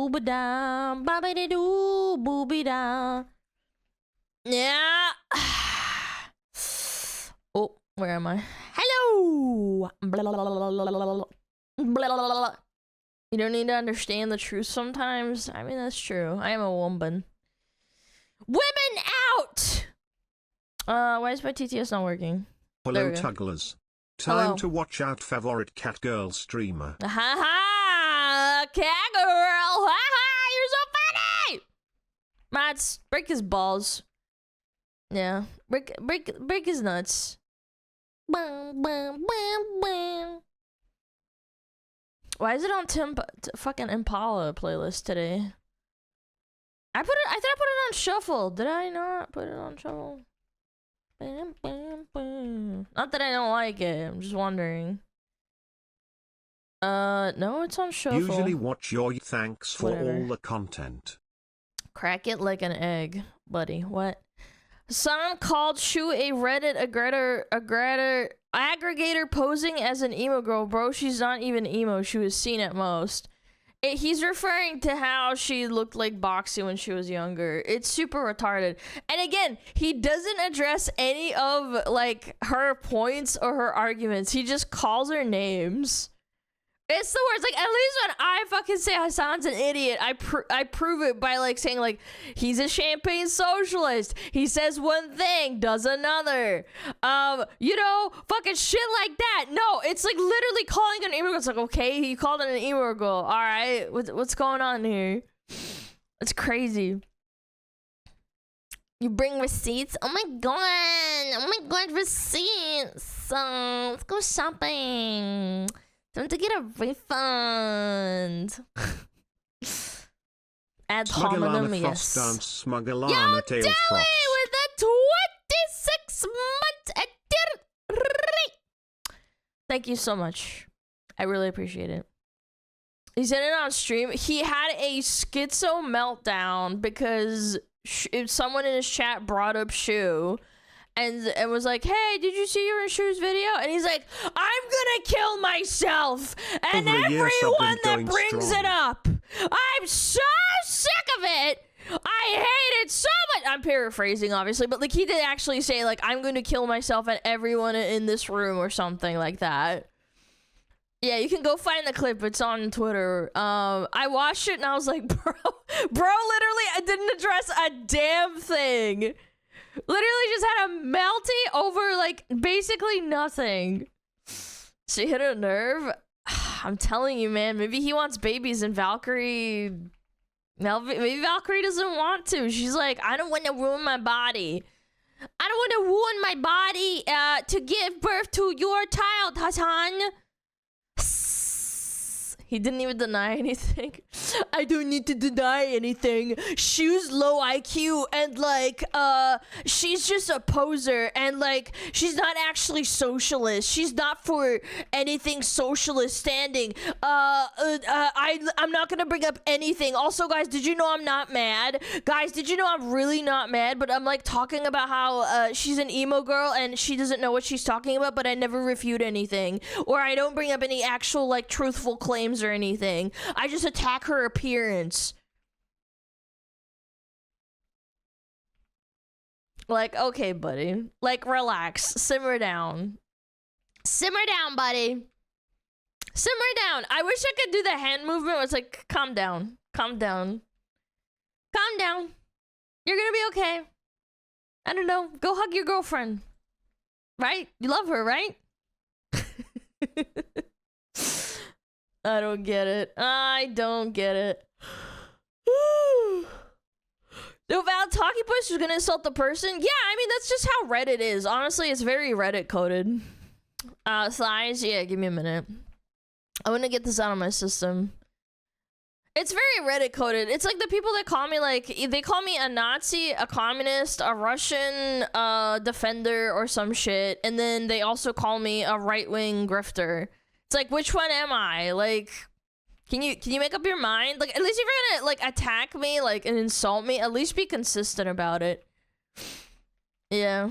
booba da, babidi doo, booby da. Yeah. Oh, where am I? Hello. Blah, blah, blah, blah, blah, blah, blah. You don't need to understand the truth sometimes. I mean, that's true. I am a woman. Women out. Why is my TTS not working? Hello, Tugglers. Time to watch out favorite cat girl streamer. Ha ha! Cat girl! Ha ha! You're so funny! Mats, break his balls. Yeah, break his nuts. Bam, bam, bam, bam. Why is it on fucking Impala playlist today? I thought I put it on shuffle. Did I not put it on shuffle? Bam, bam, bam. Not that I don't like it. I'm just wondering. No, it's on shuffle. Usually watch your thanks for Whatever. all the content. Crack it like an egg, buddy. What? Someone called Shu a Reddit aggregator posing as an emo girl. Bro, she's not even emo. She was seen at most. He's referring to how she looked like Boxy when she was younger. It's super retarded. And again, he doesn't address any of, like, her points or her arguments. He just calls her names. It's the worst. Like, at least when I fucking say Hassan's an idiot, I prove it by, like, saying, like, he's a champagne socialist. He says one thing, does another. You know, fucking shit like that. No, it's, like, literally calling an emo girl. It's like, okay, he called it an emo girl. All right, what's going on here? It's crazy. You bring receipts? Oh, my God. Oh, my God, receipts. Let's go shopping. Time to get a refund. Ad hominem, yes. Dance, SmugAlana, Yo, tail Dilly frost. with the 26 months. Thank you so much. I really appreciate it. He said it on stream. He had a schizo meltdown because someone in his chat brought up Shu. And was like, hey, did you see your Shu's video? And he's like, I'm gonna kill myself. And everyone that brings it up, I'm so sick of it. I hate it so much. I'm paraphrasing, obviously, but like he did actually say, like, I'm going to kill myself and everyone in this room or something like that. Yeah, you can go find the clip. It's on Twitter. I watched it and I was like, bro, literally, I didn't address a damn thing. Literally just had a melty over, like, basically nothing. She hit a nerve. I'm telling you, man. Maybe he wants babies and Valkyrie... Maybe Valkyrie doesn't want to. She's like, I don't want to ruin my body. I don't want to ruin my body to give birth to your child, Hassan. He didn't even deny anything. I don't need to deny anything. Shu's low IQ and like she's just a poser and like she's not actually socialist. She's not for anything socialist standing. I'm not gonna bring up anything. Also, guys, did you know I'm not mad? Guys, did you know I'm really not mad? But I'm like talking about how she's an emo girl and she doesn't know what she's talking about, but I never refute anything. Or I don't bring up any actual like truthful claims or anything. I just attack her appearance. Like, okay, buddy. Like, relax. Simmer down. Simmer down, buddy. Simmer down. I wish I could do the hand movement where it's like, calm down. Calm down. Calm down. You're gonna be okay. I don't know. Go hug your girlfriend. Right? You love her, right? I don't get it. I don't get it. No, Val, Talkie Push is gonna insult the person? Yeah, I mean, that's just how Reddit is. Honestly, it's very Reddit coded. Size? Yeah, give me a minute. I want to get this out of my system. It's very Reddit coded. It's like the people that call me, like, they call me a Nazi, a communist, a Russian defender, or some shit. And then they also call me a right-wing grifter. It's like, which one am I? Like, can you make up your mind? Like, at least if you're gonna, like, attack me, like, and insult me, at least be consistent about it. Yeah.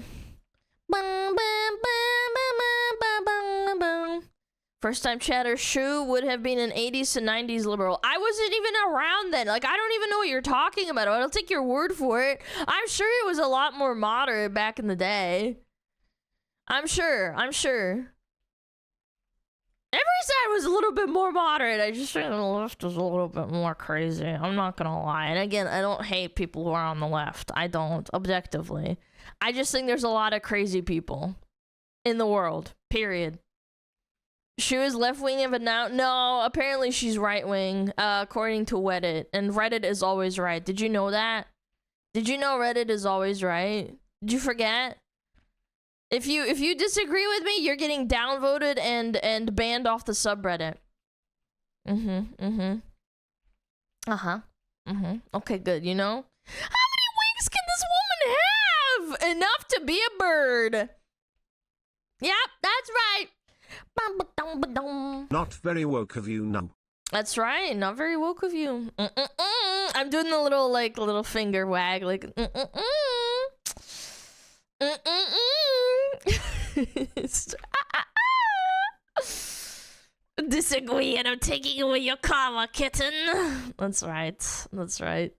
First time chatter, Shu would have been an 80s to 90s liberal. I wasn't even around then. Like, I don't even know what you're talking about. I'll take your word for it. I'm sure it was a lot more moderate back in the day. I'm sure. Every side was a little bit more moderate. I just think the left was a little bit more crazy. I'm not gonna lie. And again, I don't hate people who are on the left. I don't, objectively. I just think there's a lot of crazy people in the world, period. She was left-wing but now no, apparently she's right-wing, according to Reddit. And Reddit is always right. Did you know that? Did you know Reddit is always right? Did you forget? If you disagree with me, you're getting downvoted and banned off the subreddit. Okay, good, you know? How many wings can this woman have? Enough to be a bird. Yep, that's right. Not very woke of you, no. That's right, not very woke of you. I'm doing the little finger wag, like Disagree and I'm taking away your karma, kitten. That's right.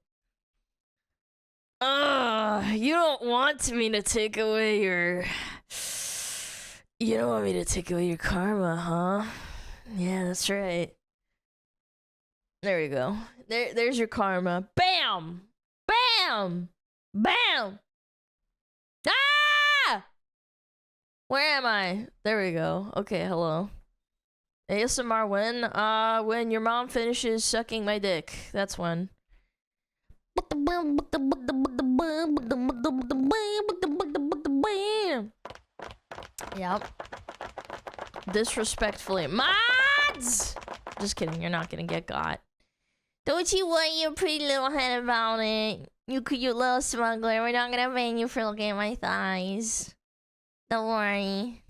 You don't want me to take away your... You don't want me to take away your karma, huh? Yeah, that's right. There we go. There's your karma. Bam! Bam! Bam! Ah! Where am I? There we go. Okay, hello. ASMR when your mom finishes sucking my dick. That's when. Yep. Disrespectfully. Mods! Just kidding, you're not gonna get got. Don't you worry your pretty little head about it. You cute little smuggler. We're not gonna ban you for looking at my thighs. Don't worry.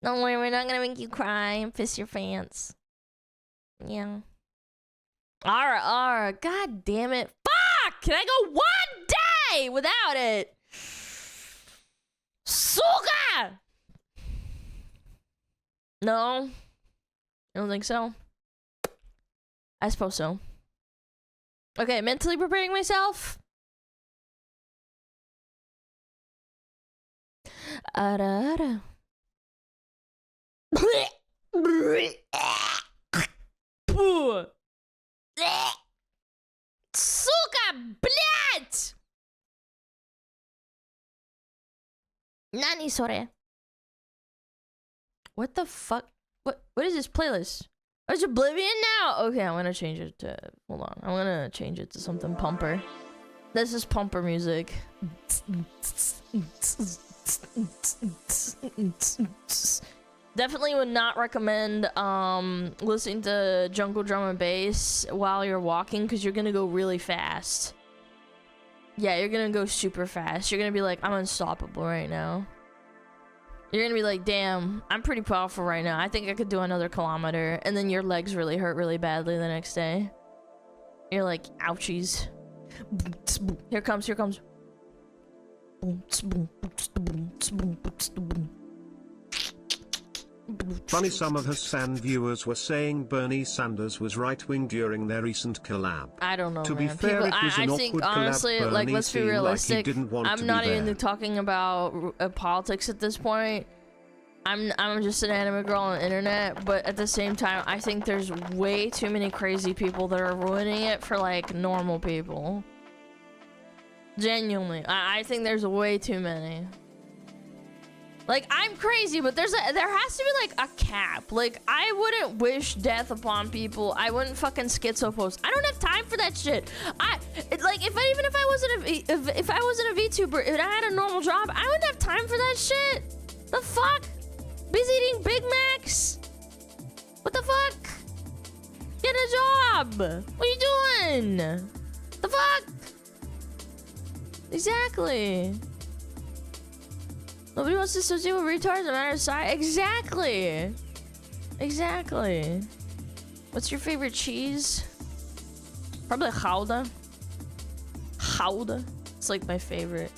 Don't worry, we're not gonna make you cry and piss your pants. Yeah. Alright. God damn it. Fuck! Can I go 1 day without it? Suga! No? I don't think so. I suppose so. Okay, mentally preparing myself. Ara. Сука, блядь! Nani sore? What the fuck? What is this playlist? Oh, it's Oblivion now? Okay, I'm gonna change it to... Hold on. I'm gonna change it to something pumper. This is pumper music. Definitely would not recommend listening to jungle drum and bass while you're walking because you're gonna go really fast. Yeah, you're gonna go super fast. You're gonna be like, I'm unstoppable right now. You're gonna be like, damn, I'm pretty powerful right now. I think I could do another kilometer. And then your legs really hurt really badly the next day. You're like, ouchies. Here comes. Funny, some of Hassan viewers were saying Bernie Sanders was right-wing during their recent collab. I don't know, To man. be fair, People, it was an I think, awkward honestly, collab. like, Bernie let's be seemed realistic. like he didn't want I'm to not be even there. talking about politics at this point. I'm just an anime girl on the internet, but at the same time, I think there's way too many crazy people that are ruining it for, like, normal people. Genuinely. I think there's way too many. Like, I'm crazy, but there has to be, like, a cap. Like, I wouldn't wish death upon people. I wouldn't fucking schizo post. I don't have time for that shit. Like, even if I wasn't a VTuber, if I had a normal job, I wouldn't have time for that shit. The fuck? Busy eating Big Macs? What the fuck? Get a job. What are you doing? The fuck? Exactly. Nobody wants to associate with retards no matter size. Exactly. What's your favorite cheese? Probably Gouda. It's like my favorite.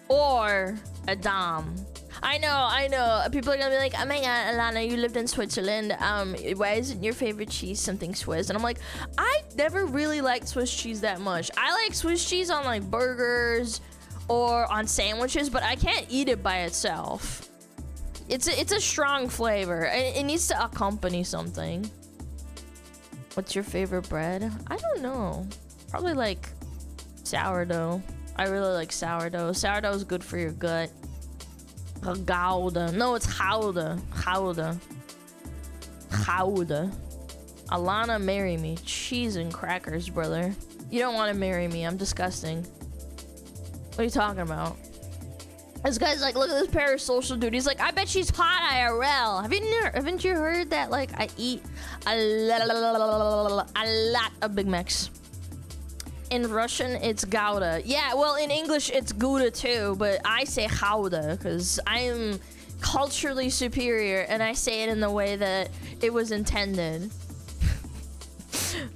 Or Edam. I know. People are gonna be like, oh my god, Alana, you lived in Switzerland. Why isn't your favorite cheese something Swiss? And I'm like, I never really liked Swiss cheese that much. I like Swiss cheese on like burgers or on sandwiches, but I can't eat it by itself. It's a strong flavor. It needs to accompany something. What's your favorite bread? I don't know. Probably like sourdough. I really like sourdough. Sourdough is good for your gut. Gouda. No, it's Gouda. Gouda. Gouda. Alana, marry me. Cheese and crackers, brother. You don't want to marry me. I'm disgusting. What are you talking about? This guy's like, look at this parasocial dude. He's like, I bet she's hot IRL. Haven't you heard that? Like, I eat a lot of Big Macs. In Russian, it's Gouda. Yeah, well, in English, it's Gouda too, but I say Gouda because I am culturally superior and I say it in the way that it was intended.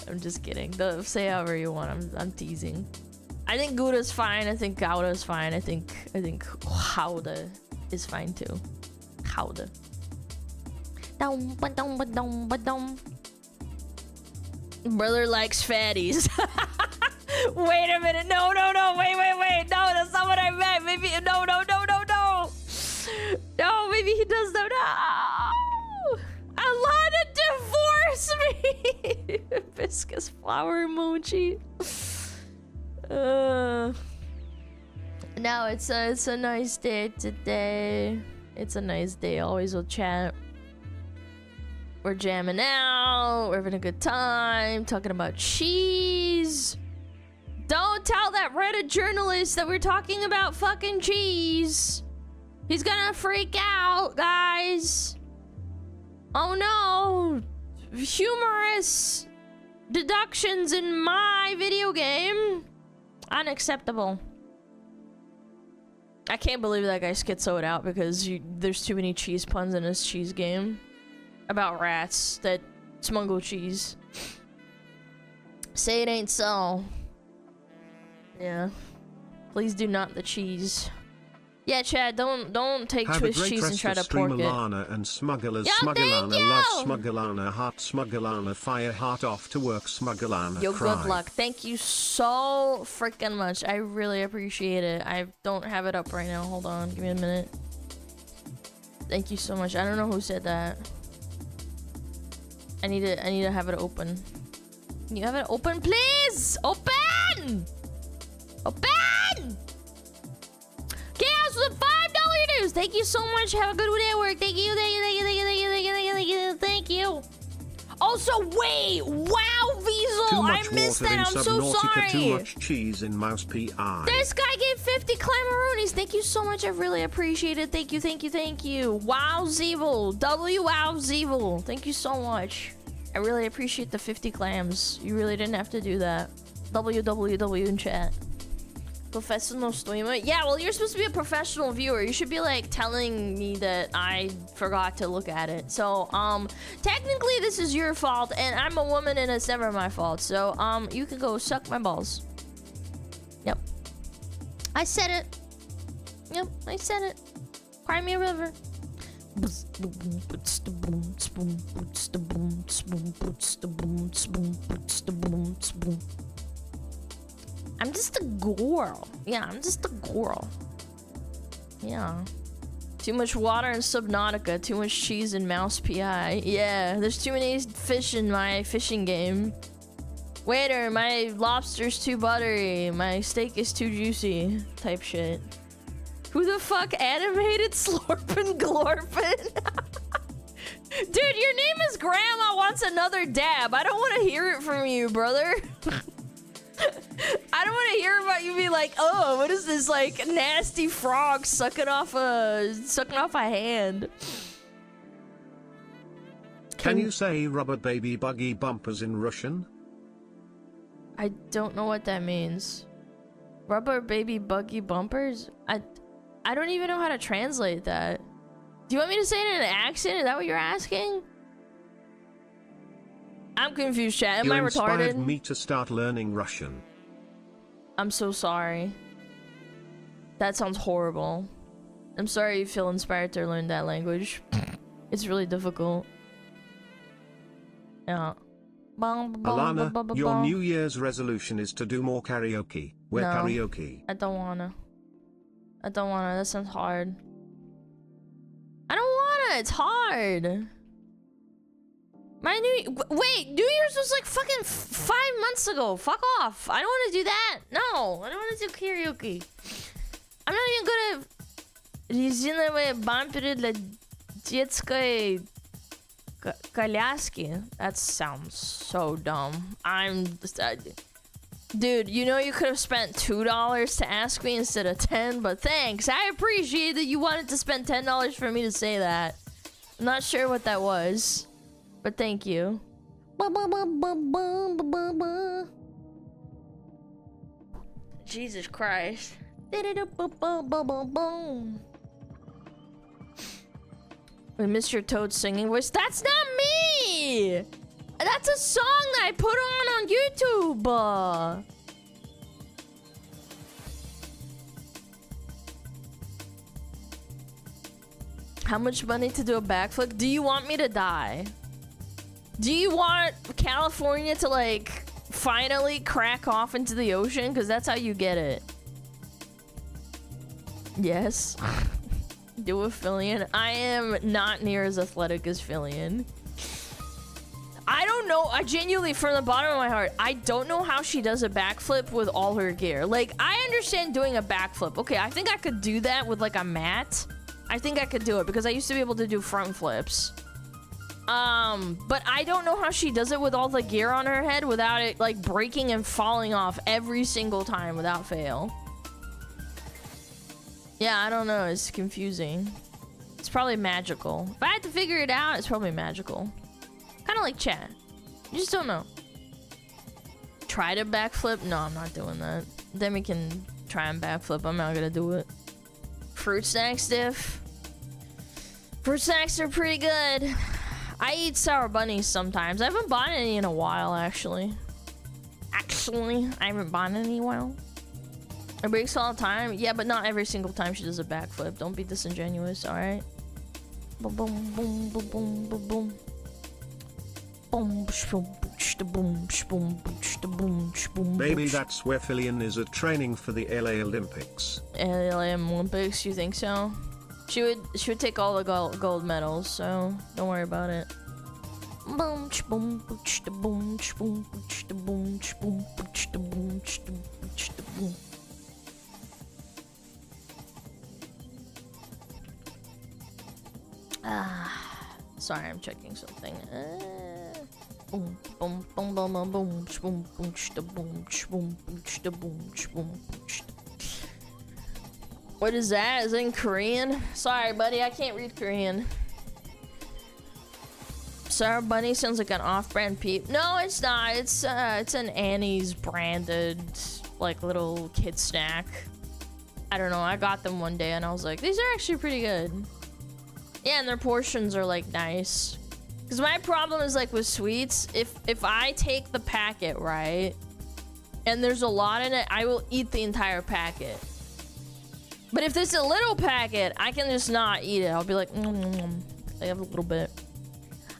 I'm just kidding. Say however you want. I'm teasing. I think Gouda's fine. I think Gouda's fine. I think Gouda is fine too. Gouda. Brother likes fatties. Wait a minute. No. Wait. No, that's not what I meant. Maybe no. No, maybe he does though. No. Alana, divorce me. Hibiscus flower emoji. No, it's a nice day today. It's a nice day. Always will chat. We're jamming out. We're having a good time. Talking about cheese. Don't tell that Reddit journalist that we're talking about fucking cheese. He's gonna freak out, guys. Oh no. Humorous deductions in my video game. Unacceptable. I can't believe that guy schizoed out because there's too many cheese puns in his cheese game. About rats that smuggle cheese. Say it ain't so. Yeah. Please do not the cheese. Yeah, Chad, don't take Swiss cheese and try to pork it. Alana and SmugAlana. SmugAlana love SmugAlana. Heart SmugAlana. Fire heart off to work SmugAlana. Yo, cry. good luck. Thank you so freaking much. I really appreciate it. I don't have it up right now. Hold on. Give me a minute. Thank you so much. I don't know who said that. I need to have it open. Can you have it open, please? Open! Open! Chaos with $5 dues. Thank you so much. Have a good day at work. Thank you. Thank you. Also, wait. Wow, Weasel. I missed that. I'm so sorry. Too much cheese in mouse PI. This guy gave 50 Clamaroonies. Thank you so much. I really appreciate it. Thank you. Wow, Zeevil. Wow, Zeevil. Thank you so much. I really appreciate the 50 clams. You really didn't have to do that. WWW in chat. Professional streamer? Yeah, well, you're supposed to be a professional viewer. You should be like telling me that I forgot to look at it. So, technically this is your fault, and I'm a woman and it's never my fault. So, you can go suck my balls. Yep. I said it. Yep, I said it. Cry me a river. I'm just a girl. Yeah, I'm just a girl. Yeah. Too much water in Subnautica. Too much cheese in Mouse PI. Yeah, there's too many fish in my fishing game. Waiter, my lobster's too buttery. My steak is too juicy. Type shit. Who the fuck animated Slorpin' Glorpin'? Dude, your name is Grandma Wants Another Dab. I don't want to hear it from you, brother. I don't want to hear about you be like, oh, what is this like nasty frog sucking off a hand? Can you say rubber baby buggy bumpers in Russian? I don't know what that means. Rubber baby buggy bumpers? I don't even know how to translate that. Do you want me to say it in an accent? Is that what you're asking? I'm confused, chat. Am I retarded? You inspired me to start learning Russian. I'm so sorry. That sounds horrible. I'm sorry you feel inspired to learn that language. It's really difficult. Yeah. Alana, your New Year's resolution is to do more karaoke. Where No, karaoke? I don't wanna. I don't wanna. That sounds hard. I don't wanna. It's hard. My wait, New Year's was like fucking 5 months ago. Fuck off. I don't want to do that. No, I don't want to do karaoke. I'm not even good at резиновые бамперы для детской коляски. That sounds so dumb. Dude, you know you could have spent $2 to ask me instead of 10, but thanks. I appreciate that you wanted to spend $10 for me to say that. I'm not sure what that was, but thank you. Jesus Christ. We missed your Toad singing voice. That's not me! That's a song that I put on YouTube. How much money to do a backflip? Do you want me to die? Do you want California to like finally crack off into the ocean? Because that's how you get it. Yes. Do a Fillion. I am not near as athletic as Fillion. I don't know. I genuinely, from the bottom of my heart, I don't know how she does a backflip with all her gear. Like, I understand doing a backflip. Okay, I think I could do that with like a mat. I think I could do it because I used to be able to do front flips. But I don't know how she does it with all the gear on her head without it like breaking and falling off every single time without fail. Yeah, I don't know. It's confusing. It's probably magical. If I had to figure it out, it's probably magical. Kind of like chat. You just don't know. Try to backflip? No, I'm not doing that. Then we can try and backflip. I'm not gonna do it. Fruit snacks diff. Fruit snacks are pretty good. I eat sour bunnies sometimes. I haven't bought any in a while, actually. I haven't bought any in a while. It breaks all the time. Yeah, but not every single time she does a backflip. Don't be disingenuous, alright? Boom, boom, boom, boom, boom, boom, boom. Maybe that's where Fillion is at training for the LA Olympics. LA Olympics, you think so? She would take all the gold medals, so don't worry about it. Sorry, I'm checking something. Boom, boom, boom, boom, boom, boom, boom, boom, boom, boom. What is that? Is it in Korean? Sorry, buddy, I can't read Korean. Sour Bunny sounds like an off-brand peep. No, it's not. It's an Annie's branded like little kid snack. I don't know. I got them one day and I was like, these are actually pretty good. Yeah, and their portions are like nice. Because my problem is like with sweets, if I take the packet, right, and there's a lot in it, I will eat the entire packet. But if there's a little packet, I can just not eat it. I'll be like, I have a little bit.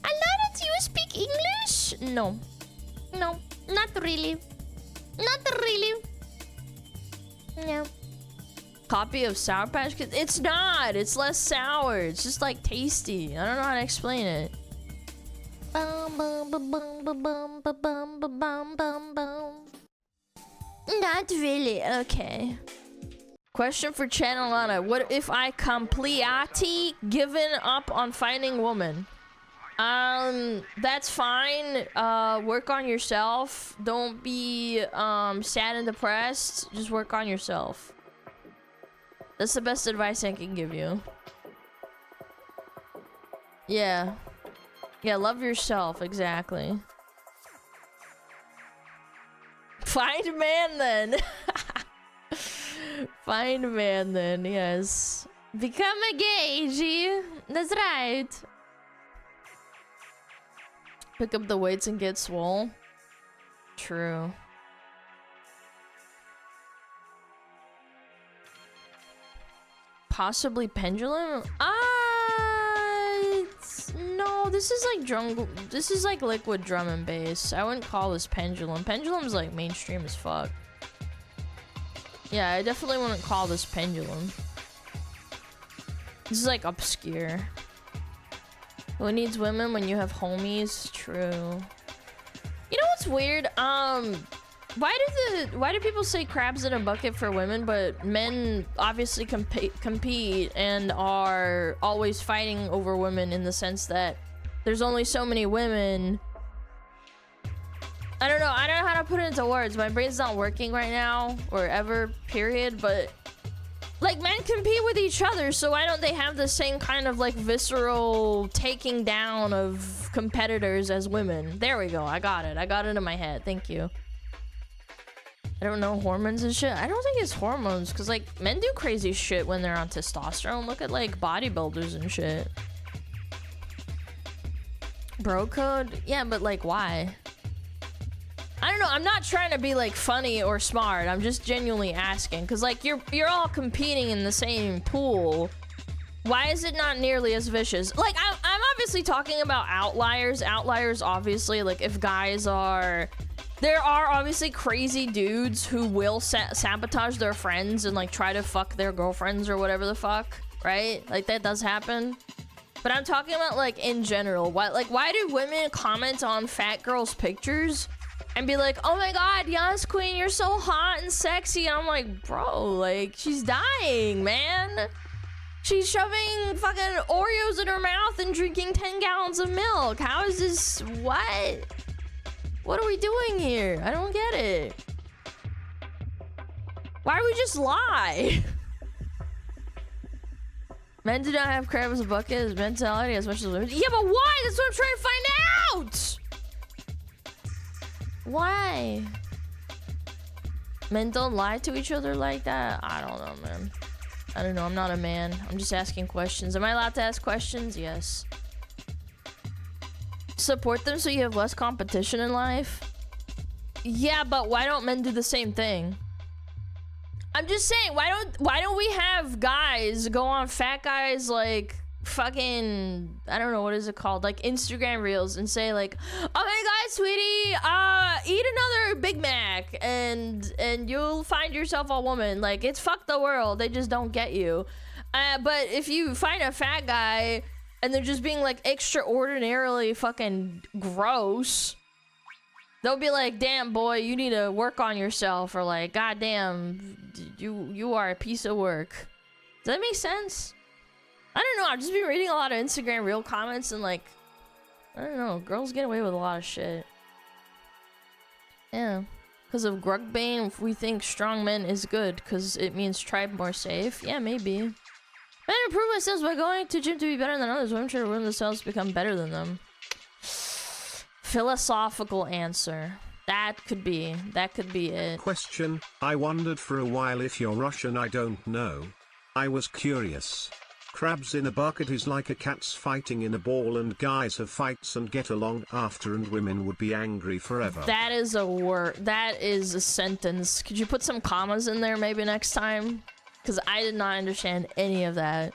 Alana, do you speak English? No. No, not really. Not really. No. Copy of Sour Patch Kids? It's not. It's less sour. It's just like tasty. I don't know how to explain it. Not really. Okay. Question for Chanelana. What if I completely given up on finding woman? That's fine. Work on yourself. Don't be sad and depressed. Just work on yourself. That's the best advice I can give you. Yeah. Yeah, love yourself, exactly. Find a man then. Find a man then, yes. Become a gay, G. That's right. Pick up the weights and get swole. True. Possibly pendulum? No, this is like drum. This is like liquid drum and bass. I wouldn't call this pendulum. Pendulum's like mainstream as fuck. Yeah, I definitely wouldn't call this pendulum. This is like obscure. Who needs women when you have homies? True. You know what's weird? Why do people say crabs in a bucket for women, but men obviously compete and are always fighting over women in the sense that there's only so many women. I don't know how to put it into words. My brain's not working right now or ever, period, but like men compete with each other, so why don't they have the same kind of like visceral taking down of competitors as women? There we go. I got it in my head. Thank you. I don't know, hormones and shit. I don't think it's hormones, because like men do crazy shit when they're on testosterone. Look at like bodybuilders and shit. Bro code? Yeah, but like why? I don't know. I'm not trying to be like funny or smart. I'm just genuinely asking, because like you're all competing in the same pool. Why is it not nearly as vicious? Like I'm obviously talking about outliers. Outliers, obviously, like if guys are. There are obviously crazy dudes who will sabotage their friends and like try to fuck their girlfriends or whatever the fuck, right? Like that does happen. But I'm talking about like in general. Why do women comment on fat girls' pictures and be like, "Oh my god, yes, queen, you're so hot and sexy." And I'm like, bro, like she's dying, man. She's shoving fucking Oreos in her mouth and drinking 10 gallons of milk. How is this? What? What are we doing here? I don't get it. Why do we just lie? Men do not have crab as a bucket as mentality as much as women. Yeah, but why? That's what I'm trying to find out! Why? Men don't lie to each other like that? I don't know, man. I don't know. I'm not a man. I'm just asking questions. Am I allowed to ask questions? Yes. Support them so you have less competition in life? Yeah, but why don't men do the same thing? I'm just saying, why don't we have guys go on fat guys like fucking, I don't know, what is it called, like Instagram reels and say like, "Oh my god, sweetie, eat another Big Mac and you'll find yourself a woman." Like, it's fuck the world, they just don't get you. But if you find a fat guy and they're just being like extraordinarily fucking gross, they'll be like, "Damn boy, you need to work on yourself," or like, "God damn, you are a piece of work." Does that make sense? I don't know, I've just been reading a lot of Instagram reel comments and like, I don't know, girls get away with a lot of shit. Yeah. Because of Grugbane, we think strong men is good because it means tribe more safe. Yeah, maybe. Men improve themselves by going to gym to be better than others. Women try to ruin themselves to become better than them. Philosophical answer. That could be it. Question: I wondered for a while if you're Russian. I don't know. I was curious. Crabs in a bucket is like a cats fighting in a ball and guys have fights and get along after and women would be angry forever. That is a word. That is a sentence. Could you put some commas in there maybe next time? Because I did not understand any of that.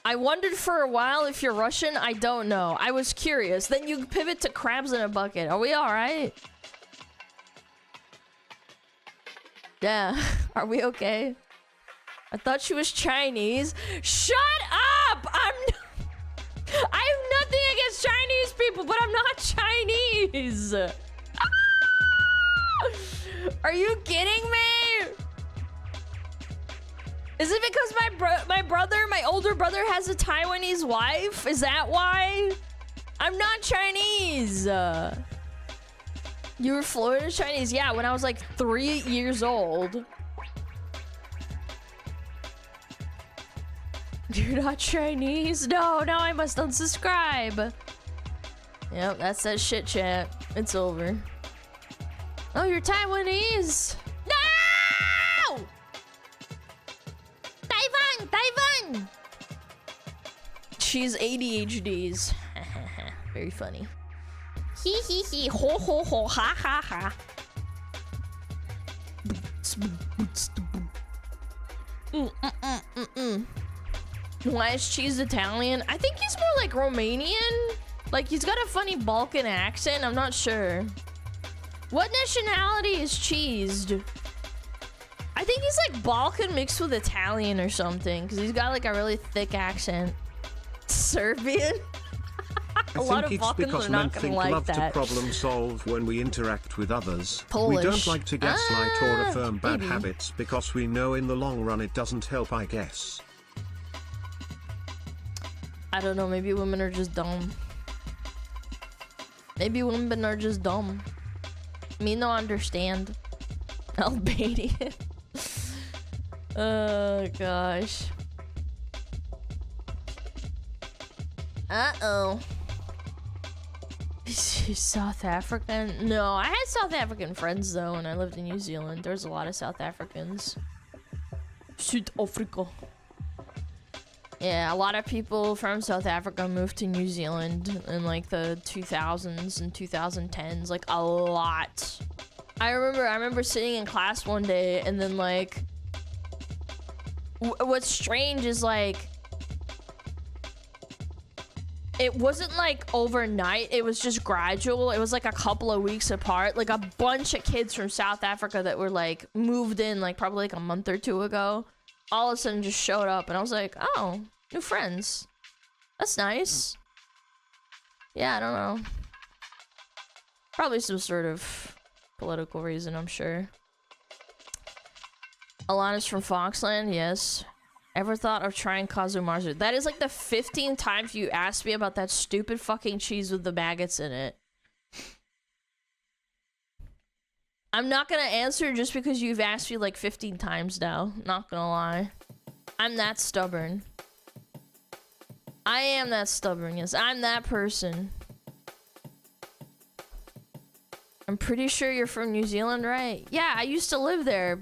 I wondered for a while if you're Russian. I don't know. I was curious. Then you pivot to crabs in a bucket. Are we alright? Yeah. Are we okay? I thought she was Chinese. Shut up! I have nothing against Chinese people, but I'm not Chinese. Are you kidding me? Is it because my older brother has a Taiwanese wife? Is that why? I'm not Chinese. You were Florida Chinese? Yeah, when I was like 3 years old. You're not Chinese? No, now I must unsubscribe. Yep, that's that shit chat. It's over. Oh, you're Taiwanese? No! Taiwan! She's ADHD's. Very funny. Hee hee hee, ho ho ho, ha ha ha. Why is cheese Italian? I think he's more like Romanian. Like, he's got a funny Balkan accent. I'm not sure. What nationality is cheesed? I think he's like Balkan mixed with Italian or something, because he's got like a really thick accent. Serbian? A lot of Balkans are not gonna like love that. to problem solve when we interact with others. Polish. We don't like to gaslight or affirm bad maybe. habits because we know in the long run it doesn't help, I guess. I don't know, maybe women are just dumb. Maybe women are just dumb. Me no understand. Albanian. Oh gosh. Uh-oh. Is he South African? No, I had South African friends though when I lived in New Zealand. There's a lot of South Africans. South Africa. Yeah, a lot of people from South Africa moved to New Zealand in like the 2000s and 2010s, like a lot. I remember sitting in class one day and then like what's strange is like it wasn't like overnight, it was just gradual. It was like a couple of weeks apart. Like a bunch of kids from South Africa that were like moved in like probably like a month or two ago all of a sudden just showed up and I was like, oh, new friends. That's nice. Yeah, I don't know. Probably some sort of political reason, I'm sure. Alana's from Foxland, yes. Ever thought of trying Kazumarzu? That is like the 15th time you asked me about that stupid fucking cheese with the maggots in it. I'm not gonna answer just because you've asked me like 15 times now. Not gonna lie. I'm that stubborn. I am that stubborn, yes. I'm that person. I'm pretty sure you're from New Zealand, right? Yeah, I used to live there.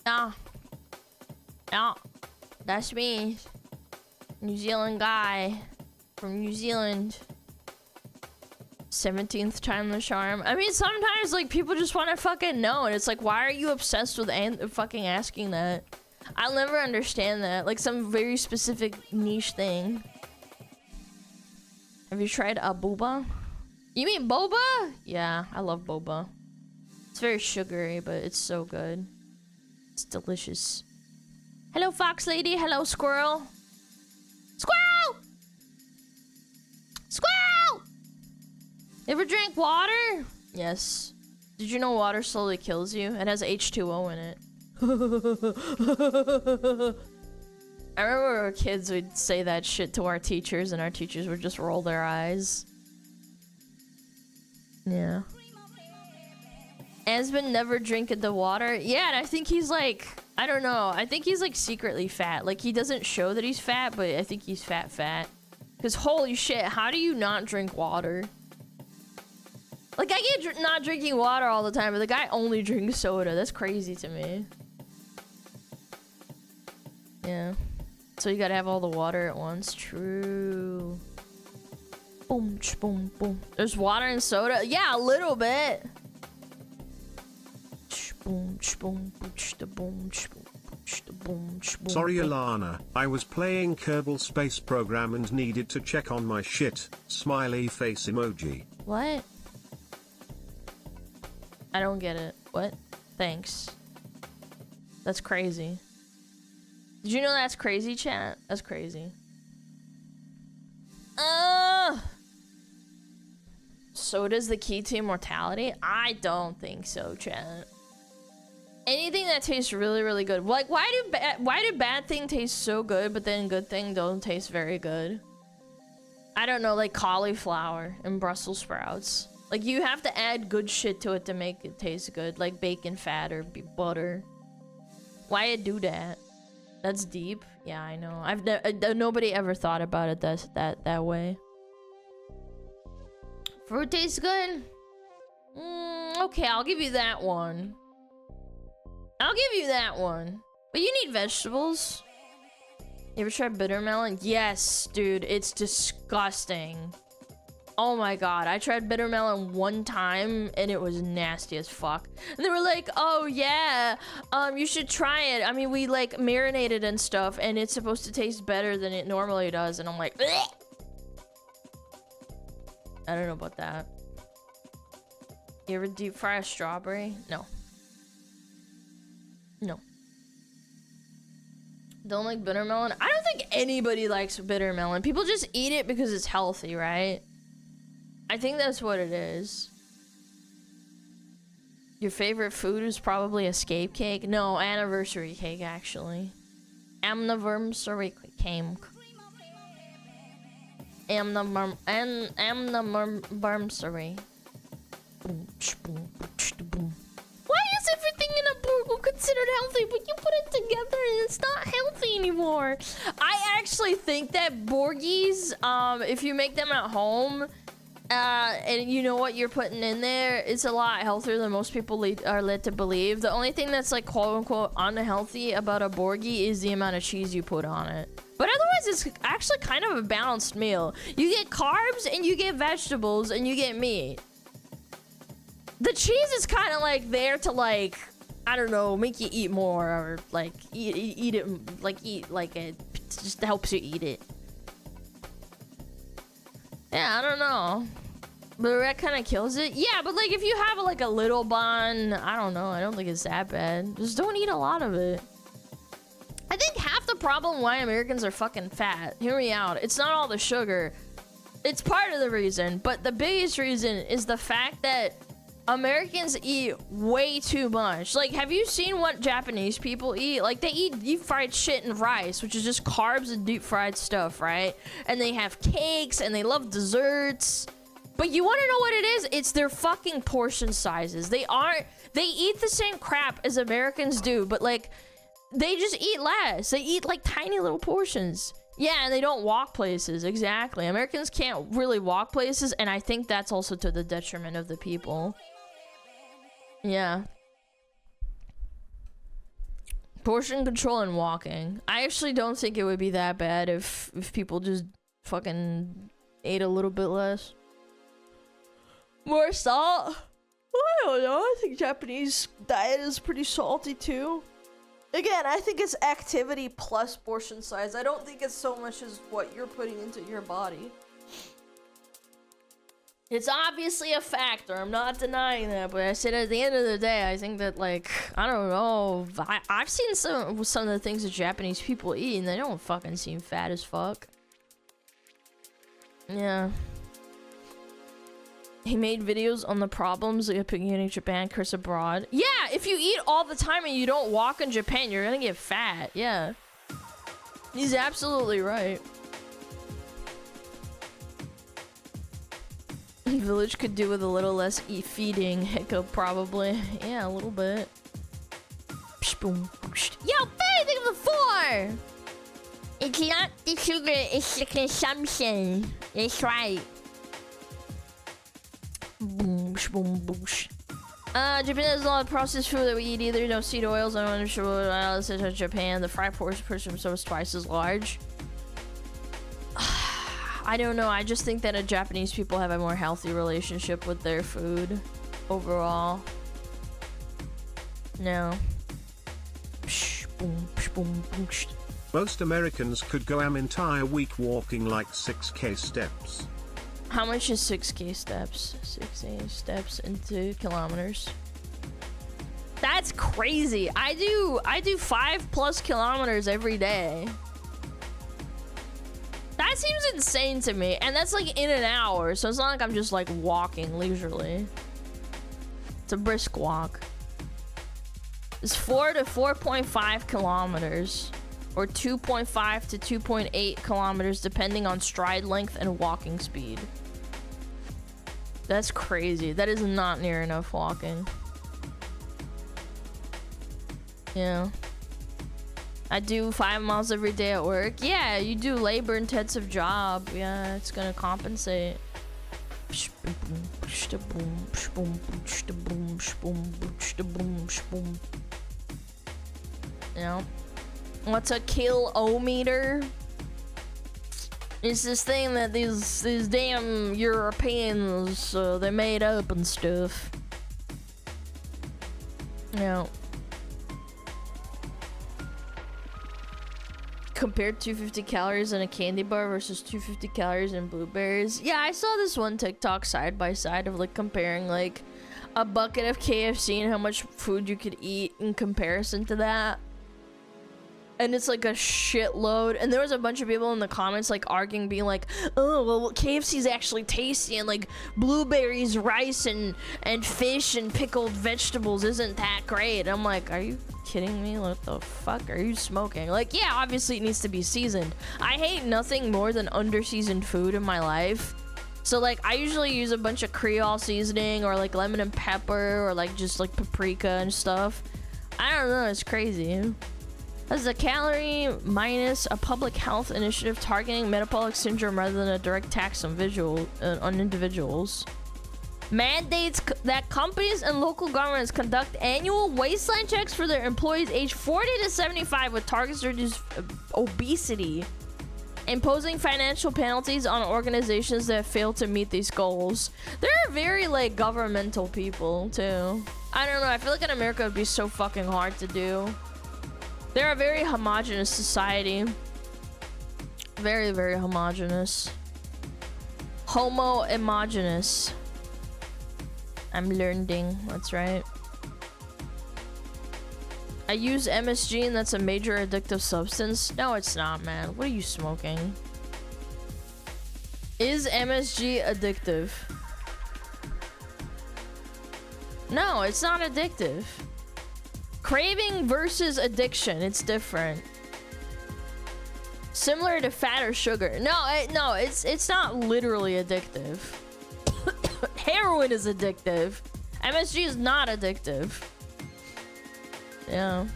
Yeah. Yeah. That's me. New Zealand guy. From New Zealand. 17th time the charm. I mean, sometimes, like, people just want to fucking know. And it's like, why are you obsessed with fucking asking that? I'll never understand that. Like, some very specific niche thing. Have you tried a boba? You mean boba? Yeah, I love boba. It's very sugary, but it's so good. It's delicious. Hello, fox lady. Hello, squirrel. Squirrel! Squirrel! You ever drank water? Yes. Did you know water slowly kills you? It has H2O in it. I remember when we were kids, we'd say that shit to our teachers, and our teachers would just roll their eyes. Yeah. Asbin never drinking the water. Yeah, and I think he's like, I don't know. I think he's like secretly fat. Like he doesn't show that he's fat, but I think he's fat. Cause holy shit, how do you not drink water? Like I get not drinking water all the time, but the guy only drinks soda. That's crazy to me. Yeah. So you gotta have all the water at once. True. Boom, boom, boom. There's water and soda. Yeah, a little bit. Sorry Alana, I was playing Kerbal Space Program and needed to check on my shit. Smiley face emoji. What? I don't get it. What? Thanks. That's crazy. Did you know that's crazy, chat? That's crazy. Soda's the key to immortality? I don't think so, chat. Anything that tastes really, really good. Like, why do bad thing taste so good, but then good thing don't taste very good? I don't know, like cauliflower and Brussels sprouts. Like, you have to add good shit to it to make it taste good, like bacon fat or butter. Why you do that? That's deep. Yeah, I know. Nobody ever thought about it that way. Fruit tastes good. Okay, I'll give you that one. I'll give you that one. But you need vegetables. You ever tried bitter melon? Yes, dude. It's disgusting. Oh my god, I tried bitter melon one time and it was nasty as fuck. And they were like, oh yeah, you should try it. I mean, we like marinated and stuff and it's supposed to taste better than it normally does. And I'm like, bleh! I don't know about that. You ever deep fry a strawberry? No. No. Don't like bitter melon? I don't think anybody likes bitter melon. People just eat it because it's healthy, right? I think that's what it is. Your favorite food is probably a escape cake? No, anniversary cake, actually. Anniversary cake. Anniversary. Why is everything in a burger considered healthy, but you put it together and it's not healthy anymore? I actually think that Borgies, if you make them at home, and you know what you're putting in there, it's a lot healthier than most people are led to believe. The only thing that's like quote-unquote unhealthy about a Borgie is the amount of cheese you put on it. But otherwise, it's actually kind of a balanced meal. You get carbs, and you get vegetables, and you get meat. The cheese is kind of like there to like, I don't know, make you eat more, or like eat it, like eat like it just helps you eat it. Yeah, I don't know. But that kind of kills it. Yeah, but like if you have like a little bun, I don't know. I don't think it's that bad. Just don't eat a lot of it. I think half the problem why Americans are fucking fat, hear me out, it's not all the sugar. It's part of the reason, but the biggest reason is the fact that Americans eat way too much. Like, have you seen what Japanese people eat? Like, they eat deep fried shit and rice, which is just carbs and deep fried stuff, right? And they have cakes and they love desserts. But you want to know what it is? It's their fucking portion sizes. They eat the same crap as Americans do, but like, they just eat less. They eat like tiny little portions. Yeah, and they don't walk places. Exactly. Americans can't really walk places, and I think that's also to the detriment of the people. Yeah. Portion control and walking. I actually don't think it would be that bad if people just fucking ate a little bit less. More salt? I don't know. I think Japanese diet is pretty salty too. Again, I think it's activity plus portion size. I don't think it's so much as what you're putting into your body. It's obviously a factor. I'm not denying that, but I said at the end of the day, I think that, like, I don't know. I've seen some of the things that Japanese people eat, and they don't fucking seem fat as fuck. Yeah. He made videos on the problems of getting Japan curse abroad. Yeah, if you eat all the time and you don't walk in Japan, you're gonna get fat. Yeah. He's absolutely right. Village could do with a little less feeding. Hiccup, probably. Yeah, a little bit. Yo, Faye, think of the 4! It's not the sugar, it's the consumption. That's right. Boosh, boom, boosh. Japan has a lot of processed food that we eat either. No seed oils. I'm not sure what else is in Japan. The fry portion is twice as large. I don't know. I just think that Japanese people have a more healthy relationship with their food overall. No. Most Americans could go an entire week walking like 6K steps. How much is 6K steps? 6K steps into kilometers. That's crazy. I do 5+ kilometers every day. That seems insane to me. And that's like in an hour. So it's not like I'm just like walking leisurely. It's a brisk walk. It's 4 to 4.5 kilometers. Or 2.5 to 2.8 kilometers depending on stride length and walking speed. That's crazy. That is not near enough walking. Yeah. I do 5 miles every day at work. Yeah, you do labor-intensive job. Yeah, it's gonna compensate. Yeah. What's a kilometer? It's this thing that these damn Europeans they made up and stuff. Yeah. Compared 250 calories in a candy bar versus 250 calories in blueberries. Yeah, I saw this one TikTok side by side of like comparing like a bucket of KFC and how much food you could eat in comparison to that. And it's like a shitload. And there was a bunch of people in the comments like arguing, being like, oh, well, KFC's actually tasty, and like blueberries, rice, and fish and pickled vegetables isn't that great. And I'm like, are you kidding me? What the fuck are you smoking? Like, yeah, obviously it needs to be seasoned. I hate nothing more than under-seasoned food in my life. So like, I usually use a bunch of Creole seasoning or like lemon and pepper or like just like paprika and stuff. I don't know, it's crazy. As a calorie minus a public health initiative targeting metabolic syndrome rather than a direct tax on individuals. Mandates that companies and local governments conduct annual waistline checks for their employees aged 40 to 75 with targets to reduce obesity. Imposing financial penalties on organizations that fail to meet these goals. They're very like governmental people too. I don't know, I feel like in America it would be so fucking hard to do. They're a very homogenous society. Very, very homogenous. Homo-emogenous. I'm learning, that's right. I use MSG and that's a major addictive substance. No, it's not, man. What are you smoking? Is MSG addictive? No, it's not addictive. Craving versus addiction, it's different. Similar to fat or sugar. No, it's not literally addictive. Heroin is addictive. MSG is not addictive. Yeah.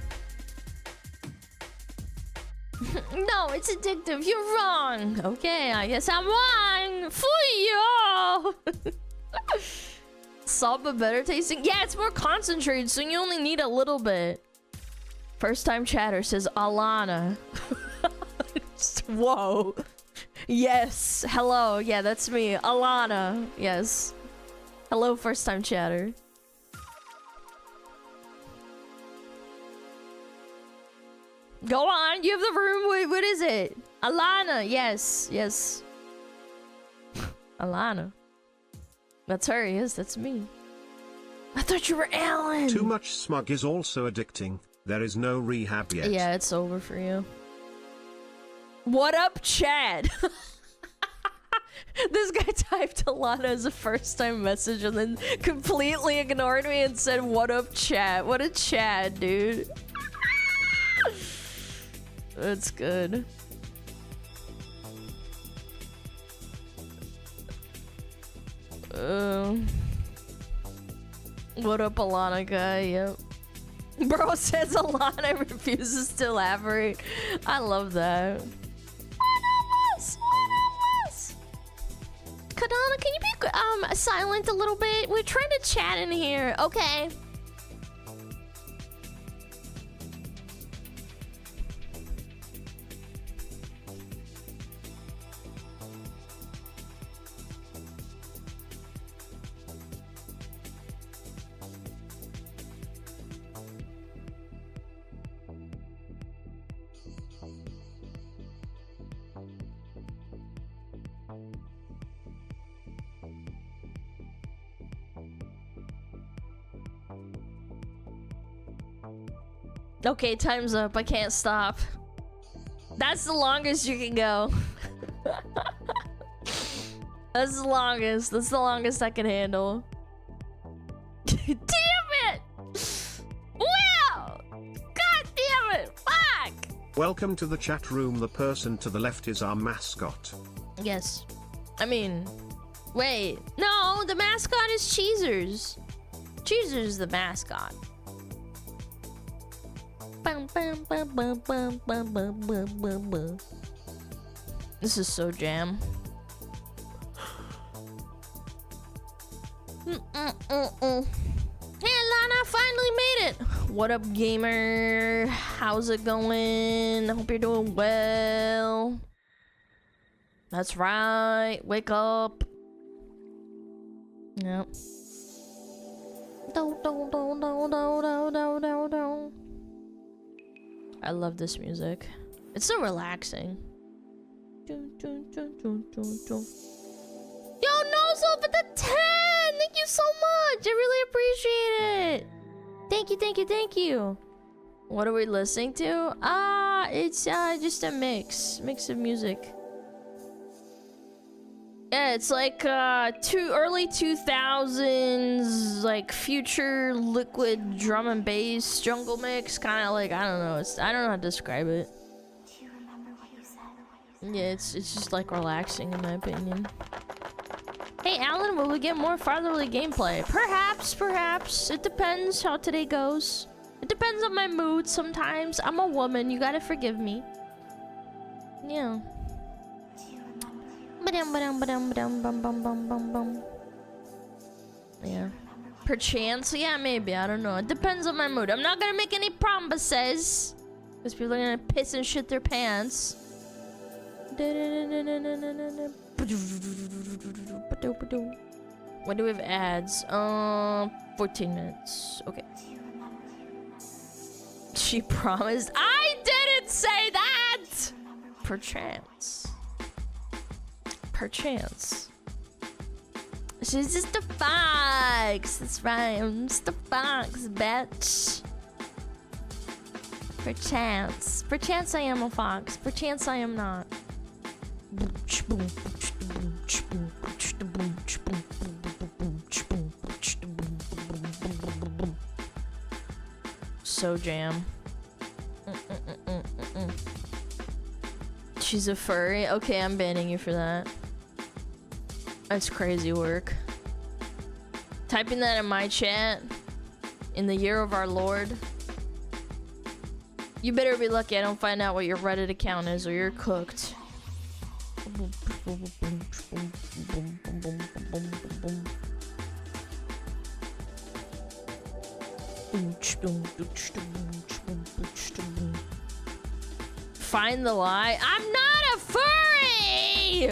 No, it's addictive. You're wrong. Okay, I guess I'm wrong. Foo you. Salt but better tasting? Yeah, it's more concentrated, so you only need a little bit. First time chatter says Alana. Whoa. Yes. Hello. Yeah, that's me. Alana. Yes. Hello, first time chatter. Go on. You have the room. What is it? Alana. Yes. Yes. Alana. That's her, yes, that's me. I thought you were Alan. Too much smug is also addicting. There is no rehab yet. Yeah, it's over for you. What up, Chad? This guy typed Alana as a first time message and then completely ignored me and said, what up, Chad? What a Chad, dude. That's good. What up, Alana guy? Yep. Bro says Alana refuses to elaborate. I love that. Kadana, can you be silent a little bit? We're trying to chat in here. Okay. Okay, time's up. I can't stop. That's the longest you can go. That's the longest. That's the longest I can handle. Damn it! Wow! God damn it! Fuck! Welcome to the chat room. The person to the left is our mascot. Yes. I mean, wait. No, the mascot is Cheezers. Cheezers is the mascot. This is so jam. Hey Lana, I finally made it. What up, gamer? How's it going? I hope you're doing well. That's right. Wake up. Yep. I love this music. It's so relaxing. Yo, Nozo for the 10! Thank you so much! I really appreciate it! Thank you, thank you, thank you. What are we listening to? It's just a mix of music. Yeah, it's like early 2000s, like future liquid drum and bass jungle mix, kind of like, I don't know. I don't know how to describe it. Do you remember what you said? Yeah, it's just like relaxing in my opinion. Hey Alan, will we get more fatherly gameplay? Perhaps. It depends how today goes. It depends on my mood sometimes. I'm a woman, you gotta forgive me. Yeah. Yeah. Perchance, yeah, maybe. I don't know. It depends on my mood. I'm not gonna make any promises, because people are gonna piss and shit their pants. When do we have ads? 14 minutes. Okay. She promised. I didn't say that! Perchance. She's just a fox. That's right. I'm just a fox, bitch. Perchance. Perchance I am a fox. Perchance I am not. So jam. She's a furry? Okay, I'm banning you for that. That's crazy work. Typing that in my chat in the year of our Lord. You better be lucky I don't find out what your Reddit account is or you're cooked. Find the lie. I'm not a furry!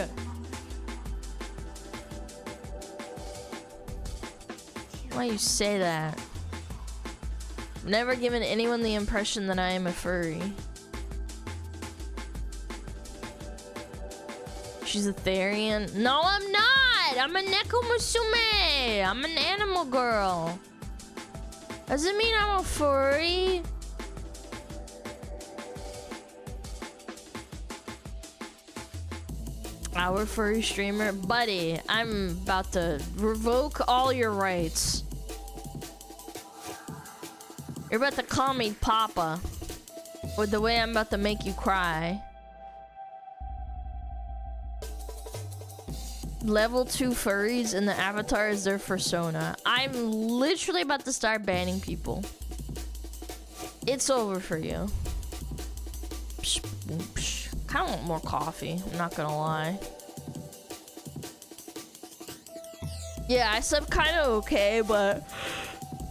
Why you say that? I've never given anyone the impression that I am a furry. She's a Therian? No, I'm not! I'm a Nekomusume! I'm an animal girl. Doesn't mean I'm a furry. Our furry streamer. Buddy, I'm about to revoke all your rights. You're about to call me Papa with the way I'm about to make you cry. Level 2 furries and the avatar is their persona. I'm literally about to start banning people. It's over for you. Kind of want more coffee, I'm not gonna lie. Yeah, I slept kind of okay, but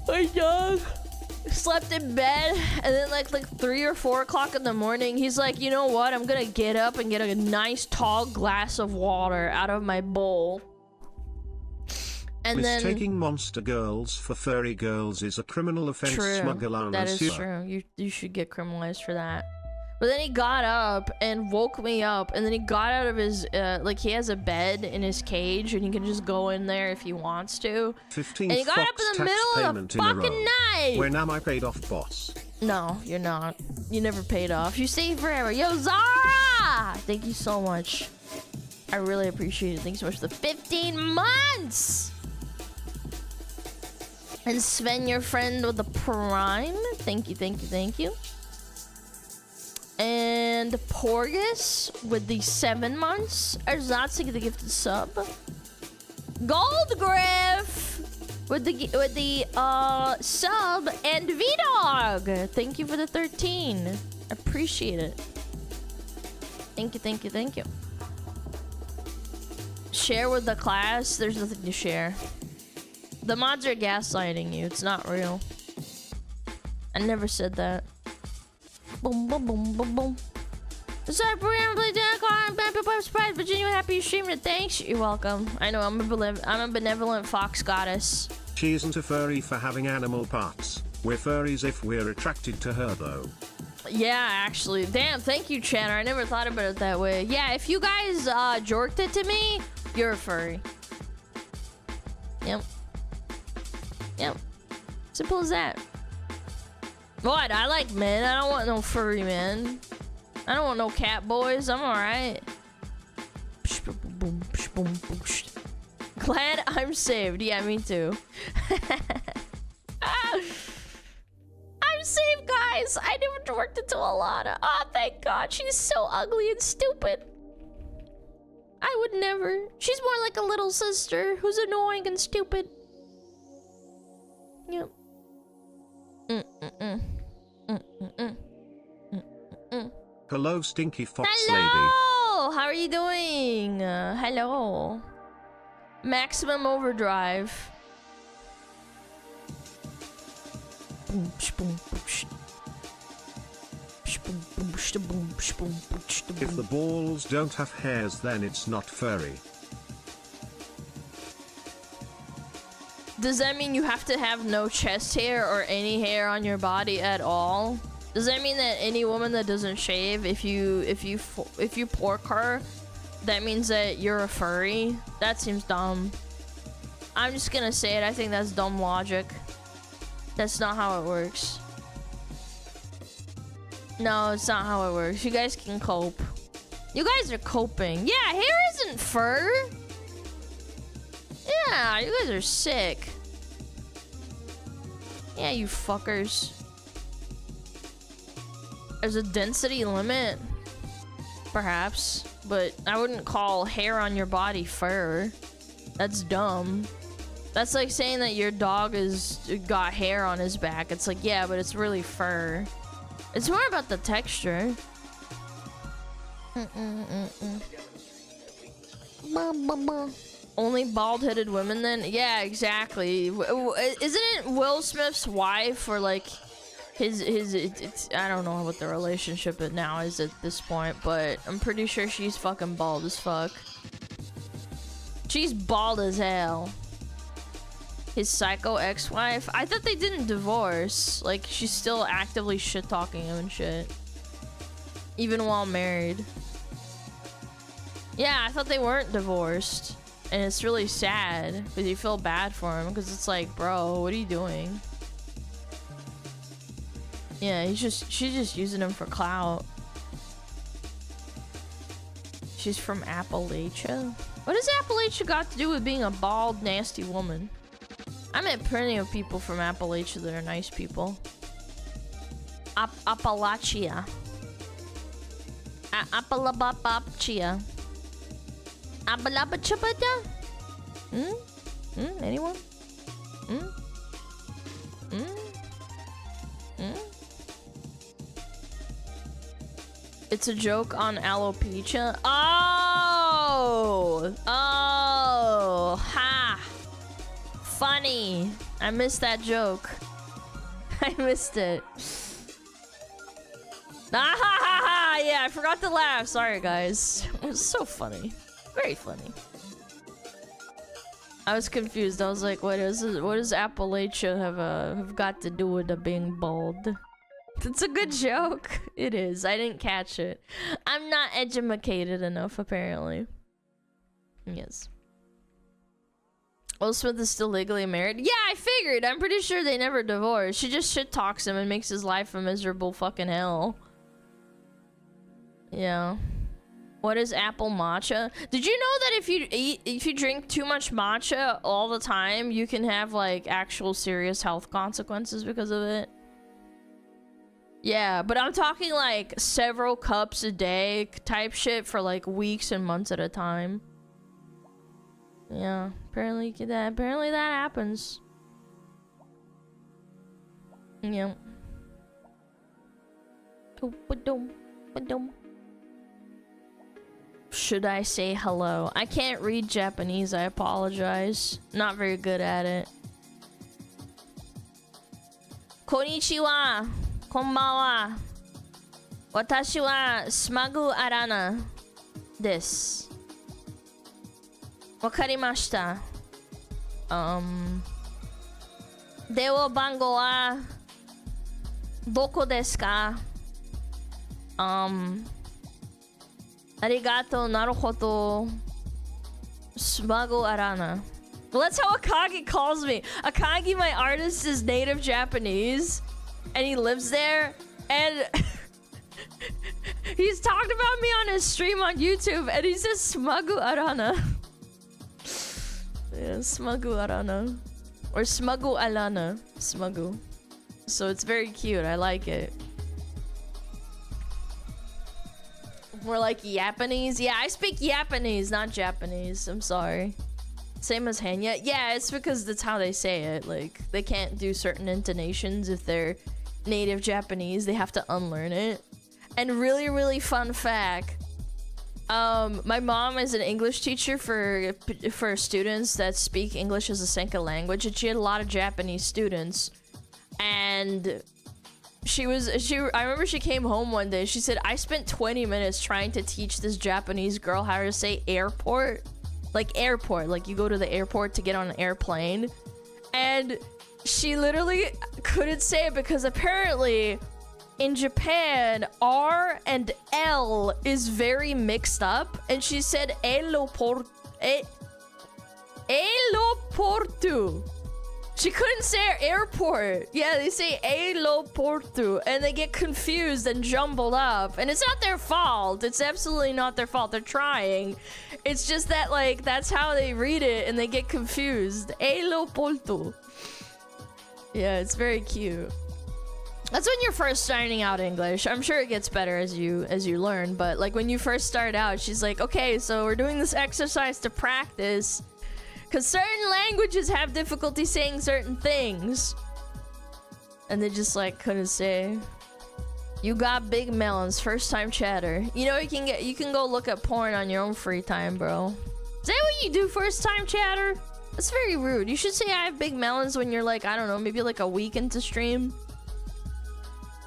my dog slept in bed, and then like 3 or 4 o'clock in the morning, he's like, you know what? I'm gonna get up and get a nice tall glass of water out of my bowl. And then taking monster girls for furry girls is a criminal offense. True, SmugAlana. that is true. You should get criminalized for that. But then he got up and woke me up, and then he got out of his, like, he has a bed in his cage, and he can just go in there if he wants to. 15th and he got up in the middle of the fucking night! When am I paid off, boss? No, you're not. You never paid off. You stay forever. Yo, Zara! Thank you so much. I really appreciate it. Thanks so much for the 15 months! And Sven, your friend with the Prime. Thank you, thank you, thank you. And Porgus with the 7 months. Erzatzik, the gifted sub. Goldgriff with the sub, and VDog. Thank you for the 13. Appreciate it. Thank you, thank you, thank you. Share with the class. There's nothing to share. The mods are gaslighting you. It's not real. I never said that. Boom, boom, boom, boom, boom. Sorry, Brianna, play I'm surprised, but genuinely happy you streamed it. Thanks. You're welcome. I know, I'm a benevolent fox goddess. She isn't a furry for having animal parts. We're furries if we're attracted to her, though. Yeah, actually. Damn, thank you, Channer. I never thought about it that way. Yeah, if you guys jorked it to me, you're a furry. Yep. Yep. Simple as that. What? I like men. I don't want no furry men. I don't want no cat boys. I'm alright. Glad I'm saved. Yeah, me too. I'm saved, guys. I never worked into Alana. Oh, thank God. She's so ugly and stupid. I would never. She's more like a little sister who's annoying and stupid. Yep. Hello, Stinky Fox Hello! Lady. How are you doing? Hello. Maximum overdrive. If the balls don't have hairs, then it's not furry. Does that mean you have to have no chest hair or any hair on your body at all? Does that mean that any woman that doesn't shave, if you pork her, that means that you're a furry? That seems dumb. I'm just gonna say it. I think that's dumb logic. That's not how it works. No, it's not how it works. You guys can cope. You guys are coping. Yeah, hair isn't fur. Yeah, you guys are sick. Yeah, you fuckers. There's a density limit. Perhaps. But I wouldn't call hair on your body fur. That's dumb. That's like saying that your dog got hair on his back. It's like, yeah, but it's really fur. It's more about the texture. Only bald-headed women then? Yeah, exactly. Isn't it Will Smith's wife or like his I don't know what the relationship now is at this point, but I'm pretty sure she's fucking bald as fuck. She's bald as hell. His psycho ex-wife? I thought they didn't divorce. Like, she's still actively shit-talking him and shit. Even while married. Yeah, I thought they weren't divorced. And it's really sad, because you feel bad for him, because it's like, bro, what are you doing? Yeah, she's just using him for clout. She's from Appalachia? What does Appalachia got to do with being a bald, nasty woman? I met plenty of people from Appalachia that are nice people. Appalachia. Appalachia. Appalachia? Anyone? It's a joke on alopecia. Oh! Oh! Ha! Funny. I missed that joke. I missed it. Ah ha ha ha! Yeah, I forgot to laugh. Sorry, guys. It was so funny. Very funny. I was confused. I was like, what does Appalachia have got to do with the being bald? It's a good joke. It is. I didn't catch it. I'm not educated enough, apparently. Yes. Will Smith is still legally married? Yeah, I figured. I'm pretty sure they never divorced. She just shit talks him and makes his life a miserable fucking hell. Yeah. What is apple matcha? Did you know that if you drink too much matcha all the time, you can have like actual serious health consequences because of it? Yeah, but I'm talking like several cups a day type shit for like weeks and months at a time. Yeah, apparently that happens. Yeah. Should I say hello? I can't read Japanese, I apologize. Not very good at it. Konnichiwa. Konbanwa. Watashi wa SmugAlana desu. Wakarimashita. Dewa bango wa doko desu ka? Arigato, naruhodo. SmugAlana. Well, that's how Akagi calls me. Akagi, my artist, is native Japanese, and he lives there, and he's talked about me on his stream on YouTube, and he says SmugAlana. Yeah, SmugAlana. Or SmugAlana. Smugu. So it's very cute. I like it. We're like Japanese. Yeah, I speak Japanese, not Japanese. I'm sorry. Same as Hanya. Yeah, it's because that's how they say it. Like, they can't do certain intonations if they're native Japanese. They have to unlearn it. And really fun fact. My mom is an English teacher for students that speak English as a second language, and she had a lot of Japanese students. And I remember she came home one day. She said, I spent 20 minutes trying to teach this Japanese girl how to say airport. Like airport, like you go to the airport to get on an airplane. And she literally couldn't say it because apparently in Japan, R and L is very mixed up. And she said, aeroportu. She couldn't say airport. Yeah, they say aeroportu, and they get confused and jumbled up. And it's not their fault. It's absolutely not their fault. They're trying. It's just that, like, that's how they read it, and they get confused. Aeroportu. Yeah, it's very cute. That's when you're first starting out English. I'm sure it gets better as you learn, but like when you first start out, she's like, okay, so we're doing this exercise to practice. Because certain languages have difficulty saying certain things. And they just like couldn't say. You got big melons, first time chatter. You know, you can go look at porn on your own free time, bro. Is that what you do, first time chatter? That's very rude. You should say I have big melons when you're like, I don't know, maybe like a week into stream.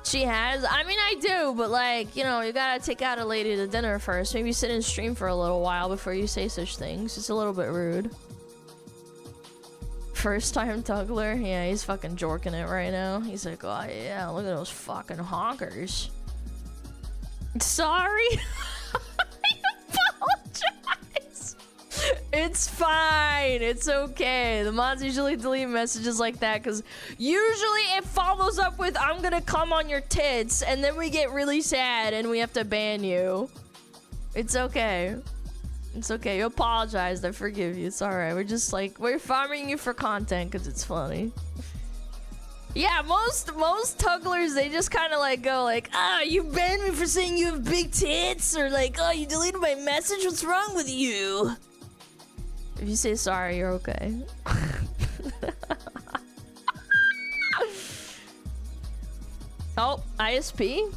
She has? I mean, I do, but like, you know, you gotta take out a lady to dinner first. Maybe sit and stream for a little while before you say such things. It's a little bit rude. First time Tuggler? Yeah, he's fucking jorking it right now. He's like, oh yeah, look at those fucking honkers. Sorry? I apologize. It's fine. It's okay. The mods usually delete messages like that because usually it follows up with, I'm gonna come on your tits, and then we get really sad and we have to ban you. It's okay. It's okay. You apologized. I forgive you. It's alright. We're just like, we're farming you for content because it's funny. Yeah, most Tugglers, they just kind of like go like, ah, you banned me for saying you have big tits, or like, oh, you deleted my message. What's wrong with you? If you say sorry, you're okay. Oh, ISP?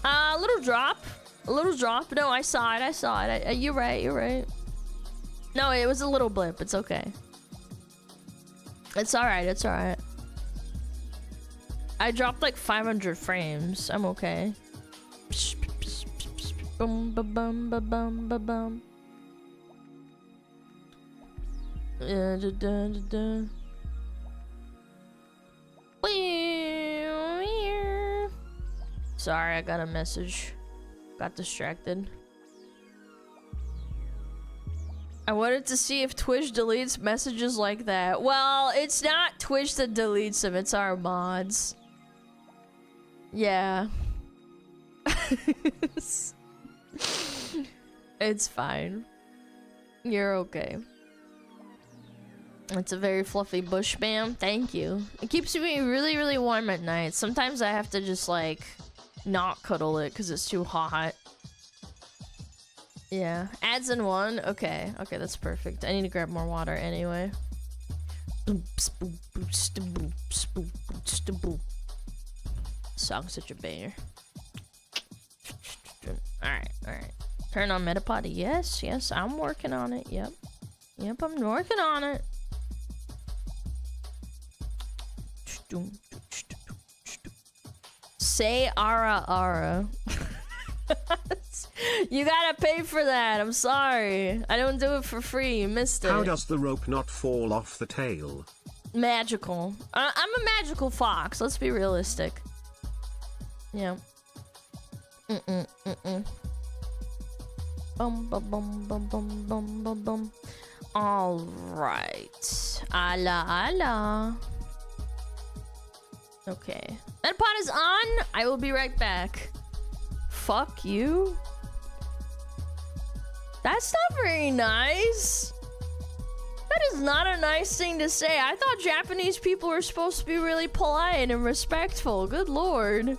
A little drop. A little drop. No, I saw it. You're right. No, it was a little blip. It's okay. It's alright. I dropped like 500 frames. I'm okay. Boom, ba bum, ba bum, ba bum. Yeah, da da da da. Sorry, I got a message. Got distracted. I wanted to see if Twitch deletes messages like that. Well, it's not Twitch that deletes them, it's our mods. Yeah. It's fine. You're okay. It's a very fluffy bush spam. Thank you. It keeps me really, really warm at night. Sometimes I have to just like not cuddle it because it's too hot. Yeah. Ads in one? Okay. Okay, that's perfect. I need to grab more water anyway. Song's such a banger. Alright. Turn on Metapod. Yes, I'm working on it. Yep, I'm working on it. Say ara ara. You gotta pay for that. I'm sorry. I don't do it for free. You missed it. How does the rope not fall off the tail? Magical. I'm a magical fox. Let's be realistic. Yeah. Bum bum bum bum bum bum bum bum. All right. Ala ala. Okay. That pot is on. I will be right back. Fuck you. That's not very nice. That is not a nice thing to say. I thought Japanese people were supposed to be really polite and respectful. Good lord.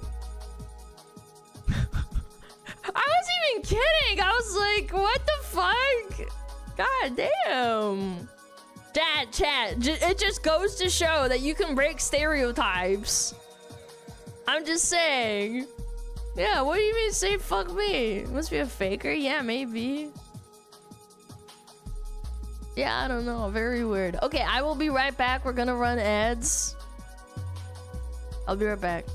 I wasn't even kidding. I was like, what the fuck? God damn. Dad, chat. It just goes to show that you can break stereotypes. I'm just saying. Yeah, what do you mean say fuck me? Must be a faker? Yeah, maybe. Yeah, I don't know. Very weird. Okay, I will be right back. We're gonna run ads. I'll be right back.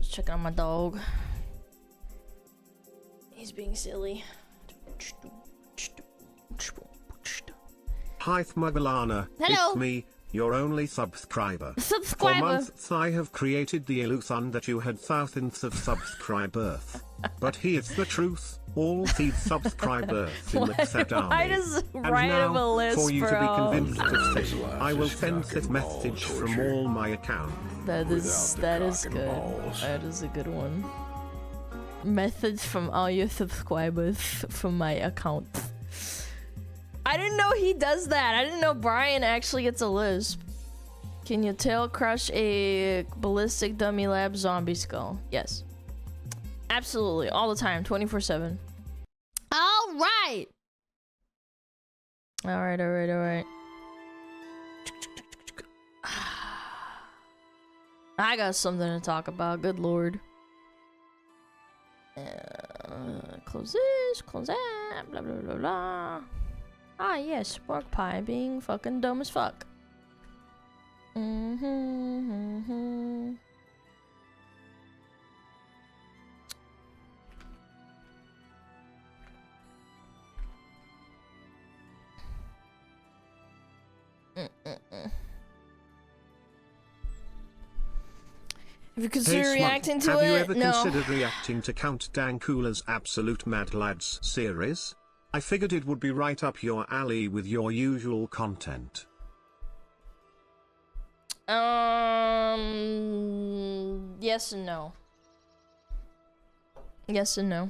Just checking on my dog. He's being silly. Hi SmugAlana, Hello. it's me, your only subscriber. Subscriber. For months I have created the illusion that you had thousands of subscribers. But here's the truth, all these subscribers in the said army. Why does And write now, him a list, for you to be bro? convinced of this, I will send this message from all my accounts. That is good. That is a good one. Message from all your subscribers from my account. I didn't know he does that. I didn't know Brian actually gets a lisp. Can you tail crush a ballistic dummy lab zombie skull? Yes. Absolutely. All the time. 24/7. Alright! Alright. I got something to talk about. Good lord. Close this, close that, blah blah blah blah. Ah yes, pork pie being fucking dumb as fuck. If you consider Hey, reacting to have it, you ever no. considered reacting to Count Dankula's Absolute Mad Lads series? I figured it would be right up your alley with your usual content. Yes and no. Yes and no.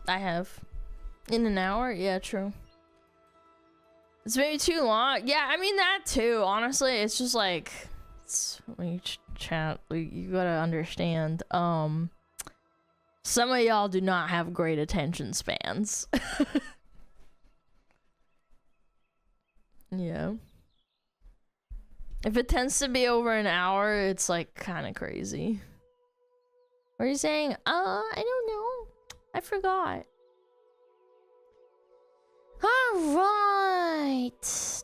I have. In an hour? Yeah, true. It's maybe too long. Yeah, I mean that too. Honestly, it's just like, when you chat, you gotta understand. Some of y'all do not have great attention spans. Yeah. If it tends to be over an hour, it's like kind of crazy. What are you saying? I don't know. I forgot. Alright.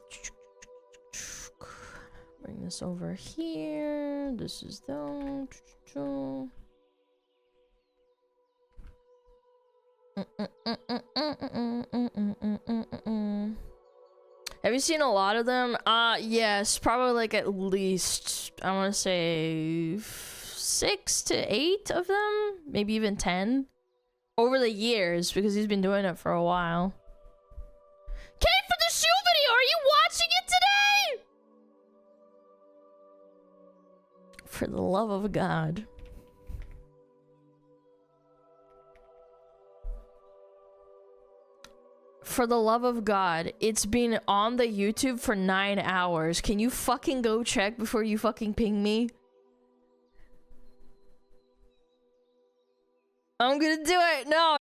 Bring this over here. This is the... Have you seen a lot of them? Yes, probably like at least, I want to say 6 to 8 of them, maybe even 10 over the years, because he's been doing it for a while. Came for the shoe video. Are you watching it today? For the love of God. For the love of God, it's been on the YouTube for 9 hours. Can you fucking go check before you fucking ping me? I'm gonna do it. No.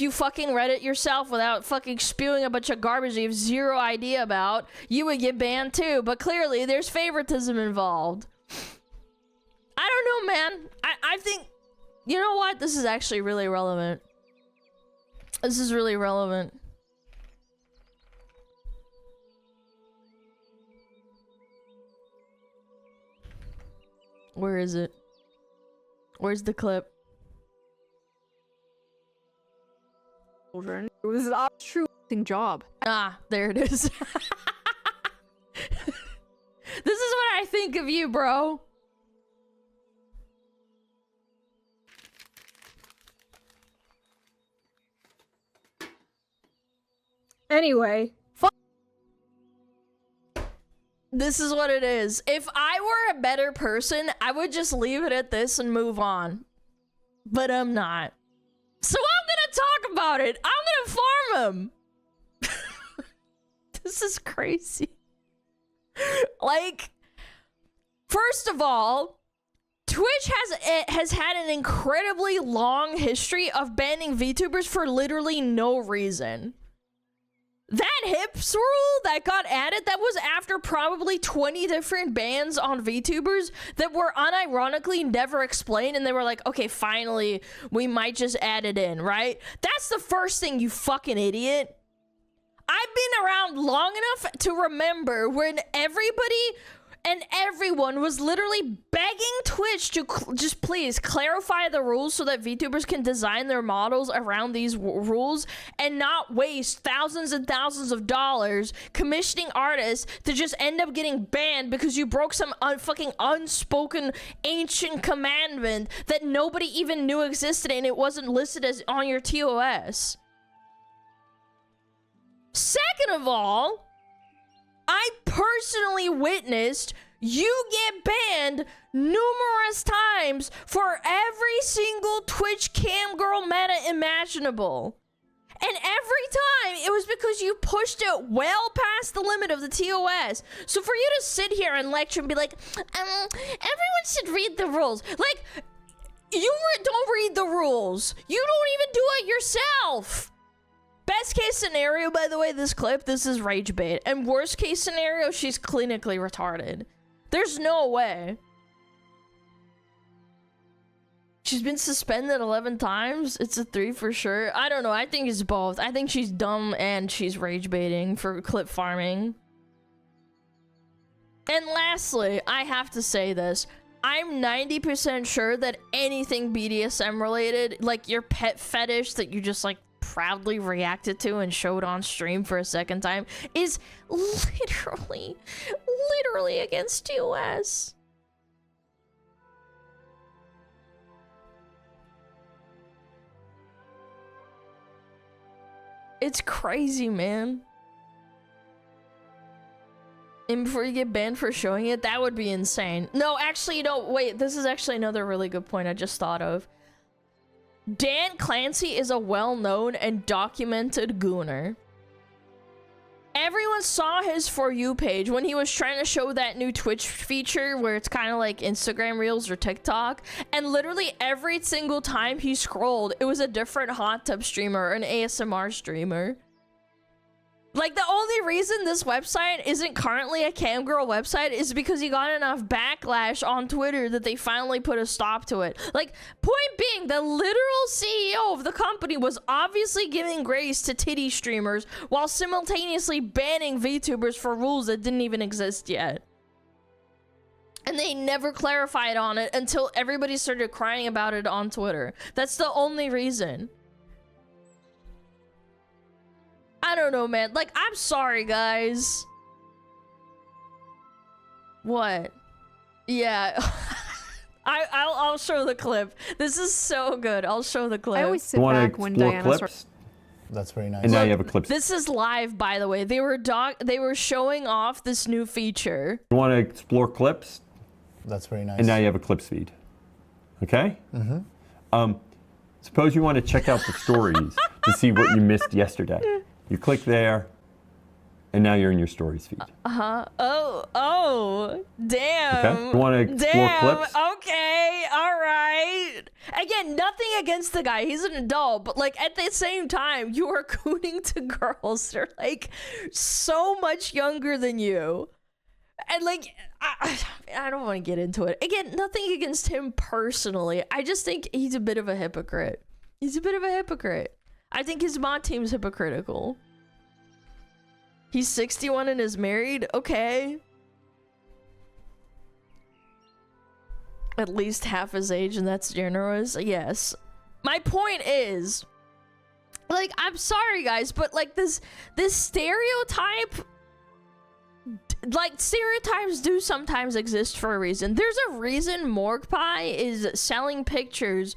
you fucking read it yourself without fucking spewing a bunch of garbage you have zero idea about, you would get banned too. But clearly, there's favoritism involved. I don't know, man. I think, you know what? This is actually really relevant. This is really relevant. Where is it? Where's the clip? Children. It was a true job. Ah, there it is. This is what I think of you, bro. Anyway, This is what it is. If I were a better person, I would just leave it at this and move on. But I'm not. So I'm gonna talk about it. I'm gonna farm him. This is crazy. Like, first of all, Twitch has had an incredibly long history of banning VTubers for literally no reason. That hips rule that got added, that was after probably 20 different bans on VTubers that were unironically never explained, and they were like, okay, finally, we might just add it in, right? That's the first thing, you fucking idiot. I've been around long enough to remember when everybody and everyone was literally begging Twitch to just please clarify the rules so that VTubers can design their models around these rules and not waste thousands and thousands of dollars commissioning artists to just end up getting banned because you broke some fucking unspoken ancient commandment that nobody even knew existed and it wasn't listed as on your TOS. Second of all, I personally witnessed you get banned numerous times for every single Twitch cam girl meta imaginable. And every time, it was because you pushed it well past the limit of the TOS. So for you to sit here and lecture and be like, everyone should read the rules. Like, you don't read the rules. You don't even do it yourself. Best case scenario, by the way, this clip, this is rage bait. And worst case scenario, she's clinically retarded. There's no way. She's been suspended 11 times. It's a 3 for sure. I don't know. I think it's both. I think she's dumb and she's rage baiting for clip farming. And lastly, I have to say this. I'm 90% sure that anything BDSM related, like your pet fetish that you just like proudly reacted to and showed on stream for a second time, is literally against TOS. It's crazy, man. And before you get banned for showing it, that would be insane. No, actually, no, wait, this is actually another really good point I just thought of. Dan Clancy is a well-known and documented gooner. Everyone saw his For You page when he was trying to show that new Twitch feature where it's kind of like Instagram Reels or TikTok, and literally every single time he scrolled, it was a different hot tub streamer or an ASMR streamer. Like, the only reason this website isn't currently a camgirl website is because he got enough backlash on Twitter that they finally put a stop to it. Like, point being, the literal CEO of the company was obviously giving grace to titty streamers while simultaneously banning VTubers for rules that didn't even exist yet. And they never clarified on it until everybody started crying about it on Twitter. That's the only reason. I don't know, man. Like, I'm sorry, guys. What? Yeah. I'll show the clip. This is so good. I'll show the clip. I always sit back when Diana's clips? That's very nice. And now you have a clip. This is live, by the way. They were showing off this new feature. You want to explore clips? That's very nice. And now you have a clips feed. Okay? Mm-hmm. Suppose you want to check out the stories to see what you missed yesterday. You click there, and now you're in your stories feed. Oh, damn. Okay. You want to explore Damn. clips? Okay, all right. Again, nothing against the guy. He's an adult, but like at the same time, you are cooning to girls. They're like so much younger than you. And like, I don't want to get into it. Again, nothing against him personally. I just think he's a bit of a hypocrite. He's a bit of a hypocrite. I think his mod team's hypocritical. He's 61 and is married? Okay. At least half his age, and that's generous. Yes. My point is, like, I'm sorry guys, but like this stereotype, like stereotypes do sometimes exist for a reason. There's a reason Morgpie is selling pictures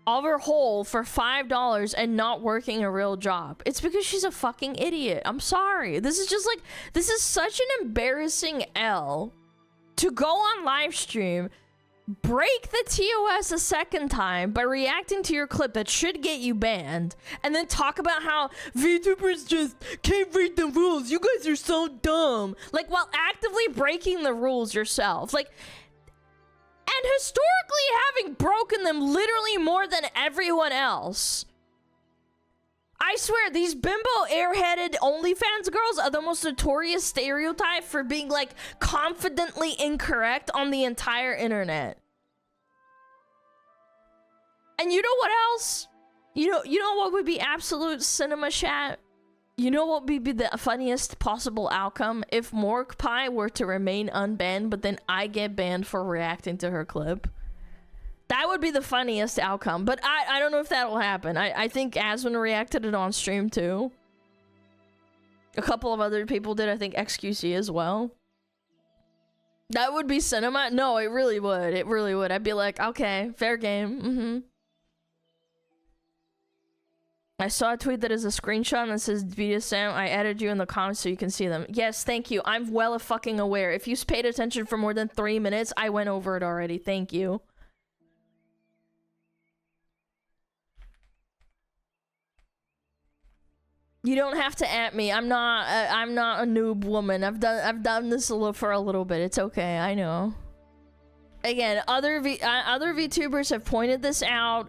of her hole for $5 and not working a real job. It's because she's a fucking idiot. I'm sorry. This is such an embarrassing L to go on live stream, break the TOS a second time by reacting to your clip that should get you banned, and then talk about how VTubers just can't read the rules. You guys are so dumb. Like, while actively breaking the rules yourself. Like, and historically having broken them literally more than everyone else. I swear, these bimbo airheaded OnlyFans girls are the most notorious stereotype for being like confidently incorrect on the entire internet. And you know what else? You know what would be absolute cinema chat? You know what would be the funniest possible outcome if Morgpie were to remain unbanned, but then I get banned for reacting to her clip? That would be the funniest outcome, but I don't know if that'll happen. I think Aswin reacted it on stream too. A couple of other people did, I think XQC as well. That would be cinema? No, it really would. It really would. I'd be like, okay, fair game. I saw a tweet that is a screenshot that says BDSM. I added you in the comments so you can see them. Yes, thank you. I'm well fucking aware. If you paid attention for more than 3 minutes, I went over it already. Thank you. You don't have to at me. I'm not a noob woman. I've done this for a little bit. It's okay. I know. Again, other VTubers have pointed this out.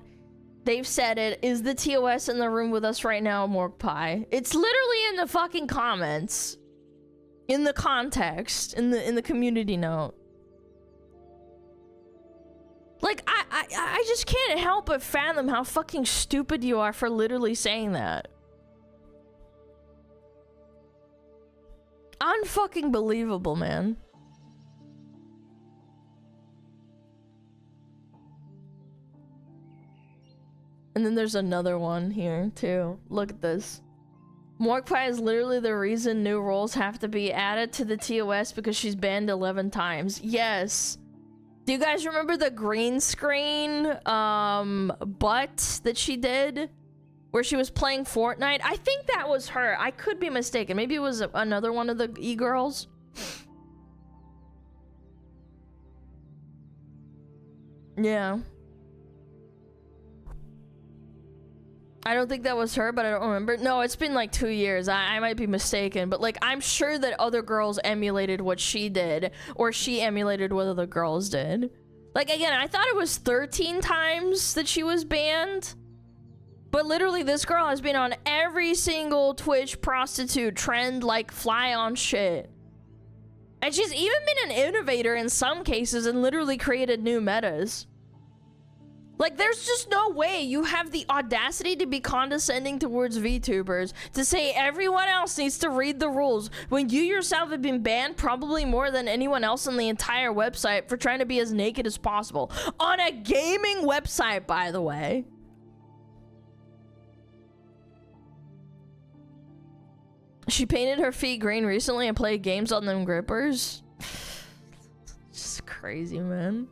They've said it. Is the TOS in the room with us right now, Morgpie? It's literally in the fucking comments. In the context. In the community note. Like, I just can't help but fathom how fucking stupid you are for literally saying that. Unfucking believable, man. And then there's another one here, too. Look at this. Morgpie is literally the reason new rules have to be added to the TOS because she's banned 11 times. Yes. Do you guys remember the green screen butt that she did? Where she was playing Fortnite? I think that was her. I could be mistaken. Maybe it was another one of the e-girls. Yeah. I don't think that was her, but I don't remember. No, it's been like 2 years. I might be mistaken, but like I'm sure that other girls emulated what she did, or she emulated what other girls did. Like, again, I thought it was 13 times that she was banned, but literally this girl has been on every single Twitch prostitute trend like fly on shit. And she's even been an innovator in some cases and literally created new metas. Like, there's just no way you have the audacity to be condescending towards VTubers, to say everyone else needs to read the rules, when you yourself have been banned probably more than anyone else on the entire website for trying to be as naked as possible. On a gaming website, by the way. She painted her feet green recently and played games on them grippers. Just crazy, man.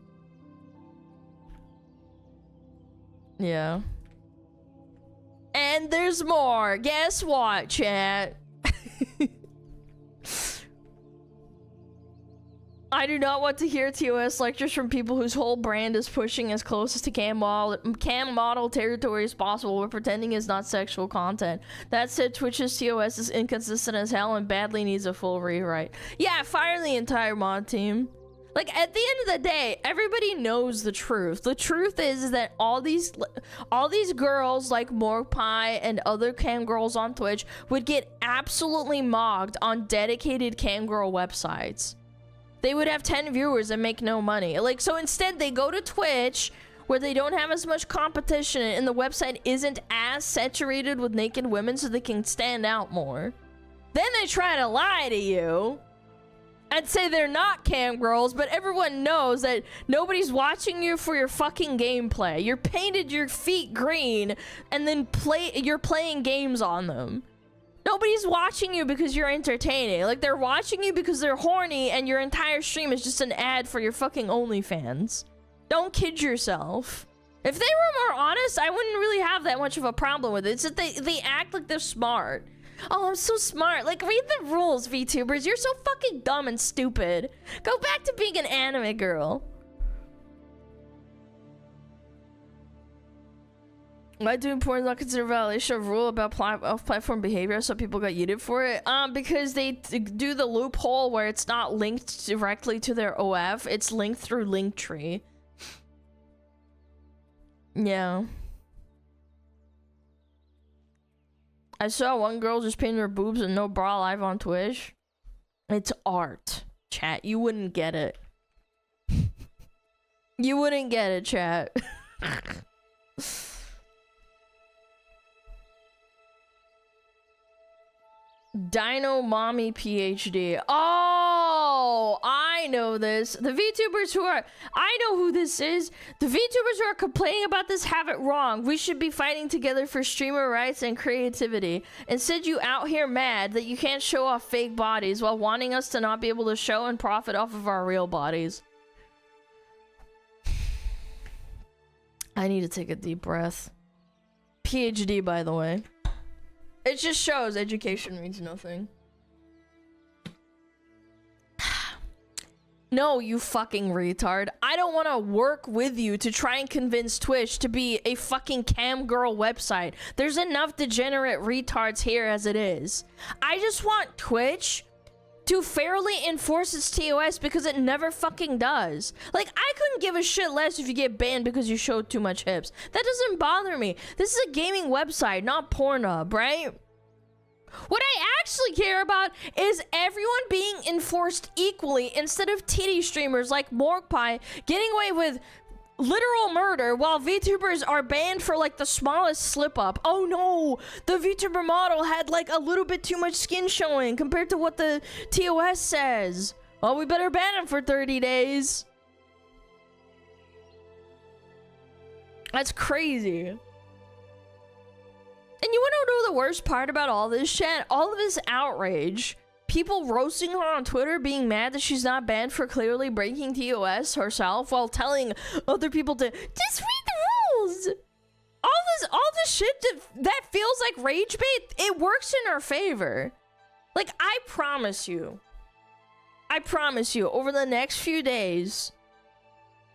Yeah. And there's more. Guess what, chat? I do not want to hear TOS lectures from people whose whole brand is pushing as close to cam model territory as possible, but pretending it's not sexual content. That said, Twitch's TOS is inconsistent as hell and badly needs a full rewrite. Yeah, fire the entire mod team. Like, at the end of the day, everybody knows the truth. The truth is that all these girls like Morpie and other cam girls on Twitch would get absolutely mocked on dedicated cam girl websites. They would have 10 viewers and make no money. Like, so instead they go to Twitch where they don't have as much competition and the website isn't as saturated with naked women so they can stand out more. Then they try to lie to you and say they're not cam girls, but everyone knows that nobody's watching you for your fucking gameplay. You're painted your feet green and then you're playing games on them. Nobody's watching you because you're entertaining. Like, they're watching you because they're horny and your entire stream is just an ad for your fucking OnlyFans. Don't kid yourself. If they were more honest, I wouldn't really have that much of a problem with it. It's that they act like they're smart. Oh, I'm so smart. Like, read the rules, VTubers. You're so fucking dumb and stupid. Go back to being an anime girl. Why doing porn is not considered a violation of rule about off-platform behavior, so people got yeeted for it? Because they do the loophole where it's not linked directly to their OF. It's linked through Linktree. Yeah. I saw one girl just painting her boobs and no bra live on Twitch. It's art, chat. You wouldn't get it. You wouldn't get it, chat. Dino Mommy PhD. Oh, I know this. The VTubers I know who this is. The VTubers who are complaining about this have it wrong. We should be fighting together for streamer rights and creativity. Instead, you out here mad that you can't show off fake bodies while wanting us to not be able to show and profit off of our real bodies. I need to take a deep breath. PhD, by the way. It just shows education means nothing. No, you fucking retard. I don't want to work with you to try and convince Twitch to be a fucking cam girl website. There's enough degenerate retards here as it is. I just want Twitch to fairly enforce its TOS because it never fucking does. Like, I couldn't give a shit less if you get banned because you showed too much hips. That doesn't bother me. This is a gaming website, not Pornhub, right? What I actually care about is everyone being enforced equally instead of titty streamers like Morgpie getting away with literal murder while VTubers are banned for like the smallest slip up. Oh no, the VTuber model had like a little bit too much skin showing compared to what the TOS says. Well, we better ban him for 30 days. That's crazy. And you want to know the worst part about all this, chat? All of this outrage. People roasting her on Twitter, being mad that she's not banned for clearly breaking TOS herself while telling other people to just read the rules. All this shit that feels like rage bait, it works in her favor. Like, I promise you, over the next few days,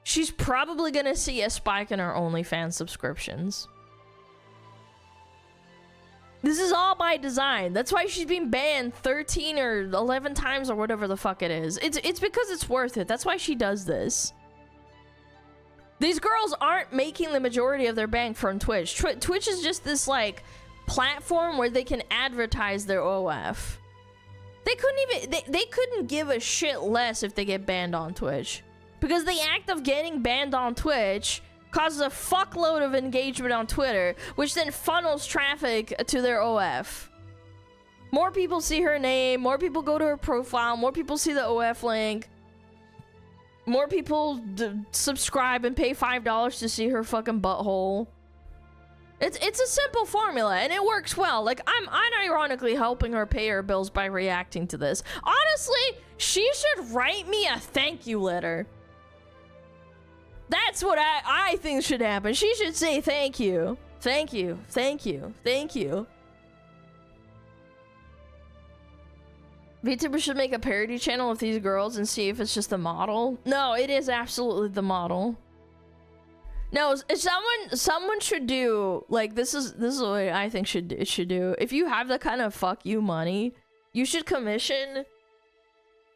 she's probably gonna see a spike in her OnlyFans subscriptions. This is all by design. That's why she's been banned 13 or 11 times or whatever the fuck it is. It's because it's worth it. That's why she does this. These girls aren't making the majority of their bank from Twitch. Twitch is just this, like, platform where they can advertise their OF. They couldn't give a shit less if they get banned on Twitch. Because the act of getting banned on Twitch causes a fuckload of engagement on Twitter, which then funnels traffic to their OF. More people see her name, more people go to her profile, more people see the OF link, more people subscribe and pay $5 to see her fucking butthole. It's a simple formula, and it works well. Like, I'm unironically helping her pay her bills by reacting to this. Honestly, she should write me a thank you letter. That's what I think should happen. She should say thank you. Thank you. Thank you. Thank you. VTubers should make a parody channel with these girls and see if it's just the model. No, it is absolutely the model. No, someone should do, like, this is what I think it should do. If you have the kind of fuck you money, you should commission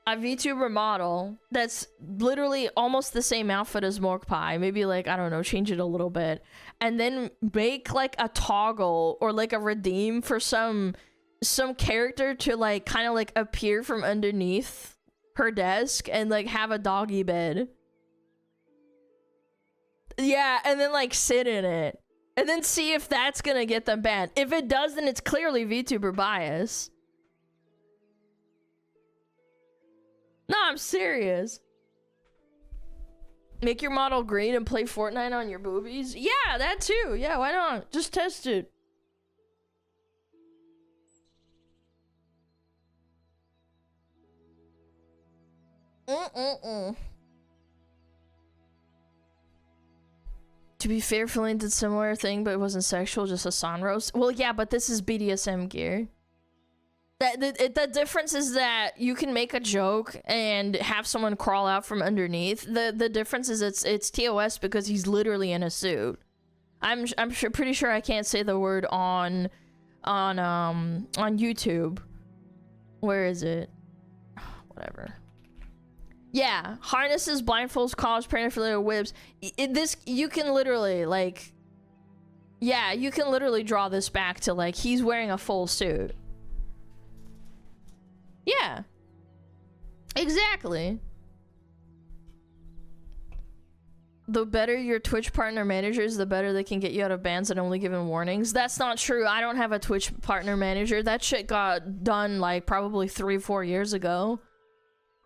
a VTuber model that's literally almost the same outfit as Morkpie. Maybe, like, I don't know, change it a little bit. And then make, like, a toggle or, like, a redeem for some character to, like, kind of, like, appear from underneath her desk and, like, have a doggy bed. Yeah, and then, like, sit in it. And then see if that's gonna get them banned. If it does, then it's clearly VTuber bias. No, I'm serious. Make your model green and play Fortnite on your boobies? Yeah, that too. Yeah, why not? Just test it. To be fair, Feline did similar thing, but it wasn't sexual, just a sun roast. Well, yeah, but this is BDSM gear. The difference is that you can make a joke and have someone crawl out from underneath. The difference is it's TOS because he's literally in a suit. I'm pretty sure I can't say the word on YouTube. Where is it? Whatever. Yeah, harnesses, blindfolds, collars, paraphernalia, whips. This, you can literally, like, yeah, you can literally draw this back to, like, he's wearing a full suit. Yeah. Exactly. The better your Twitch partner managers, the better they can get you out of bans and only given warnings. That's not true. I don't have a Twitch partner manager. That shit got done, like, probably 3-4 years ago.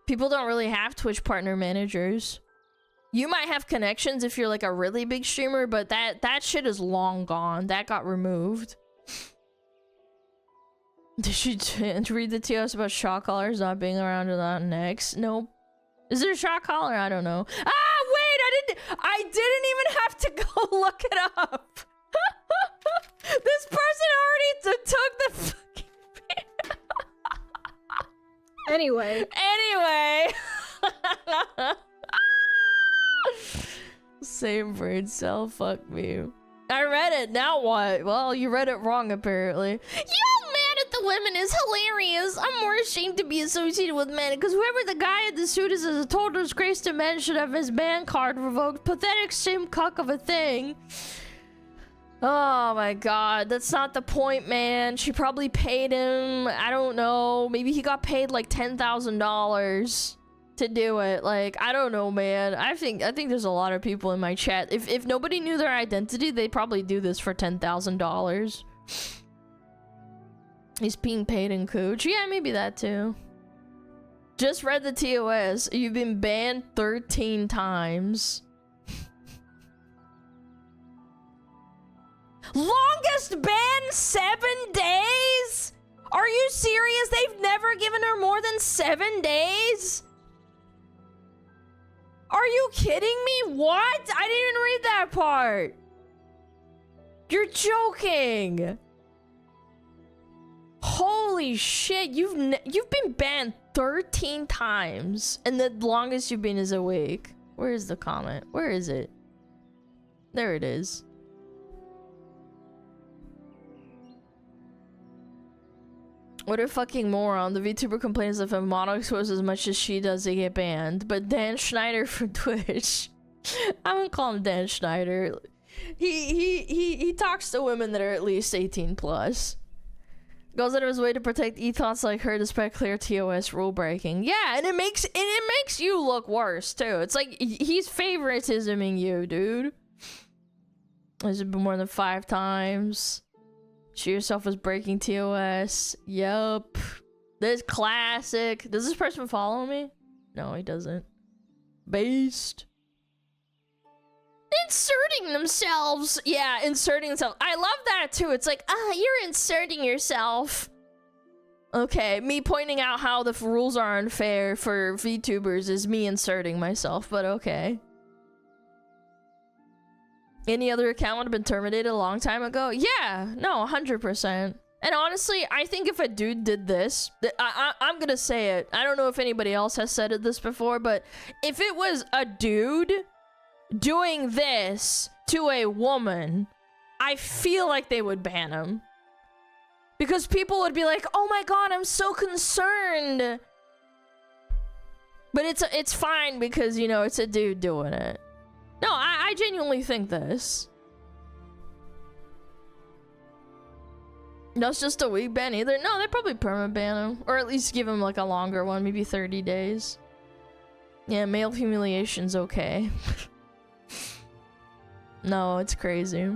People don't really have Twitch partner managers. You might have connections if you're like a really big streamer, but that shit is long gone. That got removed. Did you read the TOS about shock collars not being around without necks? Nope. Is there a shock collar? I don't know. Ah, wait, I didn't even have to go look it up. This person already took the fucking Anyway. Same brain cell, fuck me. I read it, now what? Well, you read it wrong apparently. You mad at the women is hilarious. I'm more ashamed to be associated with men because whoever the guy in the suit is a total disgrace to men should have his ban card revoked. Pathetic sim cuck of a thing. Oh my god, that's not the point, man. She probably paid him, I don't know, maybe he got paid like $10,000 to do it. Like, I don't know, man. I think there's a lot of people in my chat. If nobody knew their identity, they'd probably do this for $10,000. He's being paid in cooch. Yeah, maybe that too. Just read the TOS. You've been banned 13 times. Longest ban 7 days? Are you serious? They've never given her more than 7 days? Are you kidding me? What? I didn't even read that part. You're joking. Holy shit, you've been banned 13 times and the longest you've been is a week. Where is the comment? Where is it? There it is. What a fucking moron. The VTuber complains if a model exposes as much as she does, they get banned. But Dan Schneider from Twitch. I wouldn't call him Dan Schneider. He talks to women that are at least 18 plus. Goes out of his way to protect ethos like her despite clear TOS rule breaking. Yeah, and it makes you look worse too. It's like he's favoritisming you, dude. Has it been more than 5 times? She herself was breaking TOS. Yup. This classic. Does this person follow me? No, he doesn't. Based. Inserting themselves. Yeah, inserting themselves. I love that too. It's like, you're inserting yourself. Okay, me pointing out how the rules are unfair for VTubers is me inserting myself, but okay. Any other account would have been terminated a long time ago? Yeah, no, 100%. And honestly, I think if a dude did this, I'm gonna say it. I don't know if anybody else has said this before, but if it was a dude doing this to a woman, I feel like they would ban him. Because people would be like, oh my god, I'm so concerned. But it's fine because, you know, it's a dude doing it. No, I genuinely think this. No, it's just a week ban either. No, they'd probably perma-ban him. Or at least give him like a longer one, maybe 30 days. Yeah, male humiliation's okay. No, it's crazy.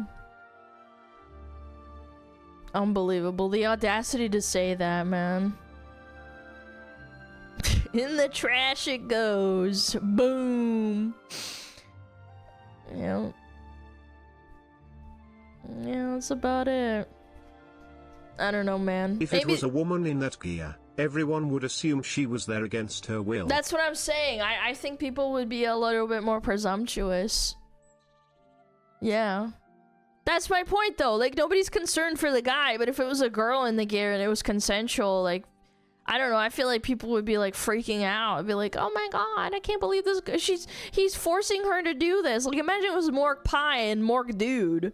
Unbelievable. The audacity to say that, man. In the trash it goes. Boom. Yeah. Yeah, that's about it. I don't know, man. If Maybe it was a woman in that gear, everyone would assume she was there against her will. that's what I'm saying. I think people would be a little bit more presumptuous. Yeah. That's my point, though. Like, nobody's concerned for the guy, but if it was a girl in the gear and it was consensual, like, I don't know, I feel like people would be, like, freaking out. I'd be like, oh my god, I can't believe this. He's forcing her to do this. Like, imagine it was Morg Pie and Morg Dude.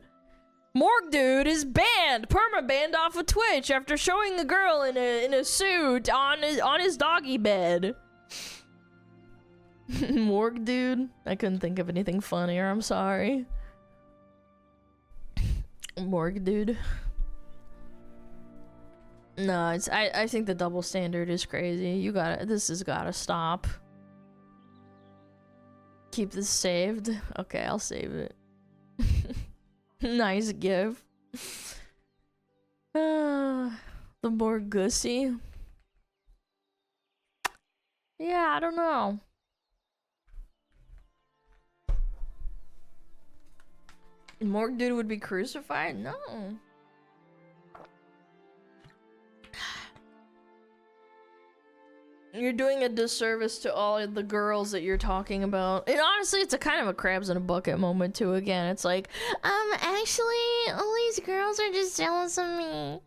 Morg Dude is banned, perma-banned off of Twitch after showing a girl in a suit on his doggy bed. Morg Dude? I couldn't think of anything funnier, I'm sorry. Morg Dude. No, I think the double standard is crazy. This has gotta stop. Keep this saved. Okay, I'll save it. Nice gif. The more gussy. Yeah, I don't know. Morg Dude would be crucified? No. You're doing a disservice to all the girls that you're talking about. And honestly, it's a kind of a crabs in a bucket moment too. Again, it's like, actually, all these girls are just jealous of me.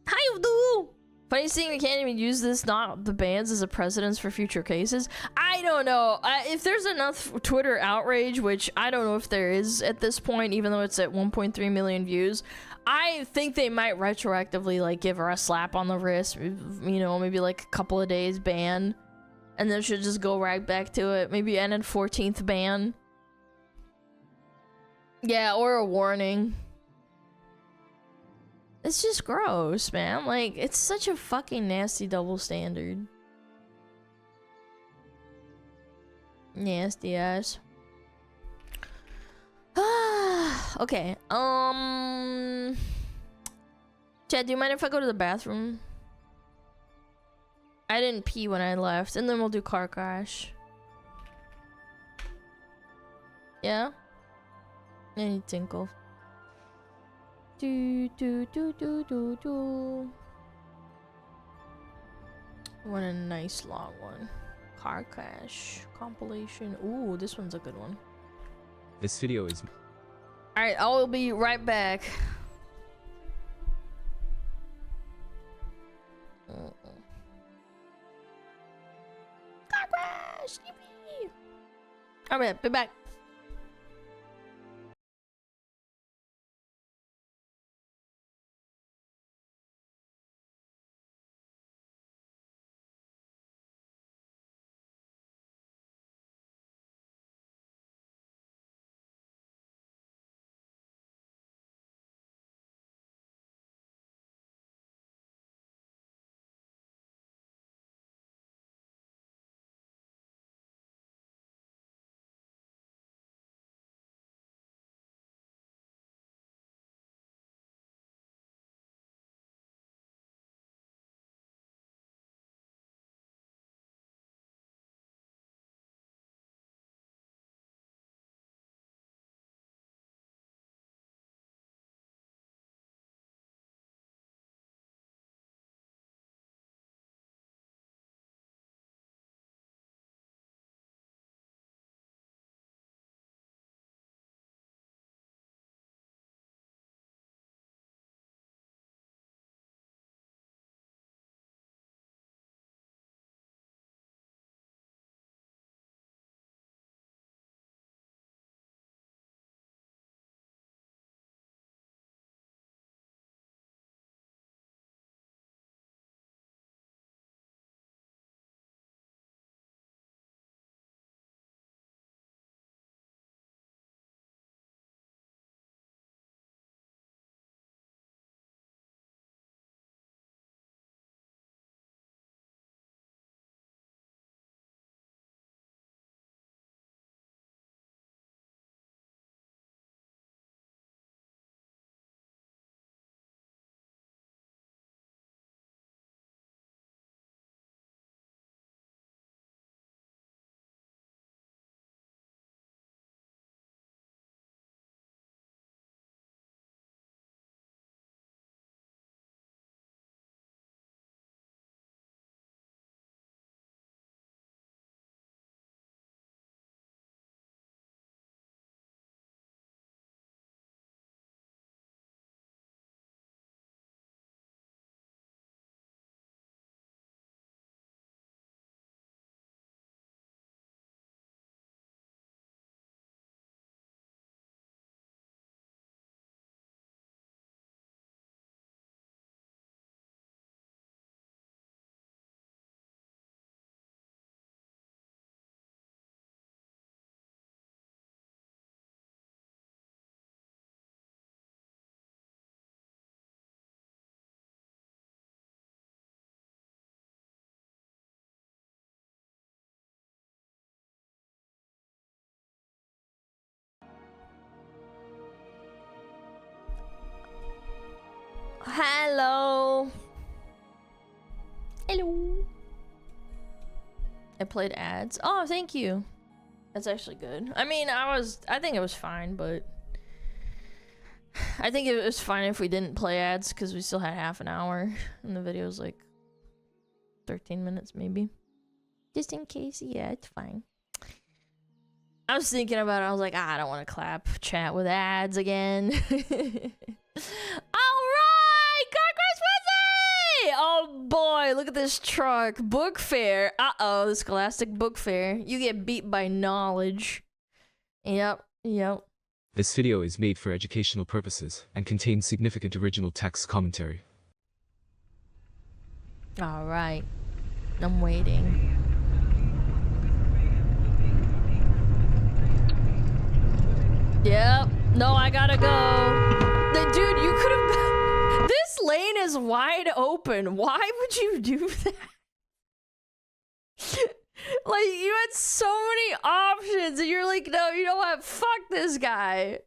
How you do? Funny thing, we can't even use this, not the bans, as a precedence for future cases. I don't know. If there's enough Twitter outrage, which I don't know if there is at this point, even though it's at 1.3 million views, I think they might retroactively, like, give her a slap on the wrist, you know, maybe like a couple of days ban, and then she'll just go right back to it. Maybe end in 14th ban. Yeah, or a warning. It's just gross, man. Like, it's such a fucking nasty double standard. Nasty ass. Okay, Chad, do you mind if I go to the bathroom? I didn't pee when I left, and then we'll do car crash. Yeah? Any tinkle. Do do do do do do. What a nice long one. Car crash compilation. Ooh, this one's a good one. This video is... Alright, I'll be right back. Car crash! Yippee! Alright, be back. Hello. Hello. I played ads. Oh, thank you. That's actually good. I mean, I think it was fine, but I think it was fine if we didn't play ads because we still had half an hour and the video was like 13 minutes maybe. Just in case, yeah, it's fine. I was thinking about it, I was like, I don't want to clap chat with ads again. Alright! Conquest Wednesday! Oh boy, look at this truck. Book fair. Uh-oh, the Scholastic Book Fair. You get beat by knowledge. Yep. This video is made for educational purposes and contains significant original text commentary. Alright. I'm waiting. Yep. No, I gotta go. Dude, you could have... This lane is wide open. Why would you do that? Like, you had so many options, and you're like, no, you know what? Fuck this guy.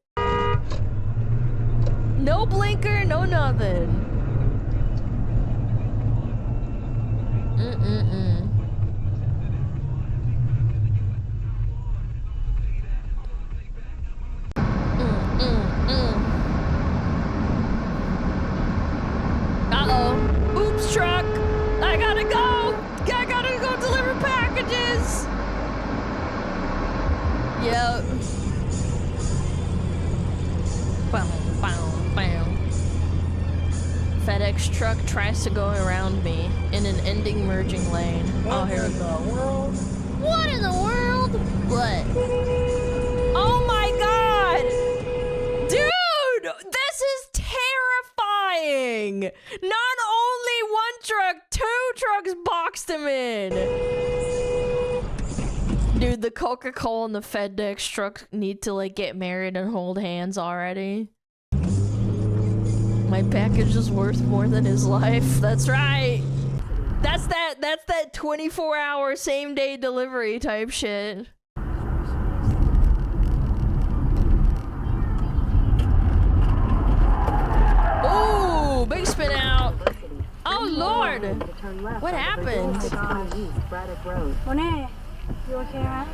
No blinker, no nothing. Uh-oh. Oops, truck. I gotta go. I gotta go deliver packages. Yep. FedEx truck tries to go around me in an ending merging lane. Oh, here we go. What in the world? What? Oh my god! Dude! This is terrifying! Not only one truck, two trucks boxed him in! Dude, the Coca-Cola and the FedEx truck need to, like, get married and hold hands already. My package is worth more than his life. That's right. That's that 24-hour same-day delivery type shit. Ooh, big spin out. Oh Lord. What happened? Monet, you okay, man?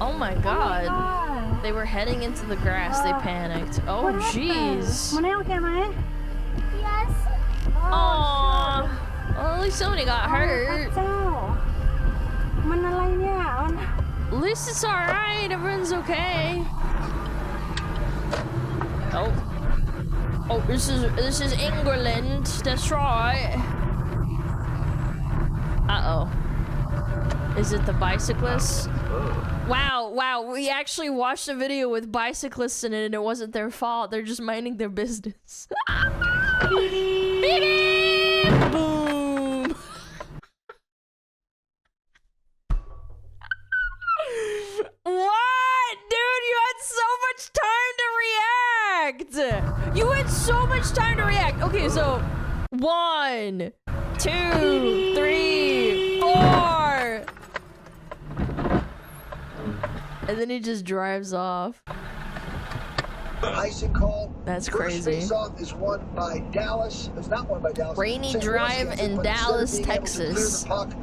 Oh my god. They were heading into the grass. They panicked. Oh jeez. Monet, okay, man? Yes. Aww. Well, at least somebody got hurt. At least it's alright. Everyone's okay. Oh, this is England. That's right. Uh-oh. Is it the bicyclists? Wow. We actually watched a video with bicyclists in it and it wasn't their fault. They're just minding their business. Beep, beep. Boom. What? Dude, you had so much time to react. You had so much time to react. Okay, so 1, 2, 3, 4. And then he just drives off. Icing call. That's First crazy. face-off is won by Dallas. It's not won by Dallas. Rainy St. Drive Louis in but Dallas, instead of being able to Texas. clear the puck,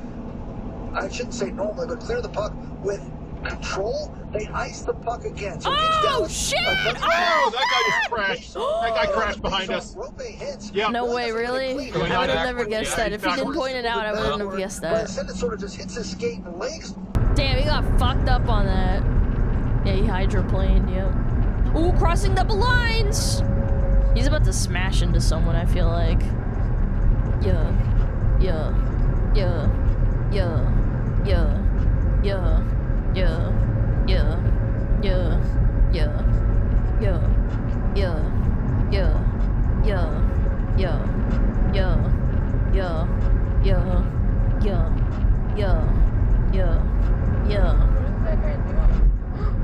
I shouldn't say normally, but clear the puck with control. They ice the puck again. So Oh shit! Oh, that guy just crashed. That guy crashed behind us. Yeah. No way, really? I would have never guessed that. If you didn't point it out, I wouldn't have guessed But that. instead it sort of just hits his skate and legs. Damn, he got fucked up on that. Yeah, he hydroplaned, yep. Ooh, crossing double lines! He's about to smash into someone, I feel like. Yeah.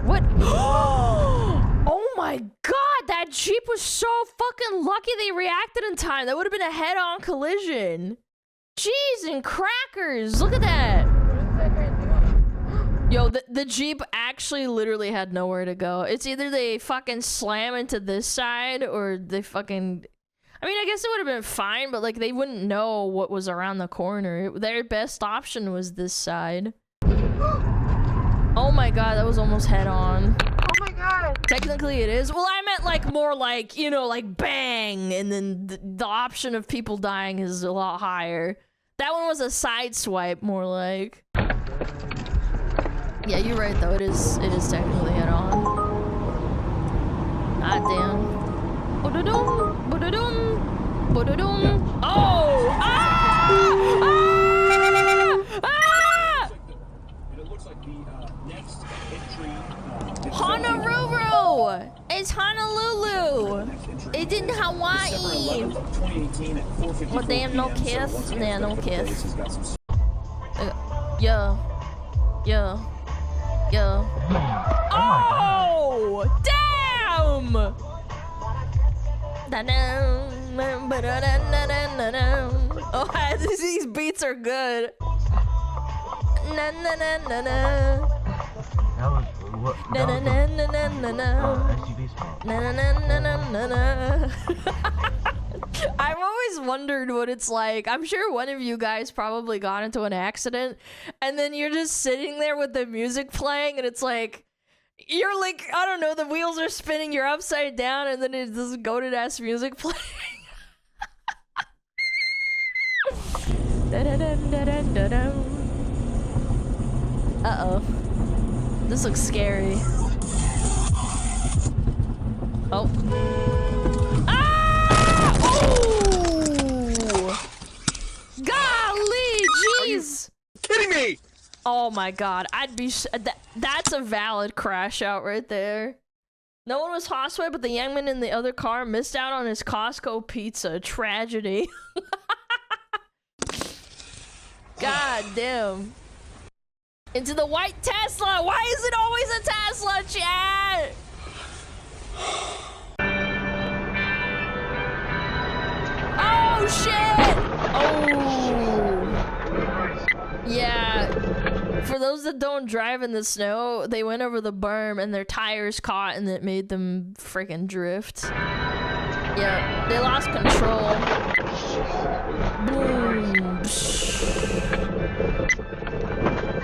What? Oh my god, that Jeep was so fucking lucky they reacted in time. That would have been a head-on collision. Jeez and crackers, look at that. Yo, the Jeep actually literally had nowhere to go. It's either they fucking slam into this side or they fucking... I mean, I guess it would have been fine, but like they wouldn't know what was around the corner. Their best option was this side. Oh my god, that was almost head on. Oh my god. Technically it is. Well, I meant like more like, you know, like bang, and then the option of people dying is a lot higher. That one was a side swipe, more like. Yeah, you're right though. It is technically head on. Ah damn. Ba-da-dum, ba-da-dum, ba-da-dum. Oh! Ah! Ah! Ah! Honolulu! It's Honolulu! It's in Hawaii! Well, damn, no kiss? Yeah, no kiss. Yeah. Yeah. Yeah. Oh! Damn! Oh, these beats are good. Na na na na na. Na na na na na na na. Na na na na na na na. I've always wondered what it's like. I'm sure one of you guys probably got into an accident, and then you're just sitting there with the music playing, and it's like, you're like, I don't know, the wheels are spinning, you're upside down, and then it's this goated ass music playing. Uh-oh. This looks scary. Oh. Ah! Oh! Golly, jeez! Kidding me? Oh my god, I'd be that's a valid crash out right there. No one was hostile, but the young man in the other car missed out on his Costco pizza. Tragedy. God damn. Into the white Tesla. Why is it always a Tesla, chat? Oh shit. Oh. Yeah. For those that don't drive in the snow, they went over the berm and their tires caught and it made them freaking drift. Yeah, they lost control. Boom.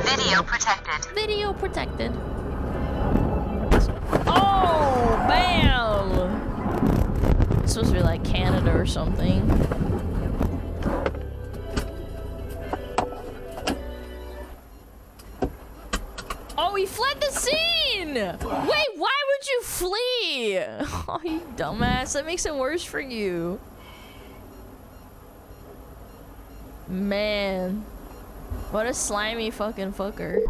Video protected. Video protected. Oh, bam! It's supposed to be like Canada or something. Oh, he fled the scene! Wait, why would you flee? Oh, you dumbass. That makes it worse for you. Man. What a slimy fucking fucker.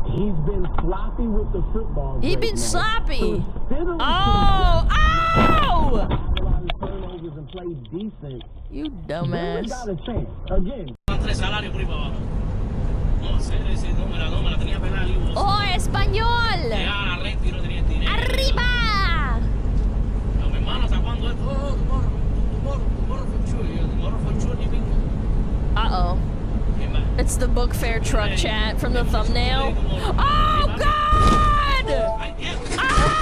He's been sloppy with the football. He's been sloppy. Oh! Ow! You dumbass. Oh, español! Arriba! Uh-oh. It's the book fair truck chat from the thumbnail. Oh, God! Ah!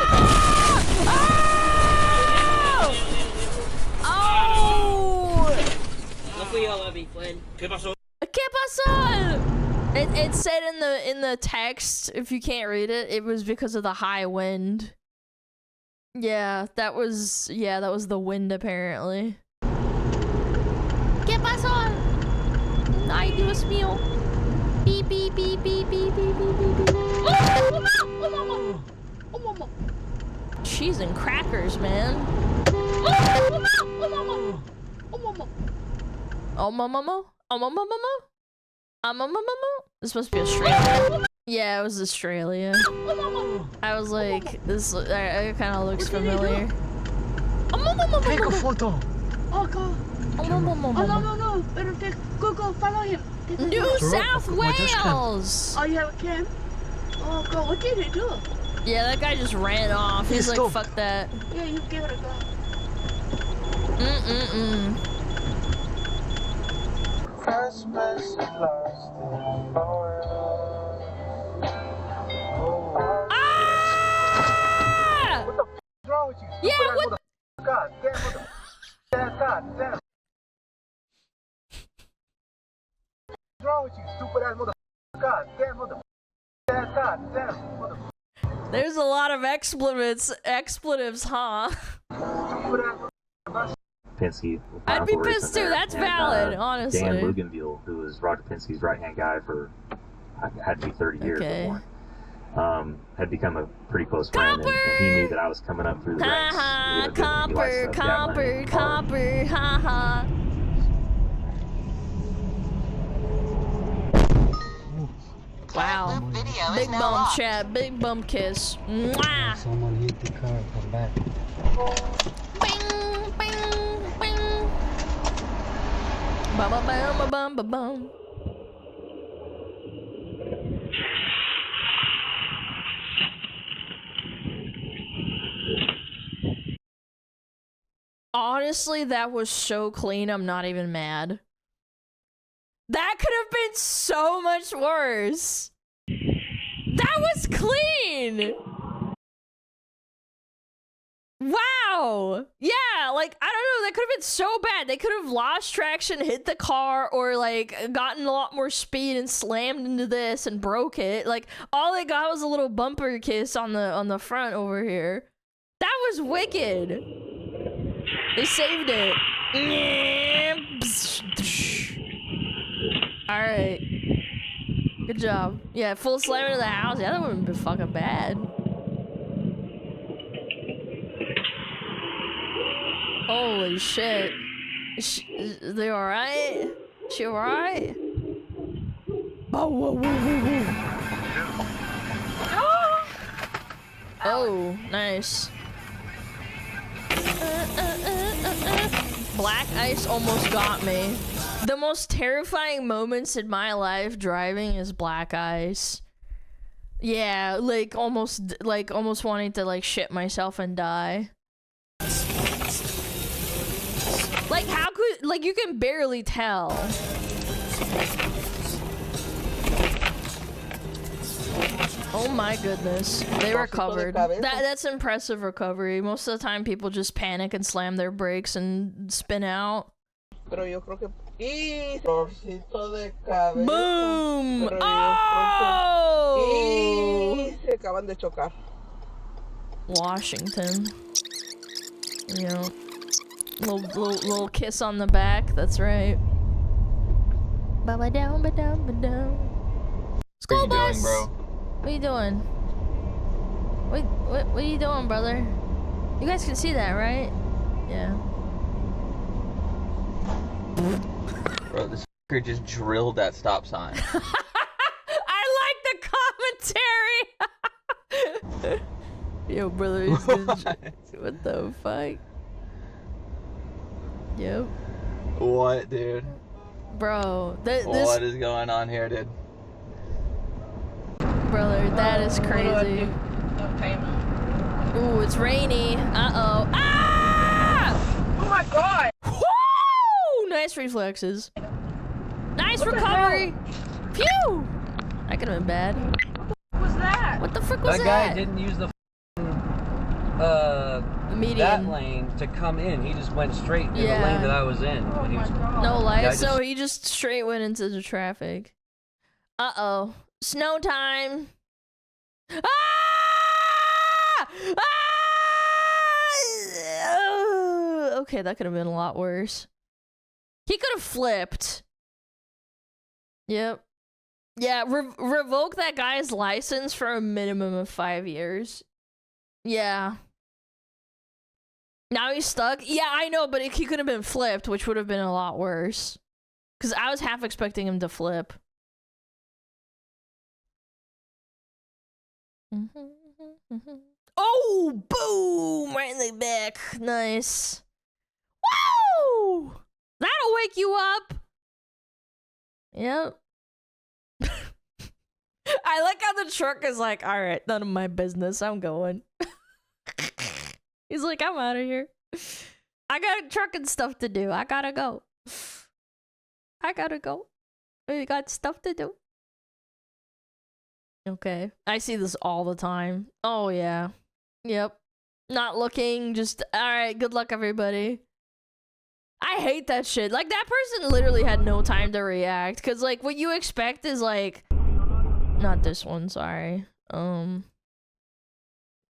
Oh! ¿Qué pasó? It said in the text, if you can't read it, it was because of the high wind. Yeah, that was the wind apparently. ¿Qué pasó? Ay, Dios mío. Beep, beep, beep, beep, beep, beep, beep, beep. Oh, cheese and crackers, man. Oh, mama. This must be Australia. Yeah, it was Australia. I was like, this it kind of looks familiar. Take a photo. Oh, go. Oh, no. Better take. Go, follow him. New South Wales! Oh, you have a cam? Oh, go. What did he do? Yeah, that guy just ran off. He's like, fuck that. Yeah, you give it a go. Christmas lost in Ah! What the f is wrong with you? Yeah, what? God damn, what the f? God damn. What's wrong with you, stupid ass mother? God damn mother. God damn mother. There's a lot of expletives, huh? Penske. I'd be pissed too. That's valid, honestly. Dan Luganville, who was Roger Penske's right-hand guy for had to be 30 years or more, had become a pretty close friend, and he knew that I was coming up through the ranks. Copper, haha. Wow. Big bump chat, big bump kiss. Mwah. Someone hit the car, come back. Bing, bing, bing. Bum, bum, bum, bum, bum, bum. Honestly, that was so clean, I'm not even mad. That could have been so much worse. That was clean. Wow. Yeah, like, I don't know, that could have been so bad. They could have lost traction, hit the car, or like gotten a lot more speed and slammed into this and broke it. Like, all they got was a little bumper kiss on the front over here. That was wicked. They saved it. Alright. Good job. Yeah, full slam into the house. Yeah, that wouldn't have been fucking bad. Holy shit. Is they alright? She alright? Oh, whoa, whoa, whoa, whoa. Oh, nice. Black ice almost got me. The most terrifying moments in my life driving is black ice. Yeah, like almost wanting to like shit myself and die. Like how could, like you can barely tell. Oh my goodness. They recovered. That's impressive recovery. Most of the time people just panic and slam their brakes and spin out. Boom! Oh! Washington. You know, little kiss on the back. That's right. Ba-ba-down, ba-down, ba-down. School bus! What are you doing? What are you doing, brother? You guys can see that, right? Yeah. Bro, this f***er just drilled that stop sign. I like the commentary! Yo, brother, he's what the fuck? Yep. What, dude? Bro, what is going on here, dude? Brother, that is crazy. Ooh, it's rainy. Uh-oh. Ah! Oh my god! Woo! Nice reflexes. Nice recovery. Phew! That could have been bad. What was that? What the frick was that? That guy didn't use the median. That lane to come in. He just went straight in the lane that I was in. Oh my god. No light, so he just straight went into the traffic. Uh-oh. Snow time. Ah! Ah! Okay, that could have been a lot worse. He could have flipped. Yep. Yeah, revoke that guy's license for a minimum of 5 years. Yeah. Now he's stuck? Yeah, I know, but he could have been flipped, which would have been a lot worse. Because I was half expecting him to flip. Oh, boom! Right in the back. Nice. Woo! That'll wake you up. Yep. I like how the truck is like, all right, none of my business. I'm going. He's like, I'm out of here. I got trucking stuff to do. I gotta go. I gotta go. We got stuff to do. Okay. I see this all the time. Oh, yeah. Yep. Not looking, just, alright, good luck, everybody. I hate that shit. Like, that person literally had no time to react. Because, like, what you expect is, like... Not this one, sorry.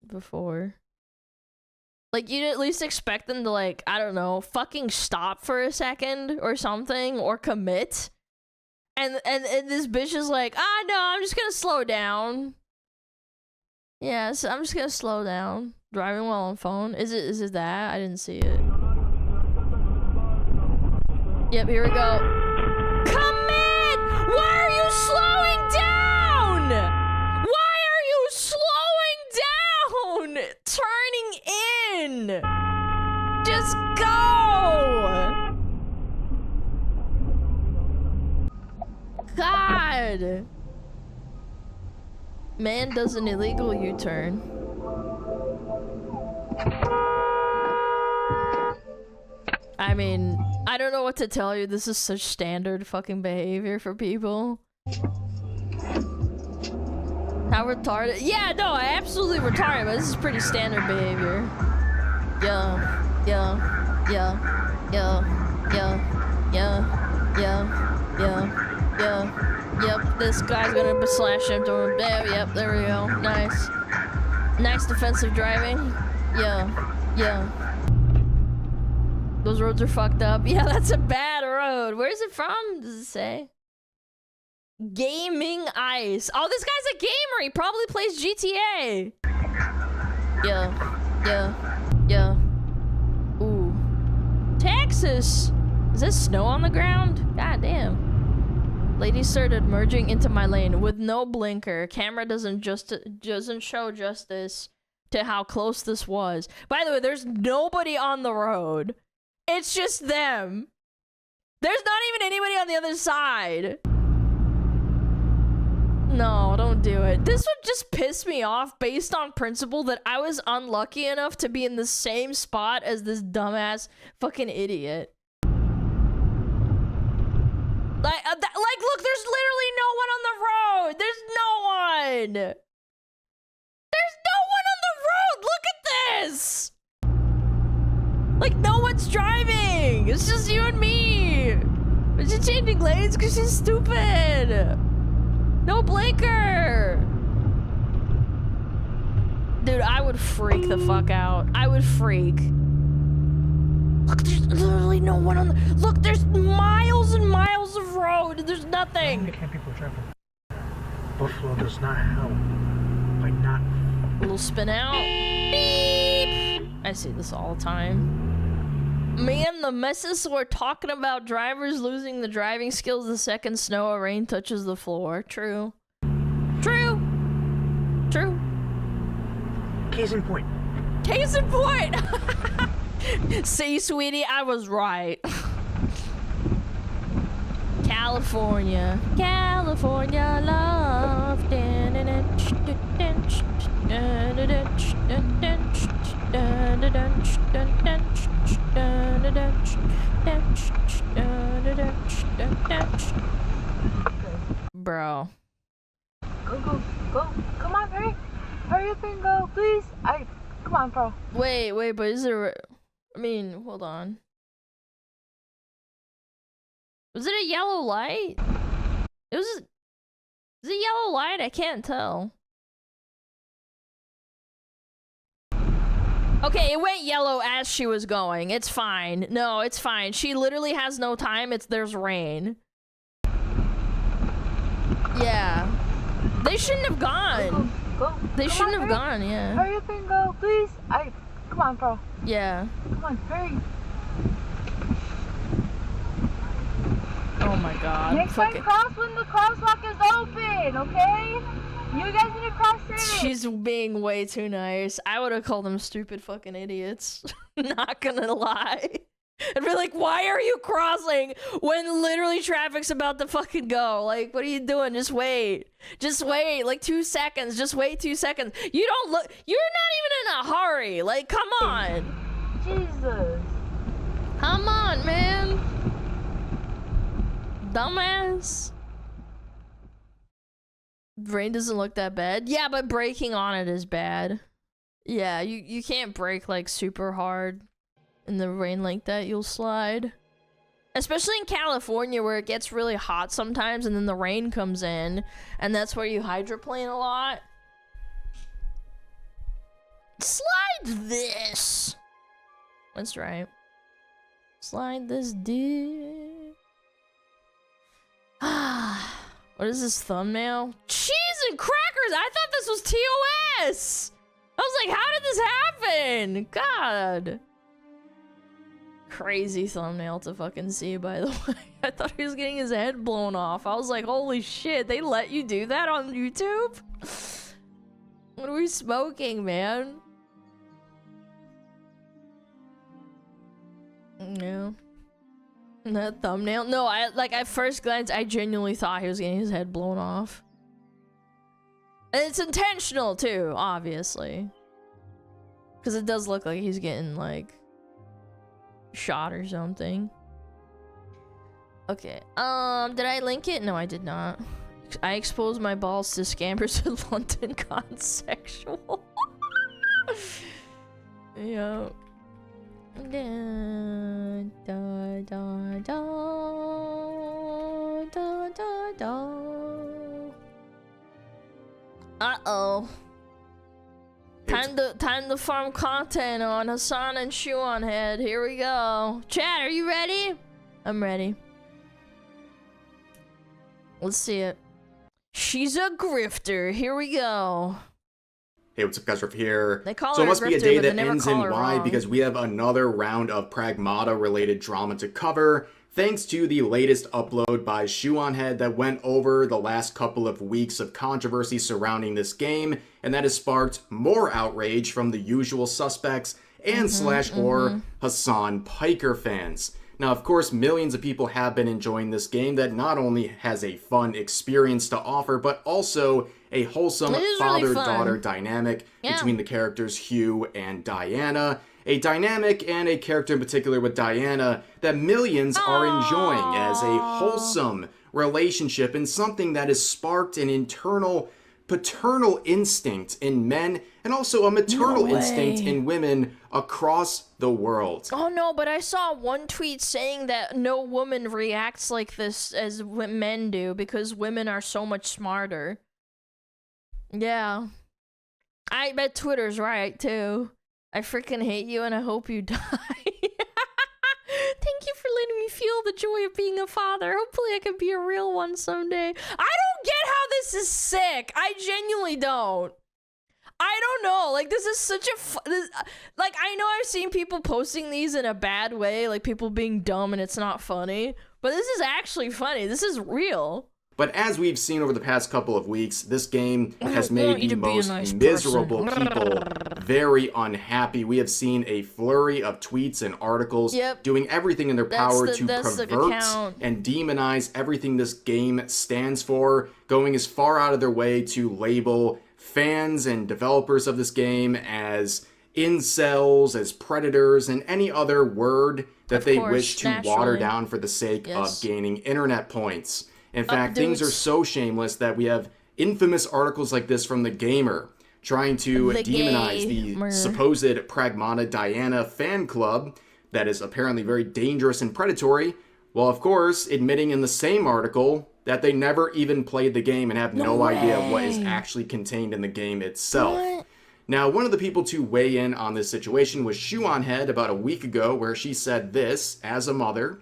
Before. Like, you'd at least expect them to, like, I don't know, fucking stop for a second or something. Or commit. And this bitch is like, ah, no, I'm just gonna slow down. Yeah, so I'm just gonna slow down. Driving while on phone. Is it that? I didn't see it. Yep, here we go. Commit! Why are you slowing down? Why are you slowing down? Turning in. Just go. God. Man does an illegal U-turn. I mean, I don't know what to tell you. This is such standard fucking behavior for people. How retarded? Yeah, no, absolutely retarded, but this is pretty standard behavior. Yeah, yeah, yeah, yeah, yeah, yeah, yeah, yeah, yeah. Yep, this guy's gonna slash him to him. Yep, there we go. Nice. Nice defensive driving. Yeah, yeah. Those roads are fucked up. Yeah, that's a bad road. Where's it from? Does it say? Gaming Ice. Oh, this guy's a gamer. He probably plays GTA. Yeah. Yeah. Yeah. Ooh. Texas. Is this snow on the ground? God damn. Lady started merging into my lane with no blinker. Camera doesn't show justice to how close this was. By the way, there's nobody on the road. It's just them. There's not even anybody on the other side. No, don't do it. This would just piss me off based on principle that I was unlucky enough to be in the same spot as this dumbass fucking idiot. Like, look, there's literally no one on the road. There's no one. There's no one on the road. Look at this. Like, no one's driving. It's just you and me. We're just changing lanes because she's stupid. No blinker. Dude, I would freak the fuck out. I would freak. Look, there's literally no one on the... Look, there's miles and miles of road. There's nothing. Why can't people travel? Buffalo does not help by not... A little spin out. Beep. I see this all the time. Man, the messes we're talking about drivers losing the driving skills the second snow or rain touches the floor. True. True. True. Case in point. Case in point. See, sweetie, I was right. California. California love. Bro. Go. Come on, hurry. Hurry up and go, please. Come on, bro. Wait, but is there... I mean, hold on. Was it a yellow light? It was... Is it a yellow light? I can't tell. Okay, it went yellow as she was going. It's fine. No, it's fine. She literally has no time. There's rain. Yeah. They shouldn't have gone. Go. They shouldn't have gone, yeah. Hurry up and go, please. Come on, bro. Yeah. Come on, hurry. Oh my god. Next time, cross when the crosswalk is open, okay? You guys need to cross straight. She's being way too nice. I would have called them stupid fucking idiots. Not gonna lie. I'd be like, why are you crossing when literally traffic's about to fucking go? Like, what are you doing? Just wait. Just wait. Like 2 seconds. Just wait 2 seconds. You don't look. You're not even in a hurry. Like, come on. Jesus. Come on, man. Dumbass. Rain doesn't look that bad. Yeah, but braking on it is bad. Yeah, you can't brake like super hard in the rain like that. You'll slide. Especially in California where it gets really hot sometimes and then the rain comes in and that's where you hydroplane a lot. Slide this. That's right. Slide this dick. What is this thumbnail? Cheese and crackers! I thought this was TOS! I was like, how did this happen? God. Crazy thumbnail to fucking see, by the way. I thought he was getting his head blown off. I was like, holy shit, they let you do that on YouTube? What are we smoking, man? No. That thumbnail? No, at first glance, I genuinely thought he was getting his head blown off. And it's intentional, too, obviously. Because it does look like he's getting, like, shot or something. Okay. Did I link it? No, I did not. I exposed my balls to scammers in London gone sexual. Yo. Da, da, da, da, da, da, da. Uh-oh. Time to farm content on Hassan and Shuon Head. Here we go. Chat, are you ready? I'm ready. Let's see it. She's a grifter. Here we go. Hey, what's up, guys? Riff here. They call so her it must a be a grifter, day but that they never ends call in her Y wrong. because we have another round of Pragmata-related drama to cover, thanks to the latest upload by Shuonhead that went over the last couple of weeks of controversy surrounding this game, and that has sparked more outrage from the usual suspects and /or Hassan Piker fans. Now, of course, millions of people have been enjoying this game that not only has a fun experience to offer, but also a wholesome father-daughter dynamic between the characters Hugh and Diana. A dynamic and a character in particular with Diana that millions are enjoying as a wholesome relationship and something that has sparked an internal paternal instinct in men and also a maternal instinct in women across the world. Oh no, but I saw one tweet saying that no woman reacts like this as men do because women are so much smarter. Yeah. I bet Twitter's right, too. I freaking hate you and I hope you die. Thank you for letting me feel the joy of being a father. Hopefully I can be a real one someday. I don't get how this is sick. I genuinely don't. I don't know. Like, this is such a... like, I know I've seen people posting these in a bad way, like people being dumb and it's not funny. But this is actually funny. This is real. But as we've seen over the past couple of weeks, this game has made the most miserable people very unhappy. We have seen a flurry of tweets and articles doing everything in their power to pervert and demonize everything this game stands for, going as far out of their way to label fans and developers of this game as incels, as predators, and any other word that they wish to water down for the sake of gaining internet points. In fact, things are so shameless that we have infamous articles like this from The Gamer trying to demonize the supposed Pragmata Diana fan club that is apparently very dangerous and predatory, while of course admitting in the same article that they never even played the game and have no idea what is actually contained in the game itself. Now, one of the people to weigh in on this situation was Shuonhead about a week ago, where she said this, as a mother: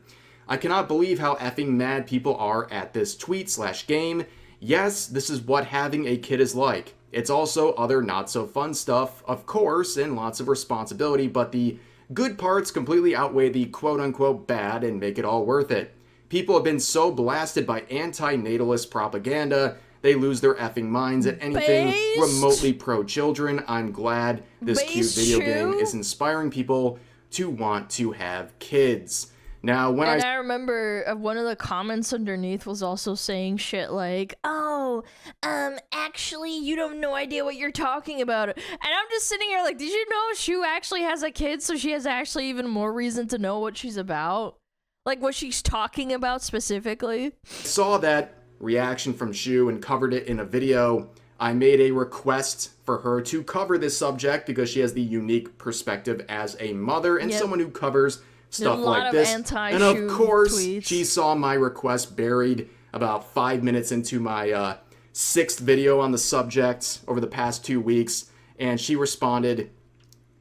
"I cannot believe how effing mad people are at this tweet/game. Yes, this is what having a kid is like. It's also other not so fun stuff, of course, and lots of responsibility, but the good parts completely outweigh the quote-unquote bad and make it all worth it. People have been so blasted by anti-natalist propaganda, they lose their effing minds at anything remotely pro-children. I'm glad this cute video game is inspiring people to want to have kids." Now, when I remember one of the comments underneath was also saying shit like, "Oh, actually, you don't have no idea what you're talking about." And I'm just sitting here like, did you know Shu actually has a kid, so she has actually even more reason to know what she's about? Like, what she's talking about specifically? Saw that reaction from Shu and covered it in a video. I made a request for her to cover this subject because she has the unique perspective as a mother and someone who covers stuff like this. And of course, she saw my request buried about 5 minutes into my 6th video on the subject over the past 2 weeks, and she responded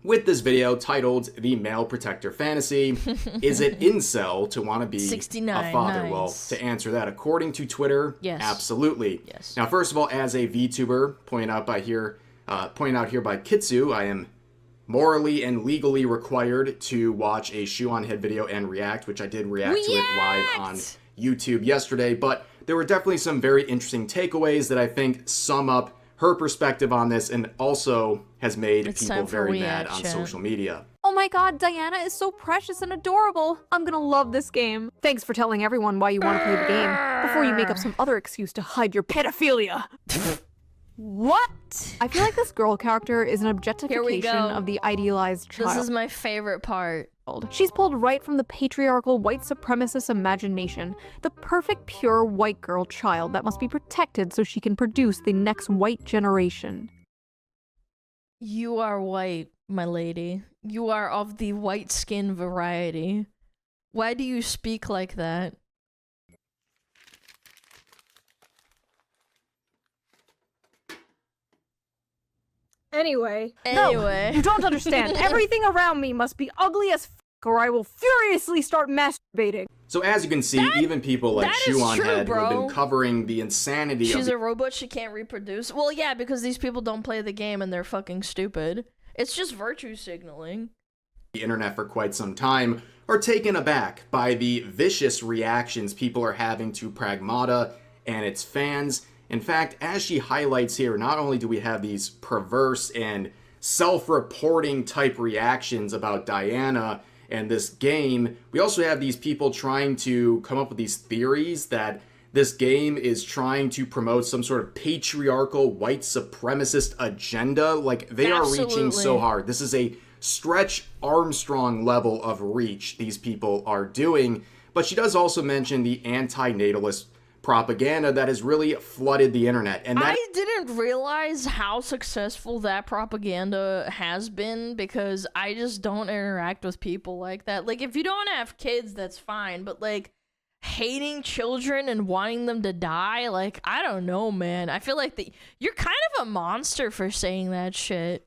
with this video titled "The Male Protector Fantasy." Is it incel to want to be a father? Nice. Well, to answer that, according to Twitter, yes, absolutely. Yes. Now, first of all, as a VTuber, pointed out here by Kitsu, I am morally and legally required to watch a shoe on head video and react, which I did react to it live on YouTube yesterday. But there were definitely some very interesting takeaways that I think sum up her perspective on this, and also has made people very mad on social media. Oh my god, Diana is so precious and adorable. I'm gonna love this game. Thanks for telling everyone why you want to play the game, before you make up some other excuse to hide your pedophilia. What? I feel like this girl character is an objectification of the idealized child. This is my favorite part. She's pulled right from the patriarchal white supremacist imagination, the perfect pure white girl child that must be protected so she can produce the next white generation. You are white, my lady. You are of the white skin variety. Why do you speak like that? Anyway. No, you don't understand. Everything around me must be ugly as f***, or I will furiously start masturbating. So as you can see, even people like Shoe on Head, who have been covering the insanity She's a robot, she can't reproduce. Well, yeah, because these people don't play the game and they're fucking stupid. It's just virtue signaling. The internet for quite some time are taken aback by the vicious reactions people are having to Pragmata and its fans. In fact, as she highlights here, not only do we have these perverse and self-reporting type reactions about Diana and this game, we also have these people trying to come up with these theories that this game is trying to promote some sort of patriarchal white supremacist agenda. Like, they are reaching so hard. This is a Stretch Armstrong level of reach these people are doing. But she does also mention the anti-natalist propaganda that has really flooded the internet. And that I didn't realize how successful that propaganda has been, because I just don't interact with people like that. Like, if you don't have kids, that's fine, but like hating children and wanting them to die, like, I don't know, man. I feel like you're kind of a monster for saying that shit.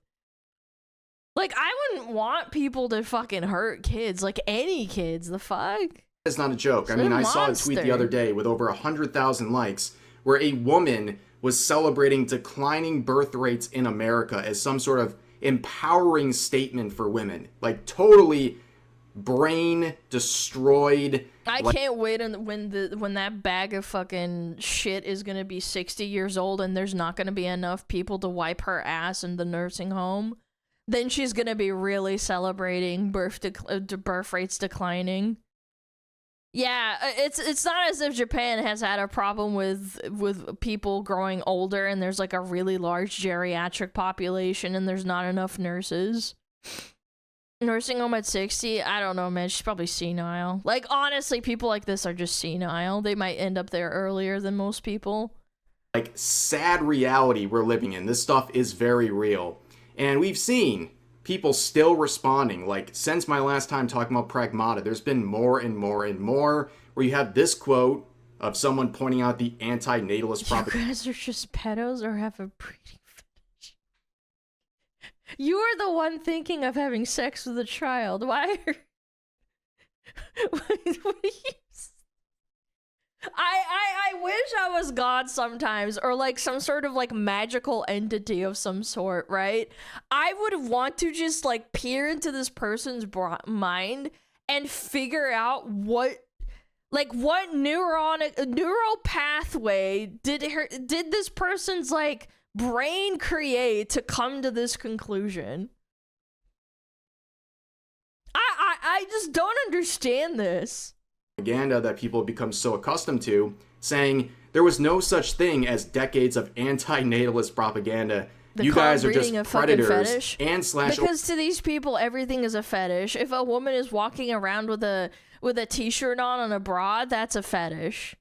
Like, I wouldn't want people to fucking hurt kids, like any kids. The fuck? It's not a joke. I mean, I saw a tweet the other day with over 100,000 likes where a woman was celebrating declining birth rates in America as some sort of empowering statement for women. Like, totally brain destroyed. I can't wait when that bag of fucking shit is gonna be 60 years old and there's not gonna be enough people to wipe her ass in the nursing home. Then she's gonna be really celebrating birth rates declining. Yeah, it's not as if Japan has had a problem with people growing older and there's like a really large geriatric population and there's not enough nurses. Nursing home at 60? I don't know, man. She's probably senile. Like, honestly, people like this are just senile. They might end up there earlier than most people. Like, sad reality we're living in. This stuff is very real. And we've seen people still responding. Like, since my last time talking about Pragmata, there's been more and more and more, where you have this quote of someone pointing out the anti-natalist propaganda. You guys are just pedos or have a breeding fetish? You are the one thinking of having sex with a child. Why are... what are you... I wish I was God sometimes, or like some sort of like magical entity of some sort, right? I would want to just like peer into this person's mind and figure out what neural pathway did this person's like brain create to come to this conclusion. I just don't understand this. Propaganda that people have become so accustomed to, saying there was no such thing as decades of anti-natalist propaganda. You guys are just predators and slash. Because to these people, everything is a fetish. If a woman is walking around with a t-shirt on a bra, that's a fetish.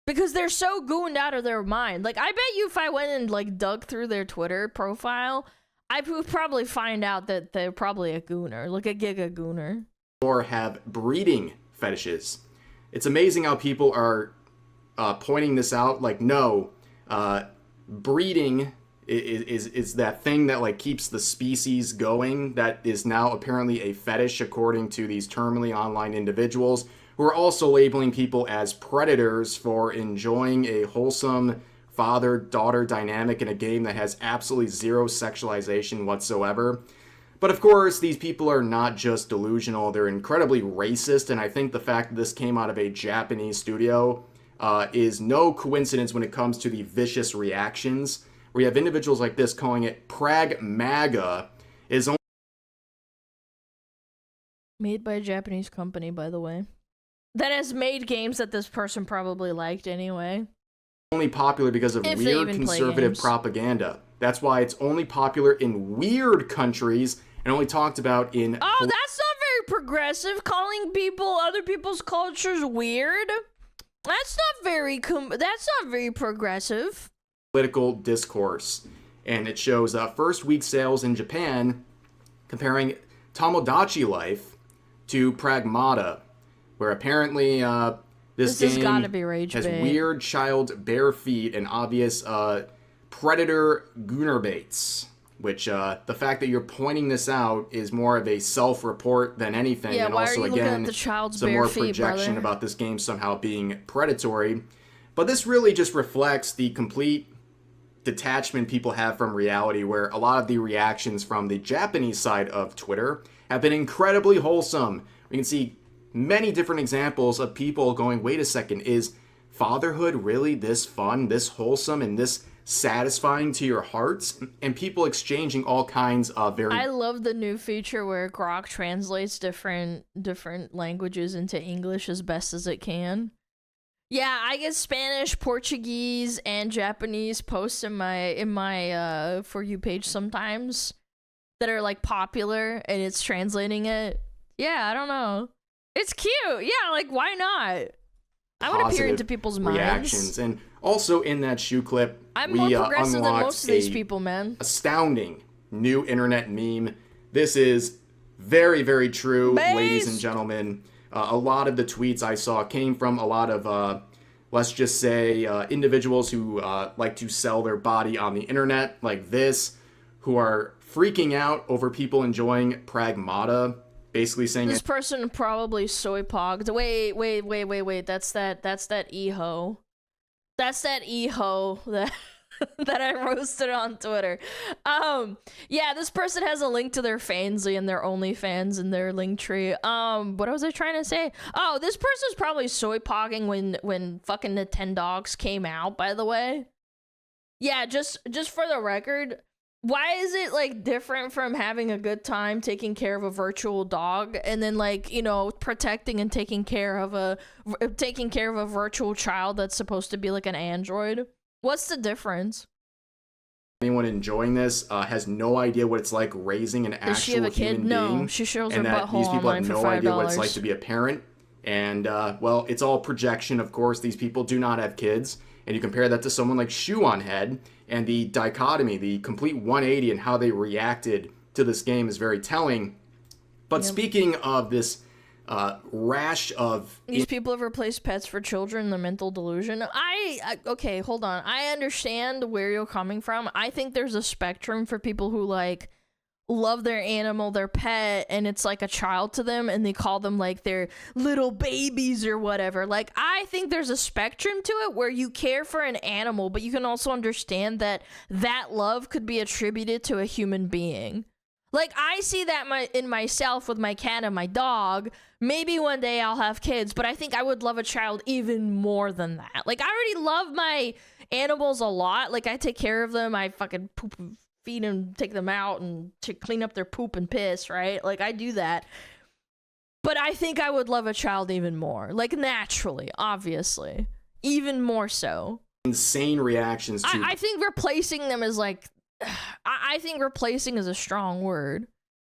Because they're so gooned out of their mind. Like, I bet you if I went and like dug through their Twitter profile, I would probably find out that they're probably a gooner, like a giga gooner. or have breeding fetishes. It's amazing how people are pointing this out. Like, no, breeding is that thing that like keeps the species going. That is now apparently a fetish, according to these terminally online individuals who are also labeling people as predators for enjoying a wholesome father-daughter dynamic in a game that has absolutely zero sexualization whatsoever. But of course, these people are not just delusional, they're incredibly racist, and I think the fact that this came out of a Japanese studio is no coincidence when it comes to the vicious reactions. We have individuals like this calling it Pragmaga is only made by a Japanese company, by the way, that has made games that this person probably liked anyway. Only popular because of weird conservative propaganda. That's why it's only popular in weird countries and only talked about in... Oh, that's not very progressive, calling other people's cultures weird. That's not very progressive. Political discourse. And it shows first week sales in Japan comparing Tomodachi Life to Pragmata, where apparently this game has gotta be rage has bait. weird child bare feet and obvious predator goonerbaits. Which the fact that you're pointing this out is more of a self-report than anything, yeah, and why also are you again looking at the child's some bare more feet, projection brother? about this game somehow being predatory. But this really just reflects the complete detachment people have from reality, where a lot of the reactions from the Japanese side of Twitter have been incredibly wholesome. We can see many different examples of people going, wait a second, is fatherhood really this fun, this wholesome, and this satisfying to your hearts? And people exchanging all kinds of very... I love the new feature where Grok translates different languages into English as best as it can. Yeah, I get Spanish, Portuguese, and Japanese posts in my For You page sometimes that are like popular, and it's translating it. Yeah, I don't know. It's cute. Yeah, like why not? I want to peer into people's reactions. minds. And also in that shoe clip, I'm more progressive than most of these people, man. Astounding new internet meme. This is very, very true, ladies and gentlemen. A lot of the tweets I saw came from a lot of, let's just say, individuals who like to sell their body on the internet, like this, who are freaking out over people enjoying Pragmata. Basically saying this person probably soy pogged. Wait. That's that e-ho. That's that e-ho that that I roasted on Twitter. Yeah, this person has a link to their Fansly and their OnlyFans in their link tree. What was I trying to say? Oh, this person's probably soy pogging when fucking Nintendogs came out, by the way. Yeah, just for the record, why is it like different from having a good time taking care of a virtual dog and then like, you know, protecting and taking care of a virtual child that's supposed to be like an android? What's the difference? Anyone enjoying this has no idea what it's like raising an Does she have actual a kid? human No, being, she shows and her that butthole these people online have for no idea what it's $5. like to be a parent. And well, it's all projection. Of course, these people do not have kids, and you compare that to someone like Shoe on Head, and the dichotomy, the complete 180, and how they reacted to this game is very telling. But speaking of this rash of... These people have replaced pets for children, the mental delusion. Okay, hold on. I understand where you're coming from. I think there's a spectrum for people who, like, love their animal, their pet, and it's like a child to them, and they call them, like, their little babies or whatever. Like, I think there's a spectrum to it where you care for an animal, but you can also understand that that love could be attributed to a human being. Like, I see that in myself with my cat and my dog. Maybe one day I'll have kids, but I think I would love a child even more than that. Like, I already love my animals a lot. Like, I take care of them. I fucking poop and feed them, take them out, and to clean up their poop and piss, right? Like, I do that. But I think I would love a child even more. Like, naturally, obviously. Even more so. Insane reactions to... I think replacing them is like... I think replacing is a strong word.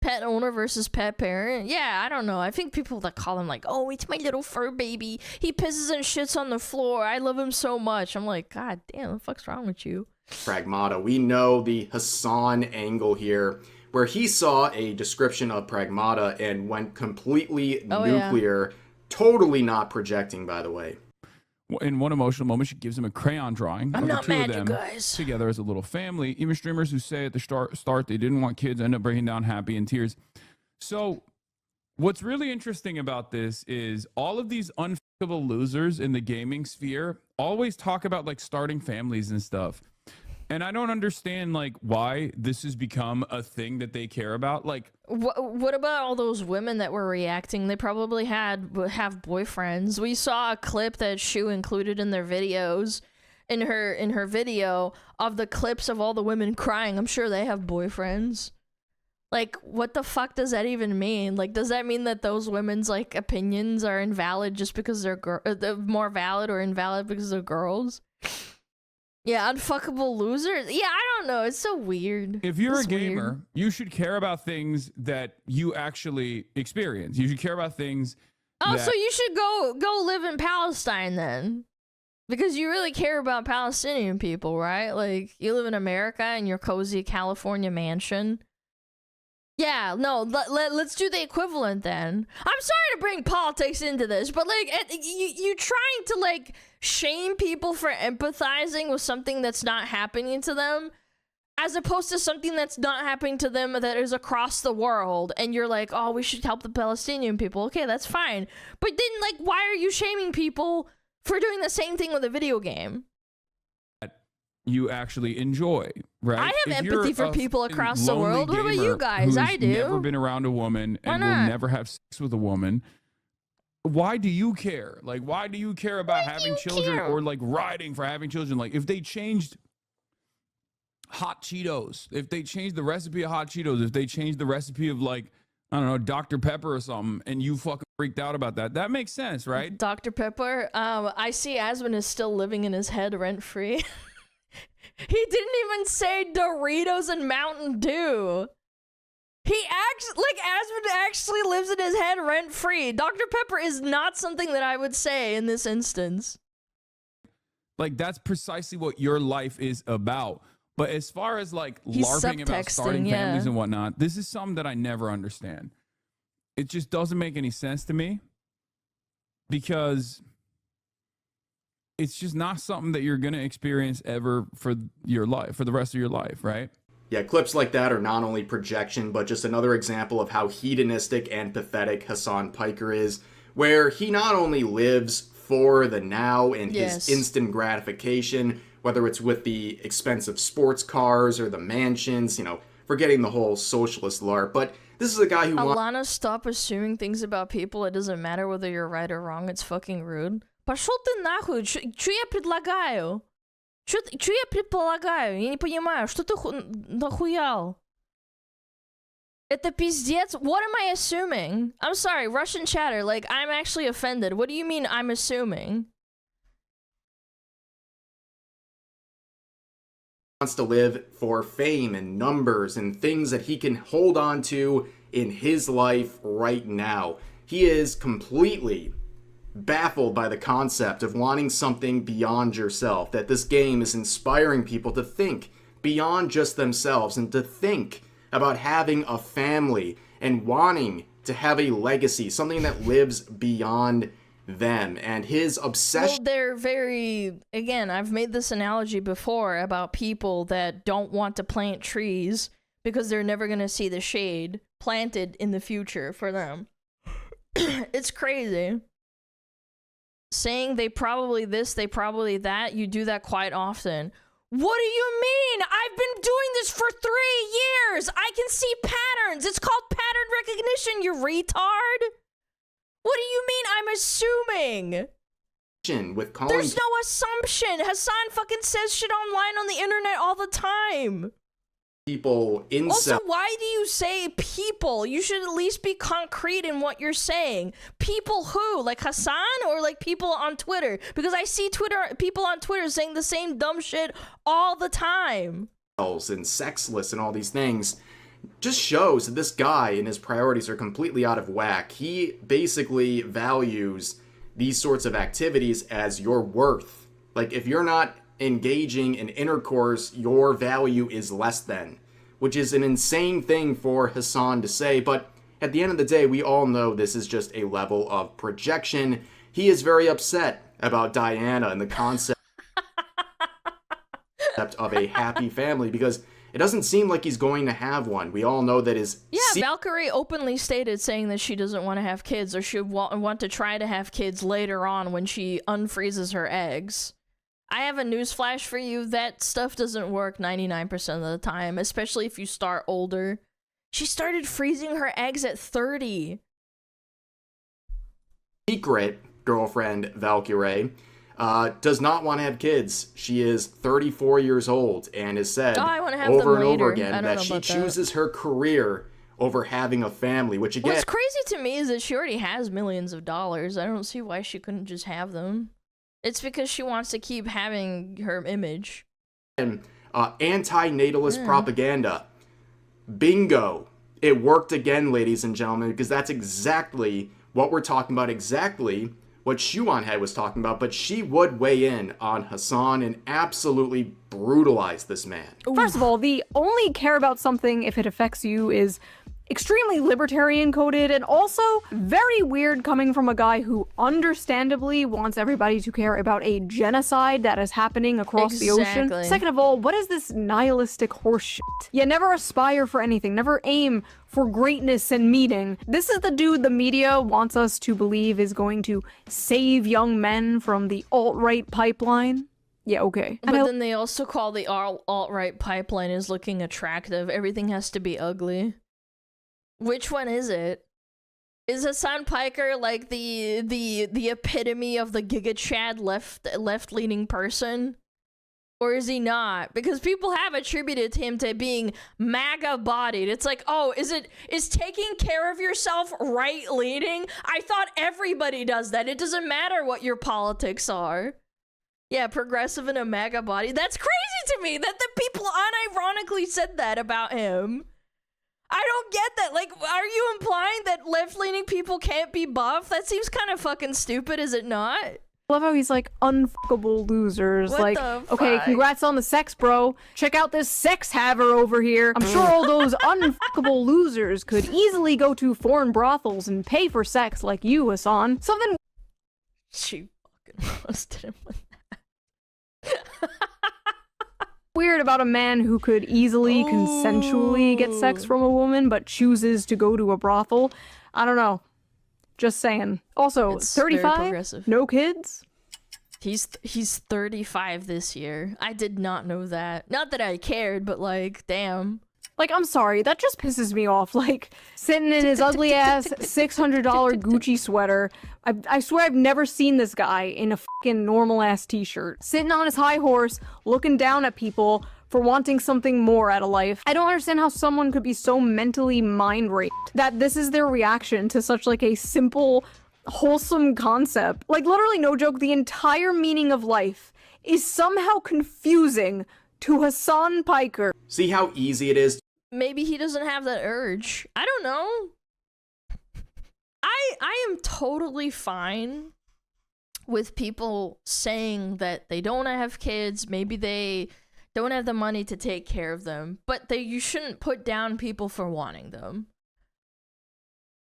Pet owner versus pet parent. Yeah, I don't know. I think people that call him like, oh, it's my little fur baby. He pisses and shits on the floor. I love him so much. I'm like, God damn, what the fuck's wrong with you? Pragmata. We know the Hassan angle here, where he saw a description of Pragmata and went completely nuclear, totally not projecting, by the way. In one emotional moment, she gives him a crayon drawing of the two of them together as a little family. Even streamers who say at the start they didn't want kids end up breaking down happy in tears. So what's really interesting about this is all of these unfuckable losers in the gaming sphere always talk about like starting families and stuff. And I don't understand like why this has become a thing that they care about. Like, what about all those women that were reacting? They probably have boyfriends. We saw a clip that Shu included in their videos, in her video of the clips of all the women crying. I'm sure they have boyfriends. Like, what the fuck does that even mean? Like, does that mean that those women's like opinions are invalid just because they're more valid or invalid because they're girls? Yeah, unfuckable losers. Yeah, I don't know. It's so weird. If you're a gamer, you should care about things that you actually experience. You should care about things. Oh, so you should go live in Palestine then, because you really care about Palestinian people, right? Like, you live in America in your cozy California mansion. Yeah, no, let's do the equivalent then. I'm sorry to bring politics into this, but like, you trying to like shame people for empathizing with something that's not happening to them, as opposed to something that's not happening to them that is across the world, and you're like, oh, we should help the Palestinian people. Okay, that's fine. But then, like, why are you shaming people for doing the same thing with a video game? You actually enjoy, right? I have empathy for people across the world. What about you guys? I do. Never been around a woman and will never have sex with a woman. Why do you care? Like, why do you care about having children or like riding for having children? Like, if they changed hot Cheetos, if they changed the recipe of hot Cheetos, if they changed the recipe of like, I don't know, Dr. Pepper or something, and you fucking freaked out about that, that makes sense, right? Dr. Pepper. I see Asmund is still living in his head rent free. He didn't even say Doritos and Mountain Dew. Asmund actually lives in his head rent-free. Dr. Pepper is not something that I would say in this instance. Like, that's precisely what your life is about. But as far as, like, LARPing about starting families and whatnot, this is something that I never understand. It just doesn't make any sense to me. Because it's just not something that you're going to experience ever for your life, for the rest of your life, right? Yeah, clips like that are not only projection, but just another example of how hedonistic and pathetic Hassan Piker is, where he not only lives for the now and his instant gratification, whether it's with the expensive sports cars or the mansions, you know, forgetting the whole socialist LARP, but this is a guy who Alana, stop assuming things about people. It doesn't matter whether you're right or wrong. It's fucking rude. Пошел ты нахуй, что я предлагаю? Что я предполагаю? Я не понимаю, что ты нахуял? Это пиздец? What am I assuming? I'm sorry, Russian chatter, like, I'm actually offended. What do you mean I'm assuming? Wants to live for fame and numbers and things that he can hold on to in his life right now. He is completely baffled by the concept of wanting something beyond yourself, that this game is inspiring people to think beyond just themselves and to think about having a family and wanting to have a legacy, something that lives beyond them. And his obsession... Well, they're very... Again, I've made this analogy before about people that don't want to plant trees because they're never going to see the shade planted in the future for them. It's crazy. Saying they probably this, they probably that, you do that quite often. What do you mean? I've been doing this for 3 years. I can see patterns. It's called pattern recognition, you retard. What do you mean I'm assuming? With calling... There's no assumption. Hassan fucking says shit online on the internet all the time. People incel. Also, why do you say people? You should at least be concrete in what you're saying. People who? Like Hassan or like people on Twitter? Because I see people on Twitter saying the same dumb shit all the time. And sexless and all these things just shows that this guy and his priorities are completely out of whack. He basically values these sorts of activities as your worth. Like, if you're not engaging in intercourse, your value is less than. which is an insane thing for Hassan to say, but at the end of the day, we all know this is just a level of projection. He is very upset about Diana and the concept of a happy family because it doesn't seem like he's going to have one. We all know that his... Yeah, Valkyrie openly stated saying that she doesn't want to have kids or she want to try to have kids later on when she unfreezes her eggs. I have a newsflash for you. That stuff doesn't work 99% of the time, especially if you start older. She started freezing her eggs at 30. Secret girlfriend, Valkyrie, does not want to have kids. She is 34 years old and has said over and over again that she chooses her career over having a family, which again... What's crazy to me is that she already has millions of dollars. I don't see why she couldn't just have them. It's because she wants to keep having her image. And anti-natalist propaganda. Bingo. It worked again, ladies and gentlemen, because that's exactly what we're talking about, exactly what Shuan Head was talking about, but she would weigh in on Hassan and absolutely brutalize this man. First of all, the only care about something if it affects you is extremely libertarian coded and also very weird coming from a guy who understandably wants everybody to care about a genocide that is happening across the ocean. Second of all, what is this nihilistic horseshit? You never aspire for anything, never aim for greatness and meaning. This is the dude the media wants us to believe is going to save young men from the alt-right pipeline. Yeah, okay. But then they also call the alt-right pipeline as looking attractive. Everything has to be ugly. Which one is it? Is Hassan Piker like the epitome of the Giga Chad left-leaning person? Or is he not? Because people have attributed him to being MAGA-bodied. It's like, oh, is taking care of yourself right-leaning? I thought everybody does that. It doesn't matter what your politics are. Yeah, progressive and a MAGA body. That's crazy to me that the people unironically said that about him. I don't get that. Like, are you implying that left-leaning people can't be buff? That seems kind of fucking stupid, is it not? I love how he's like, unfuckable losers. What like, the okay, fuck? congrats on the sex, bro. Check out this sex haver over here. I'm sure all those unfuckable losers could easily go to foreign brothels and pay for sex like you, Hassan. Something... She fucking roasted him with weird about a man who could easily consensually get sex from a woman but chooses to go to a brothel. I don't know. Just saying. Also, It's very 35? progressive. No kids? He's 35 this year. I did not know that. Not that I cared, but like, damn. Like, I'm sorry, that just pisses me off. Like, sitting in his ugly-ass $600 Gucci sweater. I swear I've never seen this guy in a fucking normal-ass t-shirt. Sitting on his high horse, looking down at people for wanting something more out of life. I don't understand how someone could be so mentally mind-raped that this is their reaction to such, like, a simple, wholesome concept. Like, literally, no joke, the entire meaning of life is somehow confusing to Hassan Piker. See how easy it is? Maybe he doesn't have that urge. I don't know. I am totally fine with people saying that they don't have kids, maybe they don't have the money to take care of them, but you shouldn't put down people for wanting them.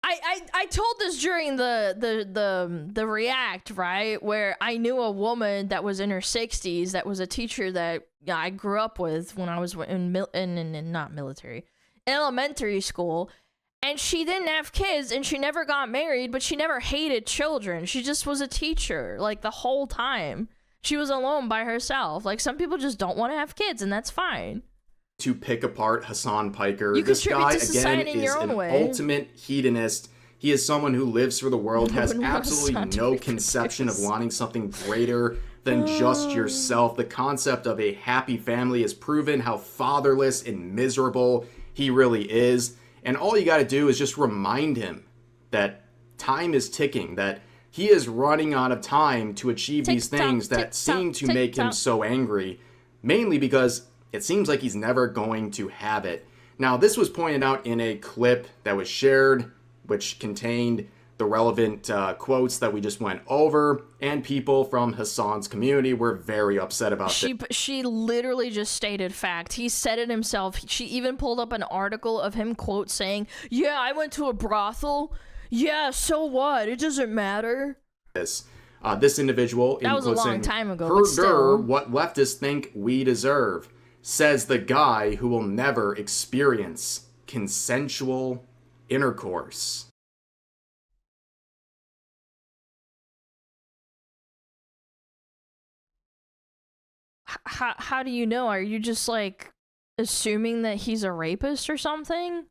I told this during the React, right, where I knew a woman that was in her 60s that was a teacher that I grew up with when I was in not military, elementary school, and she didn't have kids and she never got married, but she never hated children. She just was a teacher like the whole time. She was alone by herself. Like, some people just don't want to have kids, and that's fine. To pick apart Hassan Piker. You This contribute guy, to society again, in is your own an way. ultimate hedonist. He is someone who lives for the world, has one wants absolutely Hassan to no be conception of produced. wanting something greater than just yourself. The concept of a happy family has proven how fatherless and miserable he really is. And all you gotta do is just remind him that time is ticking, that he is running out of time to achieve these things that seem to make him so angry, mainly because it seems like he's never going to have it. Now, this was pointed out in a clip that was shared, which contained the relevant quotes that we just went over, and people from Hassan's community were very upset about this. She literally just stated fact. He said it himself. She even pulled up an article of him quote saying, "Yeah, I went to a brothel. Yeah, so what? It doesn't matter." This individual, that was a long time ago, but "Herder, still. what leftists think we deserve," says the guy who will never experience consensual intercourse. How do you know? Are you just like assuming that he's a rapist or something?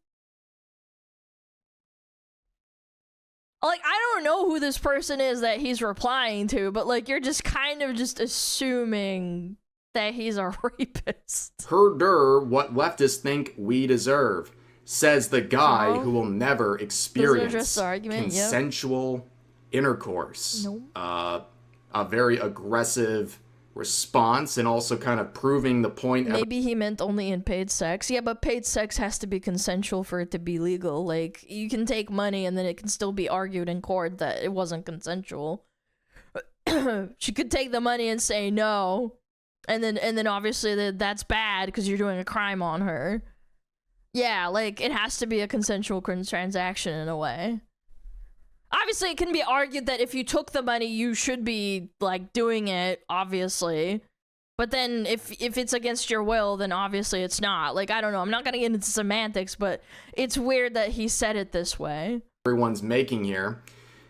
Like, I don't know who this person is that he's replying to, but like you're just kind of just assuming that he's a rapist. "Herder, what leftists think we deserve," says the guy who will never experience consensual intercourse. Nope. A very aggressive response, and also kind of proving the point. Maybe he meant only in paid sex. Yeah, but paid sex has to be consensual for it to be legal. Like, you can take money and then it can still be argued in court that it wasn't consensual. She could take the money and say no, and then obviously that's bad because you're doing a crime on her. Yeah, like, it has to be a consensual transaction in a way. Obviously, it can be argued that if you took the money, you should be, like, doing it, obviously. But then, if it's against your will, then obviously it's not. Like, I don't know. I'm not gonna get into semantics, but it's weird that he said it this way. Everyone's making here.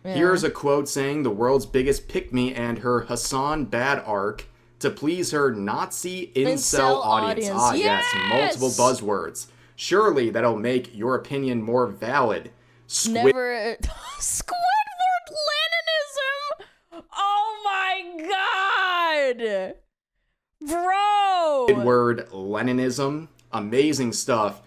Yeah. Here's a quote saying the world's biggest pick-me and her Hassan bad arc to please her Nazi incel audience. Ah, yes, multiple buzzwords. Surely that'll make your opinion more valid. Never. Squidward Leninism! Oh my god! Bro! Squidward Leninism. Amazing stuff.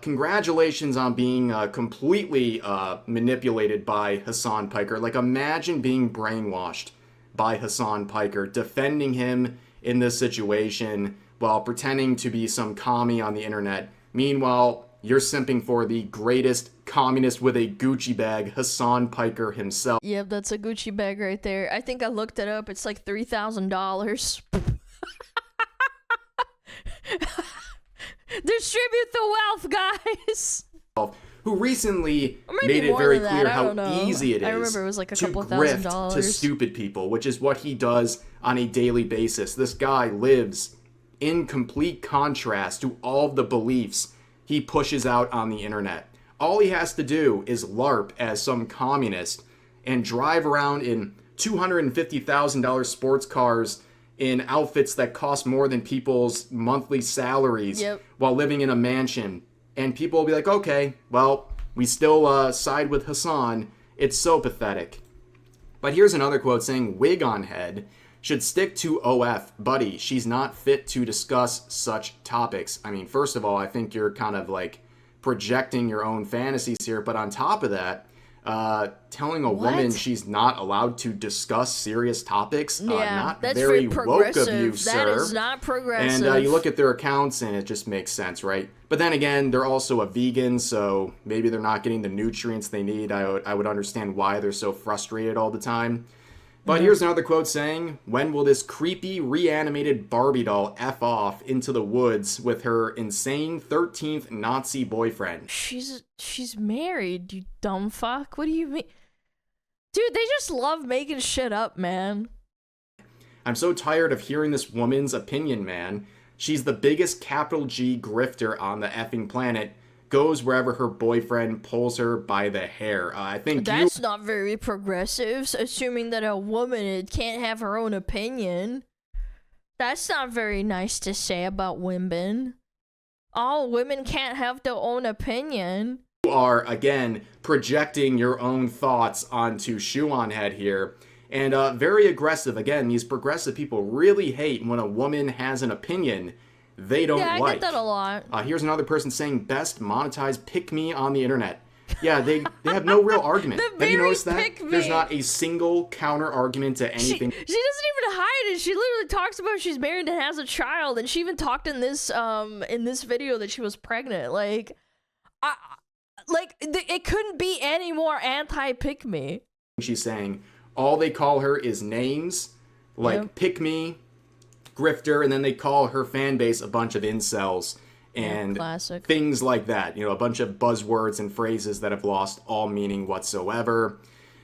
Congratulations on being completely manipulated by Hassan Piker. Like, imagine being brainwashed by Hassan Piker, defending him in this situation while pretending to be some commie on the internet. Meanwhile, you're simping for the greatest communist with a Gucci bag, Hassan Piker himself. Yep, that's a Gucci bag right there. I think I looked it up. It's like $3,000. Distribute the wealth, guys. Who recently made it very clear how easy it is I remember it was like a to couple grift $1,000s. to stupid people, which is what he does on a daily basis. This guy lives in complete contrast to all of the beliefs he pushes out on the internet. All he has to do is LARP as some communist and drive around in $250,000 sports cars in outfits that cost more than people's monthly salaries while living in a mansion. And people will be like, okay, well, we still side with Hassan. It's so pathetic. But here's another quote saying, "Wig on head should stick to OF, buddy. She's not fit to discuss such topics." I mean, first of all, I think you're kind of like projecting your own fantasies here. But on top of that, telling a woman she's not allowed to discuss serious topics, not that's very very woke of you, sir. That is not progressive. And you look at their accounts and it just makes sense, right? But then again, they're also a vegan, so maybe they're not getting the nutrients they need. I would understand why they're so frustrated all the time. But here's another quote saying, "When will this creepy, reanimated Barbie doll F off into the woods with her insane 13th Nazi boyfriend?" She's married, you dumb fuck. What do you mean? Dude, they just love making shit up, man. "I'm so tired of hearing this woman's opinion, man. She's the biggest capital G grifter on the effing planet. Goes wherever her boyfriend pulls her by the hair." I think that's not very progressive, assuming that a woman can't have her own opinion. That's not very nice to say about women. All women can't have their own opinion. You are, again, projecting your own thoughts onto Shoe on Head here. And very aggressive. Again, these progressive people really hate when a woman has an opinion they don't like. Yeah, I get that a lot. Here's another person saying, "Best monetized pick me on the internet." Yeah, they have no real argument. Have you noticed that? There's not a single counter argument to anything. She doesn't even hide it. She literally talks about she's married and has a child, and she even talked in this video that she was pregnant. Like, like, it couldn't be any more anti-pick me. She's saying all they call her is names, like pick me, grifter, and then they call her fan base a bunch of incels and things like that. You know, a bunch of buzzwords and phrases that have lost all meaning whatsoever.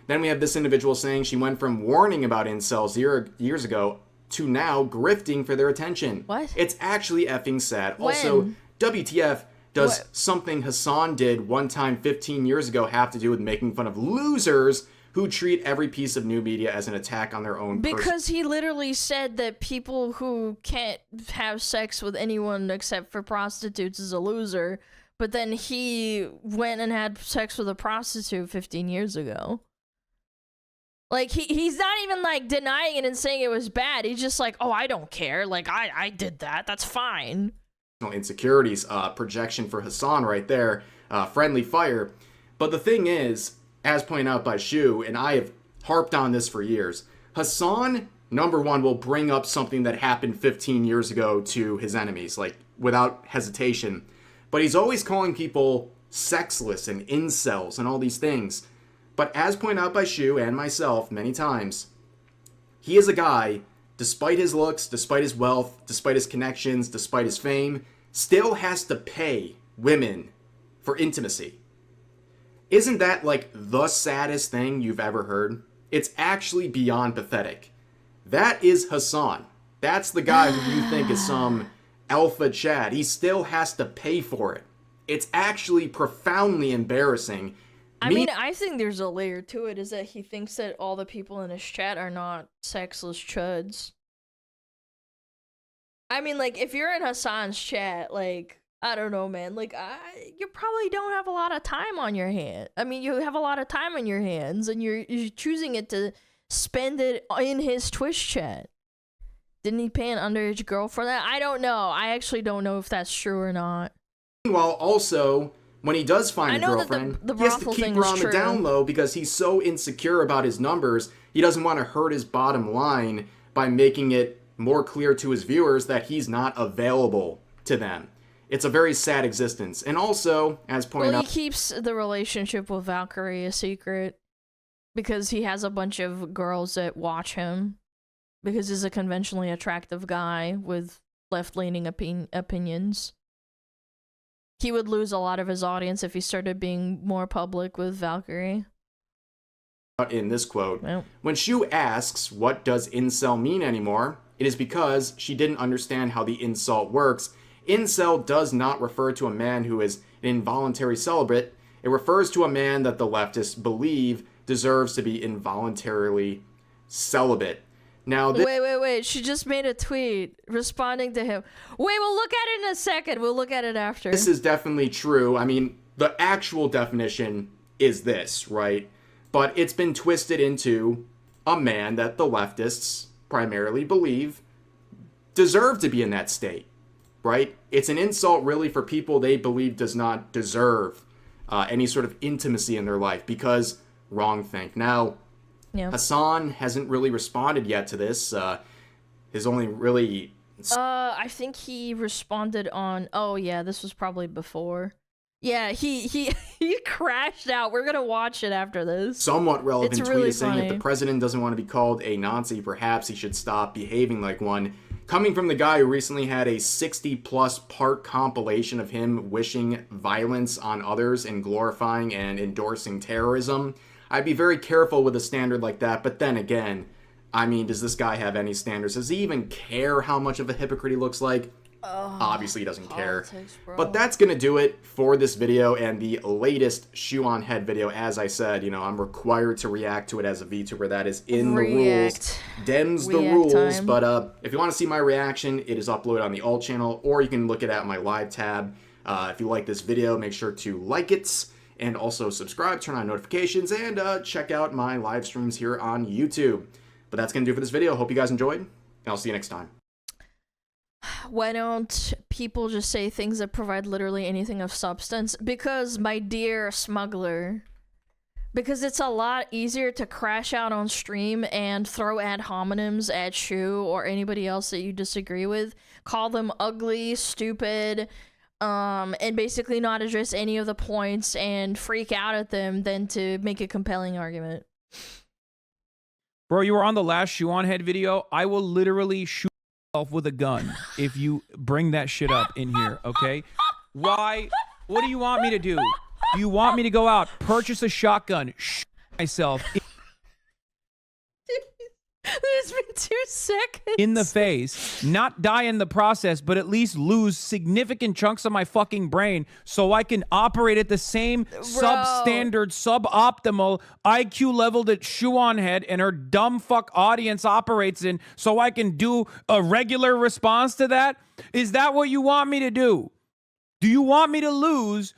Then we have this individual saying she went from warning about incels years ago to now grifting for their attention. What? It's actually effing sad. When? Also, WTF does something Hassan did one time 15 years ago have to do with making fun of losers who treat every piece of new media as an attack on their own Because he literally said that people who can't have sex with anyone except for prostitutes is a loser, but then he went and had sex with a prostitute 15 years ago. Like, he's not even, like, denying it and saying it was bad. He's just like, oh, I don't care. Like, I did that. That's fine. Insecurities, projection for Hassan right there. Friendly fire. But the thing is, as pointed out by Shu, and I have harped on this for years, Hassan, number one, will bring up something that happened 15 years ago to his enemies, like, without hesitation. But he's always calling people sexless and incels and all these things. But as pointed out by Shu and myself many times, he is a guy, despite his looks, despite his wealth, despite his connections, despite his fame, still has to pay women for intimacy. Isn't that like the saddest thing you've ever heard? It's actually beyond pathetic. That is Hassan. That's the guy who you think is some alpha Chad. He still has to pay for it. It's actually profoundly embarrassing. I mean, I think there's a layer to it, is that he thinks that all the people in his chat are not sexless chuds. I mean, like, if you're in Hassan's chat, like, I don't know, man, like, you probably don't have a lot of time on your hand. I mean, you have a lot of time on your hands, and you're choosing it to spend it in his Twitch chat. Didn't he pay an underage girl for that? I don't know. I actually don't know if that's true or not. Meanwhile, also, when he does find a girlfriend, he has to keep her on the down low because he's so insecure about his numbers, he doesn't want to hurt his bottom line by making it more clear to his viewers that he's not available to them. It's a very sad existence. And also, as pointed out... he keeps the relationship with Valkyrie a secret because he has a bunch of girls that watch him because he's a conventionally attractive guy with left-leaning opinions. He would lose a lot of his audience if he started being more public with Valkyrie. In this quote, when Shu asks, what does incel mean anymore? It is because she didn't understand how the insult works. Incel does not refer to a man who is an involuntary celibate. It refers to a man that the leftists believe deserves to be involuntarily celibate. Now, wait. She just made a tweet responding to him. Wait, we'll look at it in a second. We'll look at it after. This is definitely true. I mean, the actual definition is this, right? But it's been twisted into a man that the leftists primarily believe deserve to be in that state, right? It's an insult really for people they believe does not deserve any sort of intimacy in their life because wrong think. Now, Hassan hasn't really responded yet to this. His only really... I think he responded on... Oh, yeah, this was probably before. Yeah, he crashed out. We're gonna watch it after this. Somewhat relevant it's tweet really is saying if the president doesn't want to be called a Nazi, perhaps he should stop behaving like one. Coming from the guy who recently had a 60-plus part compilation of him wishing violence on others and glorifying and endorsing terrorism, I'd be very careful with a standard like that. But then again, I mean, does this guy have any standards? Does he even care how much of a hypocrite he looks like? Obviously he doesn't care. But that's gonna do it for this video and the latest Shoe on Head video. As I said, you know, I'm required to react to it as a VTuber. That is in the rules. Dem's the rules. Time. But if you want to see my reaction, it is uploaded on the alt channel, or you can look it at my live tab. If you like this video, make sure to like it and also subscribe, turn on notifications, and check out my live streams here on YouTube. But that's gonna do it for this video. Hope you guys enjoyed, and I'll see you next time. Why don't people just say things that provide literally anything of substance? Because, my dear smuggler, because it's a lot easier to crash out on stream and throw ad hominems at Shu or anybody else that you disagree with. Call them ugly, stupid, and basically not address any of the points and freak out at them than to make a compelling argument. Bro, you were on the last Shoe on Head video. I will literally shoot myself with a gun if you bring that shit up in here, okay? Why? What do you want me to do? Do you want me to go out, purchase a shotgun, shoot myself There's been 2 seconds. in the face, not die in the process, but at least lose significant chunks of my fucking brain so I can operate at the same substandard, suboptimal IQ level that Shoe on Head and her dumb fuck audience operates in so I can do a regular response to that? Is that what you want me to do? Do you want me to lose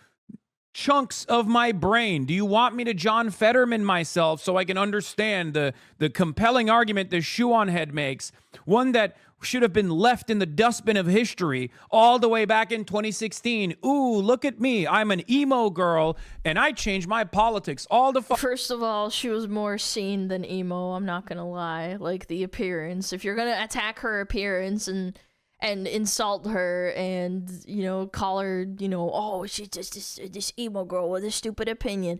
chunks of my brain? Do you want me to John Fetterman myself so I can understand the compelling argument the Shoe on Head makes, one that should have been left in the dustbin of history all the way back in 2016? Ooh, look at me. I'm an emo girl and I changed my politics all the First of all, she was more seen than emo, I'm not gonna lie. Like, the appearance. If you're gonna attack her appearance and insult her and, you know, call her, you know, oh, she's just this emo girl with a stupid opinion.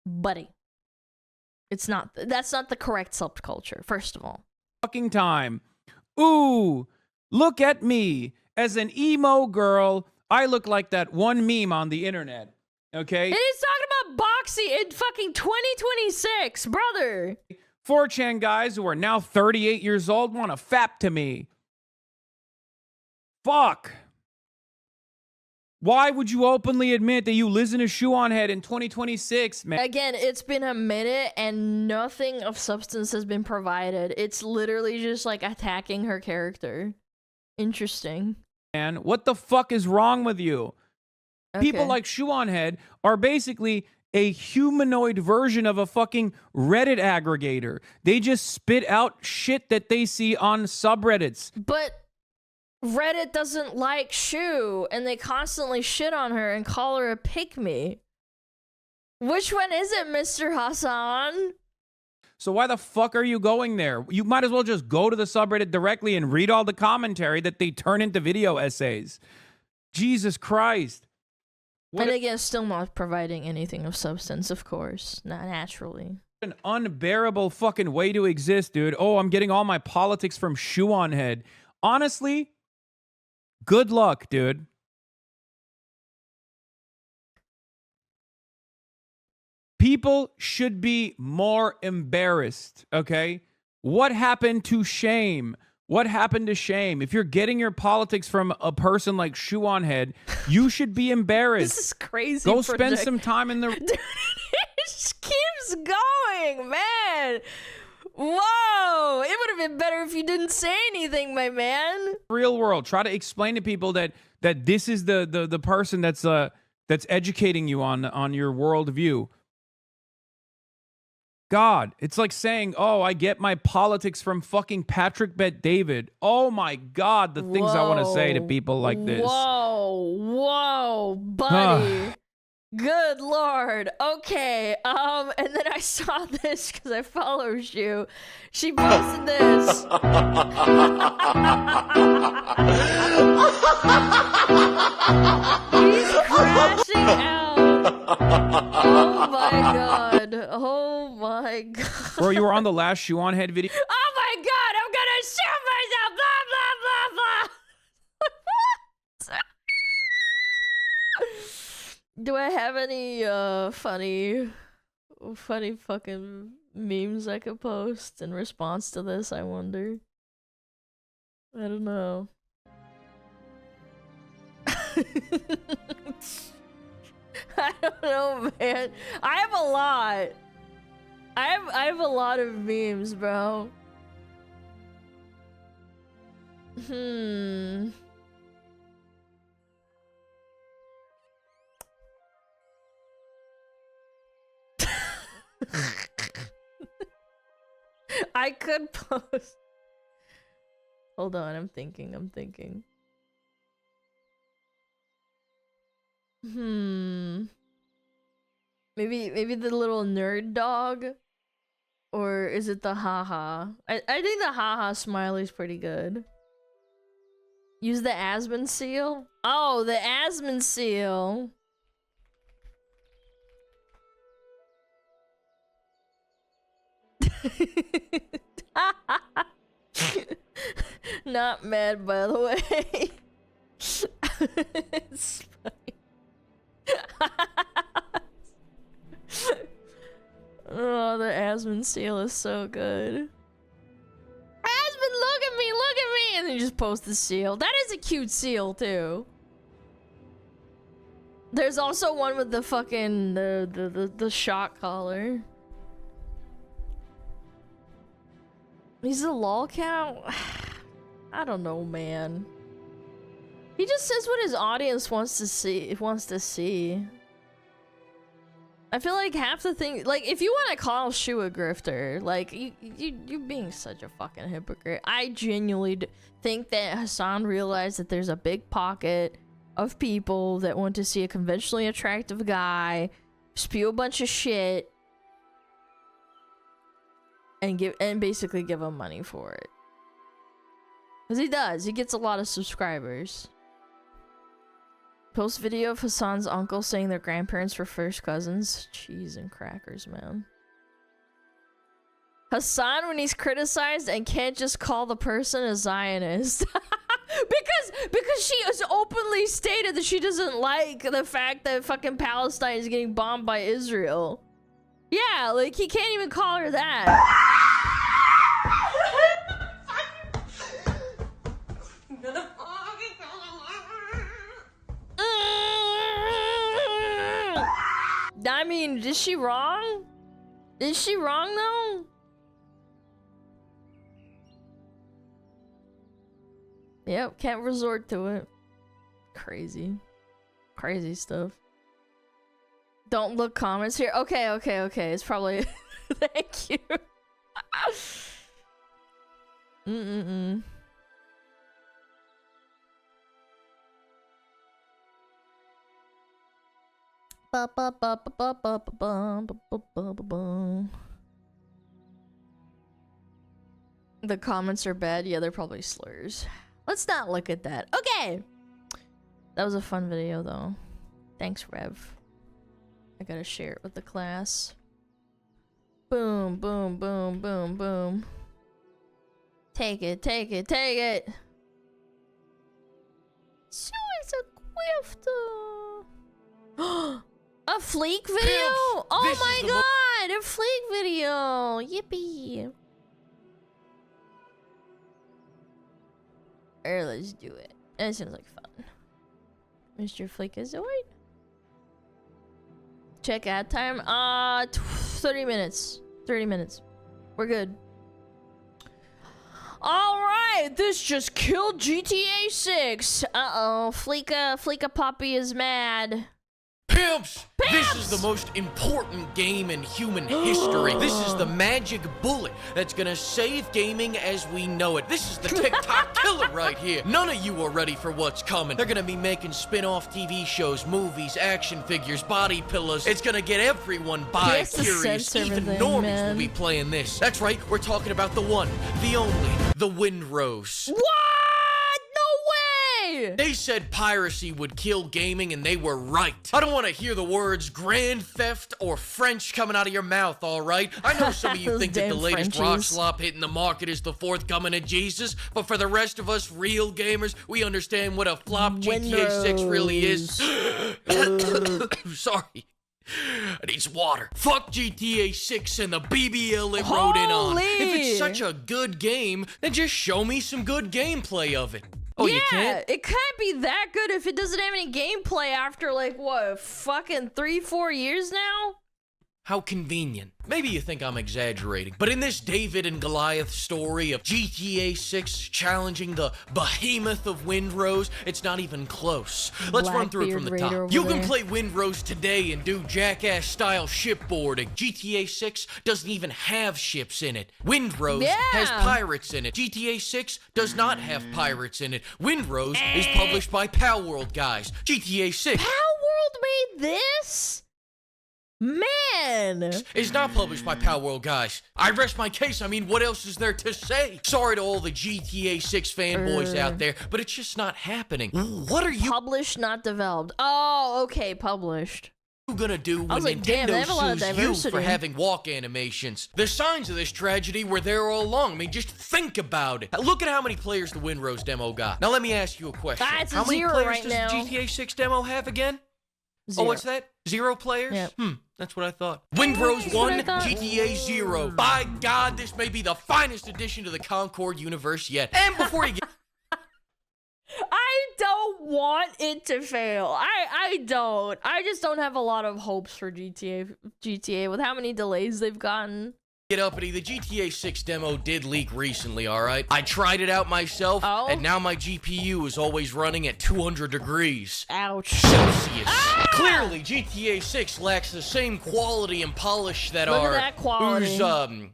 Buddy. That's not the correct subculture, first of all. Fucking time. Ooh, look at me. As an emo girl, I look like that one meme on the internet. Okay? And he's talking about Boxy in fucking 2026, brother. 4chan guys who are now 38 years old want to fap to me. Fuck. Why would you openly admit that you listen to Shoe on Head in 2026, man? Again, it's been a minute and nothing of substance has been provided. It's literally just like attacking her character. Interesting. Man, what the fuck is wrong with you? Okay. People like Shoe on Head are basically a humanoid version of a fucking Reddit aggregator. They just spit out shit that they see on subreddits. But Reddit doesn't like Shoe, and they constantly shit on her and call her a pick-me. Which one is it, Mr. Hassan? So why the fuck are you going there? You might as well just go to the subreddit directly and read all the commentary that they turn into video essays. Jesus Christ. And again, still not providing anything of substance, of course. Not naturally. An unbearable fucking way to exist, dude. Oh, I'm getting all my politics from Shoe on Head. Honestly, good luck, dude. People should be more embarrassed, okay? What happened to shame? What happened to shame? If you're getting your politics from a person like Shoe on Head, you should be embarrassed. This is crazy. Go spend some time in the... Dude, it just keeps going, man. Whoa! It would have been better if you didn't say anything, my man. Real world. Try to explain to people that this is the person that's educating you on your worldview. God, it's like saying, oh, I get my politics from fucking Patrick Bet-David. Oh my God, the things I want to say to people like this. Whoa, buddy. Good Lord. Okay, and then I saw this because I follow you. She posted this. He's crashing out. Oh my God. Oh my God. Bro, you were on the last Shoe on Head video. Oh my God, I'm gonna shoot myself. Blah, blah, blah, blah. What? Do I have any funny fucking memes I could post in response to this, I wonder? I don't know. I don't know, man. I have a lot. I have a lot of memes, bro. I could post. Hold on, I'm thinking. Maybe the little nerd dog? Or is it the haha? I think the haha smiley's pretty good. Use the Asmon seal? Oh, the Asmon seal. Not mad, by the way. It's funny. Oh, the Asmon seal is so good. Asmon, look at me, and then you just post the seal. That is a cute seal too. There's also one with the fucking the shock collar. He's a lol cow. I don't know, man. He just says what his audience wants to see. I feel like half the thing, like, if you want to call Shu a grifter, like, you're being such a fucking hypocrite. I genuinely think that Hassan realized that there's a big pocket of people that want to see a conventionally attractive guy spew a bunch of shit and basically give him money for it. Because he does. He gets a lot of subscribers. Post video of Hassan's uncle saying their grandparents were first cousins. Cheese and crackers, man. Hassan, when he's criticized and can't just call the person a Zionist. because she has openly stated that she doesn't like the fact that fucking Palestine is getting bombed by Israel. Yeah, like, he can't even call her that. I mean, is she wrong? Is she wrong, though? Yep, can't resort to it. Crazy. Crazy stuff. Don't look comments here. Okay. It's probably... Thank you. The comments are bad. Yeah, they're probably slurs. Let's not look at that. Okay. That was a fun video, though. Thanks, Rev. I gotta share it with the class. Boom, boom, boom, boom, boom. Take it. So it's a grifter. A Fleek video? Pimps, oh my god, a Fleek video. Yippee. Alright, let's do it. That sounds like fun. Mr. Fleekazoid? Check ad time. 30 minutes. 30 minutes. We're good. Alright, this just killed GTA 6. Uh-oh, Fleeka Poppy is mad. Pimps! This is the most important game in human history. This is the magic bullet that's gonna save gaming as we know it. This is the TikTok killer right here. None of you are ready for what's coming. They're gonna be making spin-off TV shows, movies, action figures, body pillows. It's gonna get everyone bi-curious. Even normies will be playing this. That's right, we're talking about the one, the only, the Windrose. What? No way! They said piracy would kill gaming, and they were right. I don't want to hear the words grand theft or French coming out of your mouth, all right? I know some of you think that the latest rock slop hitting the market is the fourth coming of Jesus, but for the rest of us real gamers, we understand what a flop GTA 6 really is. Sorry. I need some water. Fuck GTA 6 and the BBL it rode in on. If it's such a good game, then just show me some good gameplay of it. Oh, yeah, you can't? It can't be that good if it doesn't have any gameplay after, like, what, fucking 3-4 years now? How convenient. Maybe you think I'm exaggerating, but in this David and Goliath story of GTA 6 challenging the behemoth of Windrose, it's not even close. Let's run through it from the top. You can play Windrose today and do jackass-style shipboarding. GTA 6 doesn't even have ships in it. Windrose has pirates in it. GTA 6 does not have pirates in it. Windrose is published by Palworld guys. GTA 6... Palworld made this? Man! Is not published by Palworld, guys. I rest my case. I mean, what else is there to say? Sorry to all the GTA 6 fanboys out there, but it's just not happening. What are you... Published, not developed. Oh, okay, published. Gonna do when Nintendo sues you for having walk animations? The signs of this tragedy were there all along. I mean, just think about it. Look at how many players the Windrose demo got. Now let me ask you a question. How many players does the GTA 6 demo have again? 0. Oh, what's that? 0 players? Yep. That's what I thought. Windrose 1, GTA 0. By God, this may be the finest addition to the Concord universe yet. And before you get... I don't want it to fail. I don't. I just don't have a lot of hopes for GTA with how many delays they've gotten. Get uppity, the GTA 6 demo did leak recently, alright? I tried it out myself, and now my GPU is always running at 200 degrees. Ouch. Celsius. Clearly, GTA 6 lacks the same quality and polish that Uzbekistan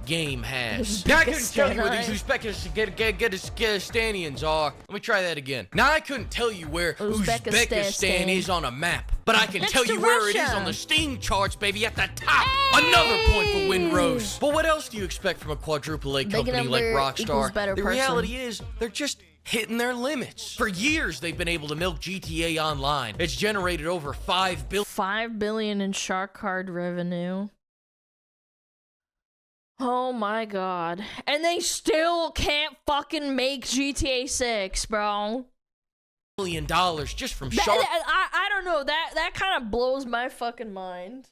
game has. Now I couldn't tell you where these Uzbekistanians are. Let me try that again. Now I couldn't tell you where Uzbekistan is on a map, but I can tell you where it is on the Steam charts, baby, at the top. Another point for Windrose. But what else do you expect from a quadruple A company like Rockstar? The reality is, they're just hitting their limits. For years, they've been able to milk GTA Online. It's generated over $5 billion in shark card revenue. Oh my god. And they still can't fucking make GTA 6, bro. $1 million just from shark. I don't know. That kind of blows my fucking mind.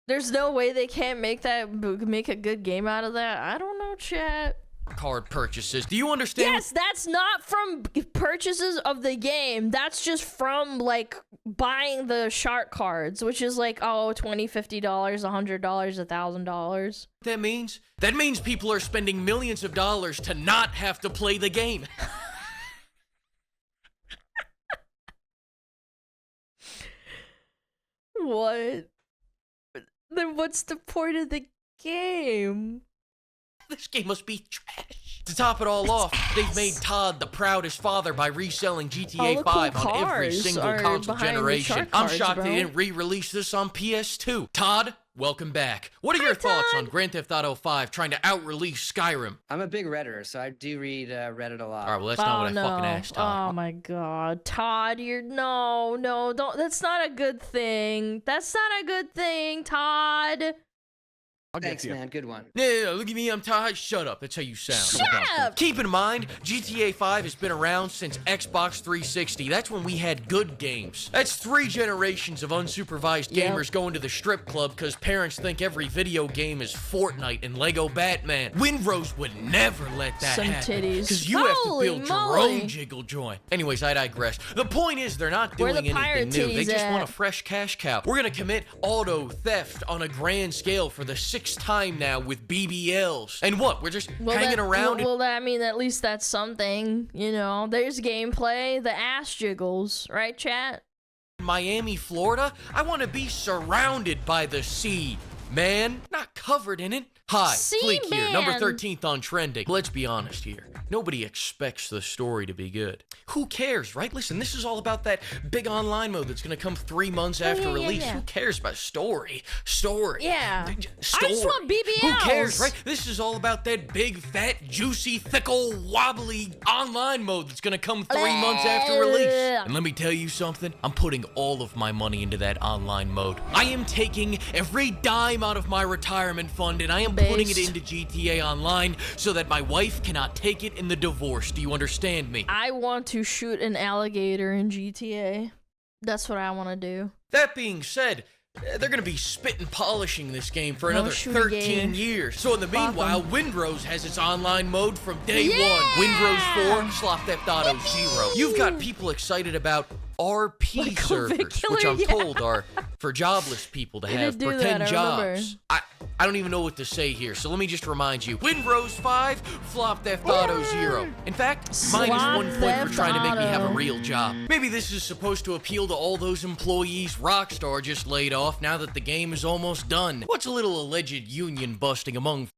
There's no way they can't make a good game out of that. I don't know, chat. Card purchases. Do you understand? Yes, that's not from purchases of the game. That's just from like buying the shark cards, which is like, oh, $20, $50, $100, $1,000. That means? That means people are spending millions of dollars to not have to play the game. What? Then what's the point of the game? This game must be trash. To top it all off, they've made Todd the proudest father by reselling GTA 5 on every single console generation. I'm shocked they didn't re-release this on PS2. Todd, welcome back. What are your thoughts on Grand Theft Auto 5 trying to out-release Skyrim? I'm a big Redditor, so I do read Reddit a lot. All right, well, that's not what I fucking asked, Todd. Oh my god. Todd, no, don't. That's not a good thing. That's not a good thing, Todd. Thanks, man. Good one. Yeah, look at me. I'm Todd. Shut up. That's how you sound. Shut up! Keep in mind, GTA 5 has been around since Xbox 360. That's when we had good games. That's 3 generations of unsupervised gamers going to the strip club because parents think every video game is Fortnite and Lego Batman. Windrose would never let that happen. Because you have to build your own jiggle joint. Anyways, I digress. The point is, they're not doing anything new. They just want a fresh cash cow. We're going to commit auto theft on a grand scale for the 6th time now with BBLs. And what? We're just hanging around? Well, I mean, at least that's something, you know. There's gameplay, the ass jiggles, right, chat? Miami, Florida? I want to be surrounded by the sea, man. Not covered in it. Hi, Fleek here, number 13th on trending. Let's be honest here. Nobody expects the story to be good. Who cares, right? Listen, this is all about that big online mode that's going to come 3 months after release. Who cares about story? Yeah. Story. I just want BBLs. Who cares, right? This is all about that big, fat, juicy, thickle, wobbly online mode that's going to come 3 months after release. And let me tell you something. I'm putting all of my money into that online mode. I am taking every dime out of my retirement fund and I am putting it into GTA Online so that my wife cannot take it in the divorce. Do you understand me? I want to shoot an alligator in GTA. That's what I want to do. That being said, they're going to be spit and polishing this game for another 13 years. So in the meanwhile, Windrose has its online mode from day one. Windrose 4, Slop Theft Auto 0. You've got people excited about RP servers, which I'm told are for jobless people to have pretend jobs. I don't even know what to say here, so let me just remind you. Windrose 5, Flop Theft Auto 0. In fact, -1 point for trying to make me have a real job. Maybe this is supposed to appeal to all those employees Rockstar just laid off now that the game is almost done. What's a little alleged union busting among...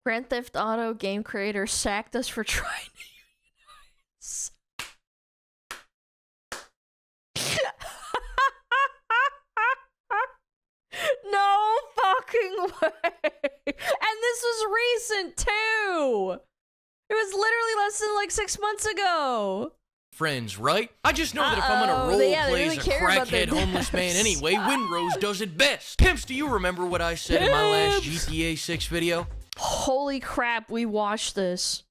Grand Theft Auto game creator sacked us for trying to unionize. away. And this was recent too. It was literally less than like 6 months ago. Friends, right? I just know that if I'm gonna role play really as a crackhead homeless man anyway, Windrose does it best. Pimps, do you remember what I said in my last GTA 6 video? Holy crap, we watched this.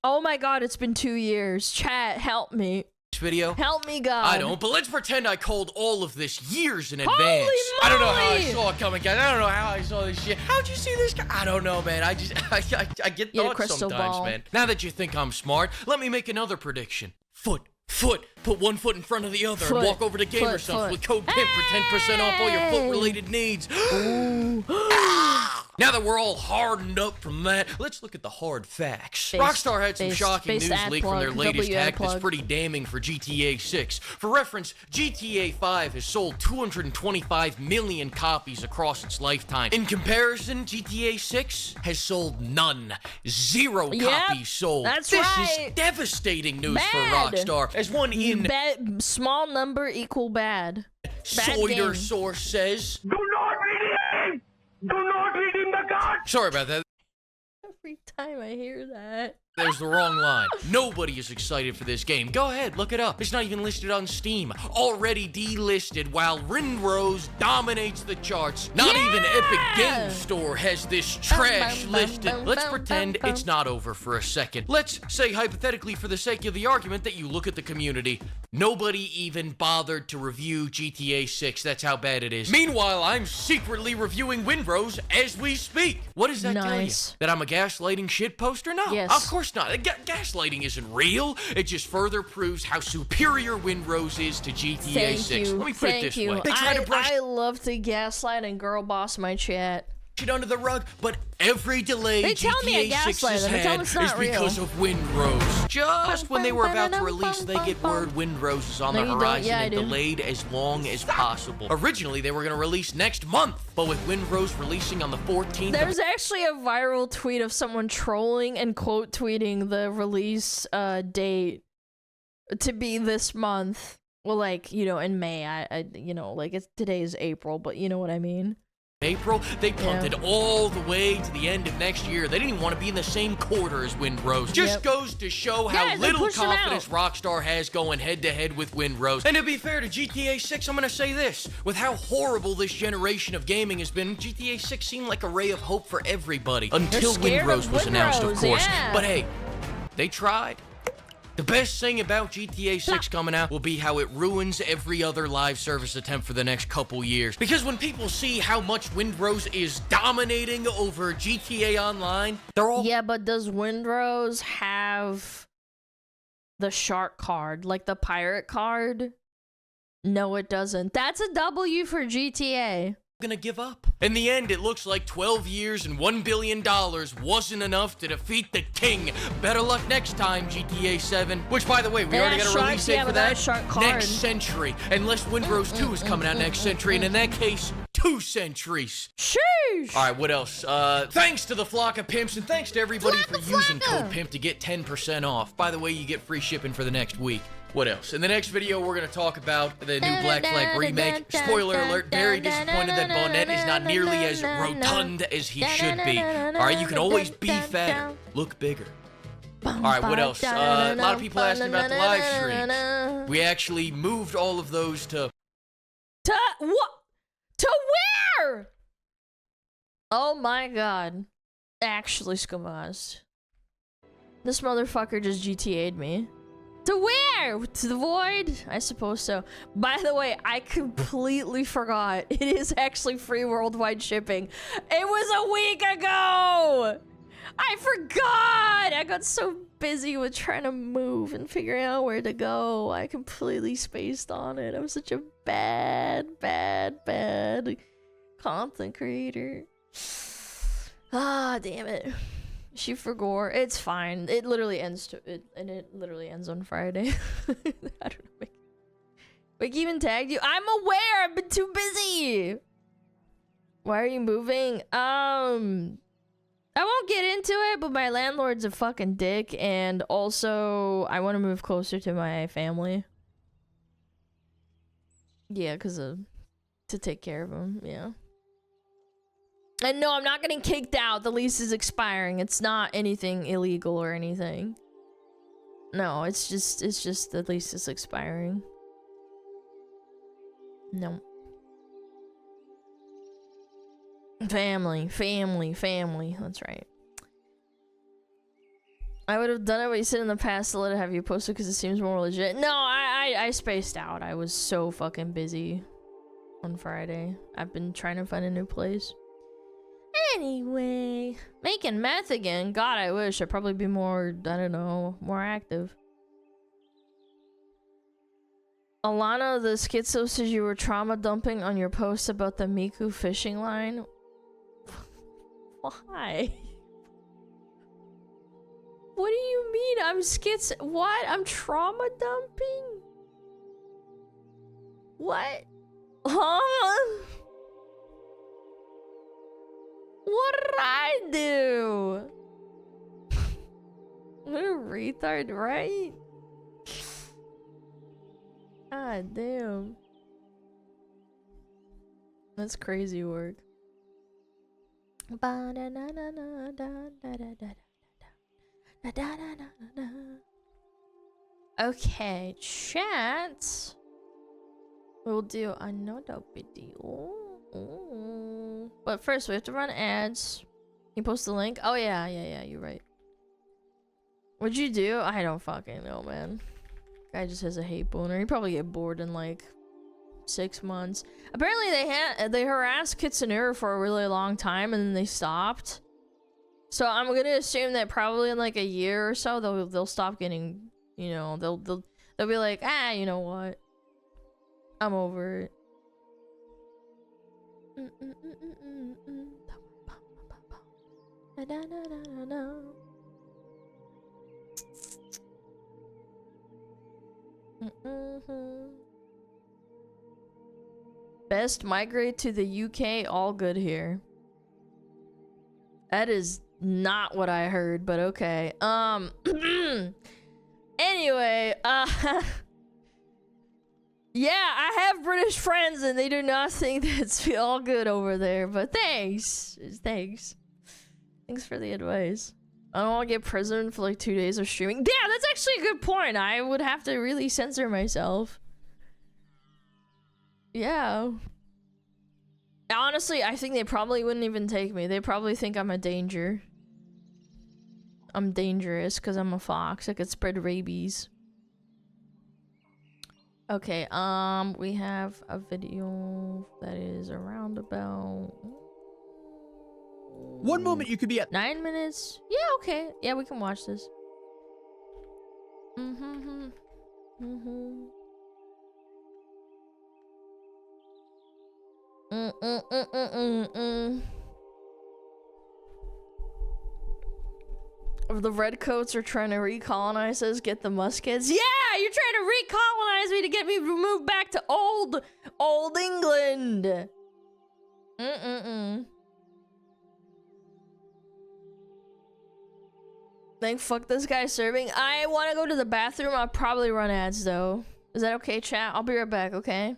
Oh my god, it's been 2 years. Chat, help me. Video? Help me, God. I don't, but let's pretend I called all of this years in advance. Holy I don't know how I moly! saw it coming, guys. I don't know how I saw this shit. How'd you see this guy? I don't know, man. I just, I get thoughts sometimes, man. Now that you think I'm smart, let me make another prediction. Foot. Put one foot in front of the other and walk over to Gamersoft with code PIMP for 10% off all your foot-related needs. Now that we're all hardened up from that, let's look at the hard facts. Rockstar had some shocking news leaked from their latest hack that's pretty damning for GTA 6. For reference, GTA 5 has sold 225 million copies across its lifetime. In comparison, GTA 6 has sold none. 0 copies sold. That's this right. is devastating news for Rockstar. As one in small number equal bad. Sawyer source says, Do not redeem! Do not redeem the card! Sorry about that. Every time I hear that. There's the wrong line. Nobody is excited for this game. Go ahead, look it up. It's not even listed on Steam. Already delisted while Windrose dominates the charts. Not even Epic Games Store has this trash listed. Let's pretend it's not over for a second. Let's say hypothetically for the sake of the argument that you look at the community. Nobody even bothered to review GTA 6. That's how bad it is. Meanwhile, I'm secretly reviewing Windrose as we speak. What does that tell you? That I'm a gaslighting shitposter? No, Yes. of course not. Gaslighting isn't real. It just further proves how superior Windrose is to GTA 6. Let me put it this way. They try to brush I love to gaslight and girl boss my chat. it under the rug, but every delay They tell me I GTA 6 gaslight has them. They tell had me it's is not real. because of Windrose. Just when they were about to release, they get word Windrose is on No, the you don't. horizon Yeah, I and do. delayed as long as possible. Originally, they were going to release next month, but with Windrose releasing on the 14th There's actually a viral tweet of someone trolling and quote tweeting the release date to be this month. Well, like, you know, in May, I you know, like today is April, but you know what I mean. April, they punted all the way to the end of next year. They didn't even want to be in the same quarter as Windrose. Just goes to show how Yeah, they little pushed them confidence Rockstar has going head-to-head with Windrose. And to be fair to GTA 6, I'm going to say this. With how horrible this generation of gaming has been, GTA 6 seemed like a ray of hope for everybody. Until scared Windrose of was announced, of Windrose, course. yeah. But hey, they tried. The best thing about GTA 6 coming out will be how it ruins every other live service attempt for the next couple years. Because when people see how much Windrose is dominating over GTA Online, they're all... Yeah, but does Windrose have the shark card, like the pirate card? No, it doesn't. That's a W for GTA. Gonna give up. In the end, it looks like 12 years and $1 billion wasn't enough to defeat the king. Better luck next time, GTA 7. Which, by the way, we already got a release date for that. Next century. Unless Windrose 2 is coming out next century, and in that case, 2 centuries. Sheesh! Alright, what else? Thanks to the flock of pimps, and thanks to everybody for using code PIMP to get 10% off. By the way, you get free shipping for the next week. What else? In the next video, we're going to talk about the new Black Flag remake. Spoiler alert, very disappointed that Bonnet is not nearly as rotund as he should be. Alright, you can always be fatter. Look bigger. Alright, what else? A lot of people asking about the live streams. We actually moved all of those to... What? To where? Oh my god. Actually, Skamaz. This motherfucker just GTA'd me. To where? To the void? I suppose so. By the way, I completely forgot. It is actually free worldwide shipping. It was a week ago! I forgot! I got so busy with trying to move and figuring out where to go. I completely spaced on it. I'm such a bad content creator. Ah, damn it. She forgot. It's fine. It literally ends it literally ends on Friday. I don't know. Wiki even tagged you. I'm aware. I've been too busy. Why are you moving? I won't get into it, but my landlord's a fucking dick, and also I want to move closer to my family. Yeah, to take care of him. Yeah. And no, I'm not getting kicked out. The lease is expiring. It's not anything illegal or anything. No, it's just the lease is expiring. No. Family. That's right. I would have done it what you said in the past to let it have you posted because it seems more legit. No, I spaced out. I was so fucking busy on Friday. I've been trying to find a new place. Anyway, making meth again. God, I wish. I'd probably be more, I don't know, more active. Alana, the schizo says you were trauma dumping on your post about the Miku fishing line. Why? What do you mean? I'm schizo? What? I'm trauma dumping? What? Huh? What did I do? What a retard, right? God damn. That's crazy work. Okay, chat. We'll do another video. But first, we have to run ads. Can you post the link? Oh, yeah, you're right. What'd you do? I don't fucking know, man. Guy just has a hate boner. He'd probably get bored in like 6 months. Apparently, they harassed Kitsune for a really long time and then they stopped. So I'm gonna assume that probably in like a year or so they'll stop getting, you know, they'll be like, ah, you know what? I'm over it. Best migrate to the UK, all good here. That is not what I heard, but okay. Anyway, yeah, I have British friends and they do not think that's all good over there, but thanks. Thanks for the advice. I don't want to get prisoned for like 2 days of streaming. Yeah, that's actually a good point. I would have to really censor myself. Yeah. Honestly, I think they probably wouldn't even take me. They probably think I'm a danger. I'm dangerous because I'm a fox. I could spread rabies. Okay, we have a video that is around about 1 moment you could be at 9 minutes. Yeah, okay. Yeah, we can watch this. The redcoats are trying to recolonize us, get the muskets. Yeah, you're trying to recolonize me to get me moved back to old England. Think fuck this guy serving. I want to go to the bathroom. I'll probably run ads though. Is that okay, chat? I'll be right back, okay?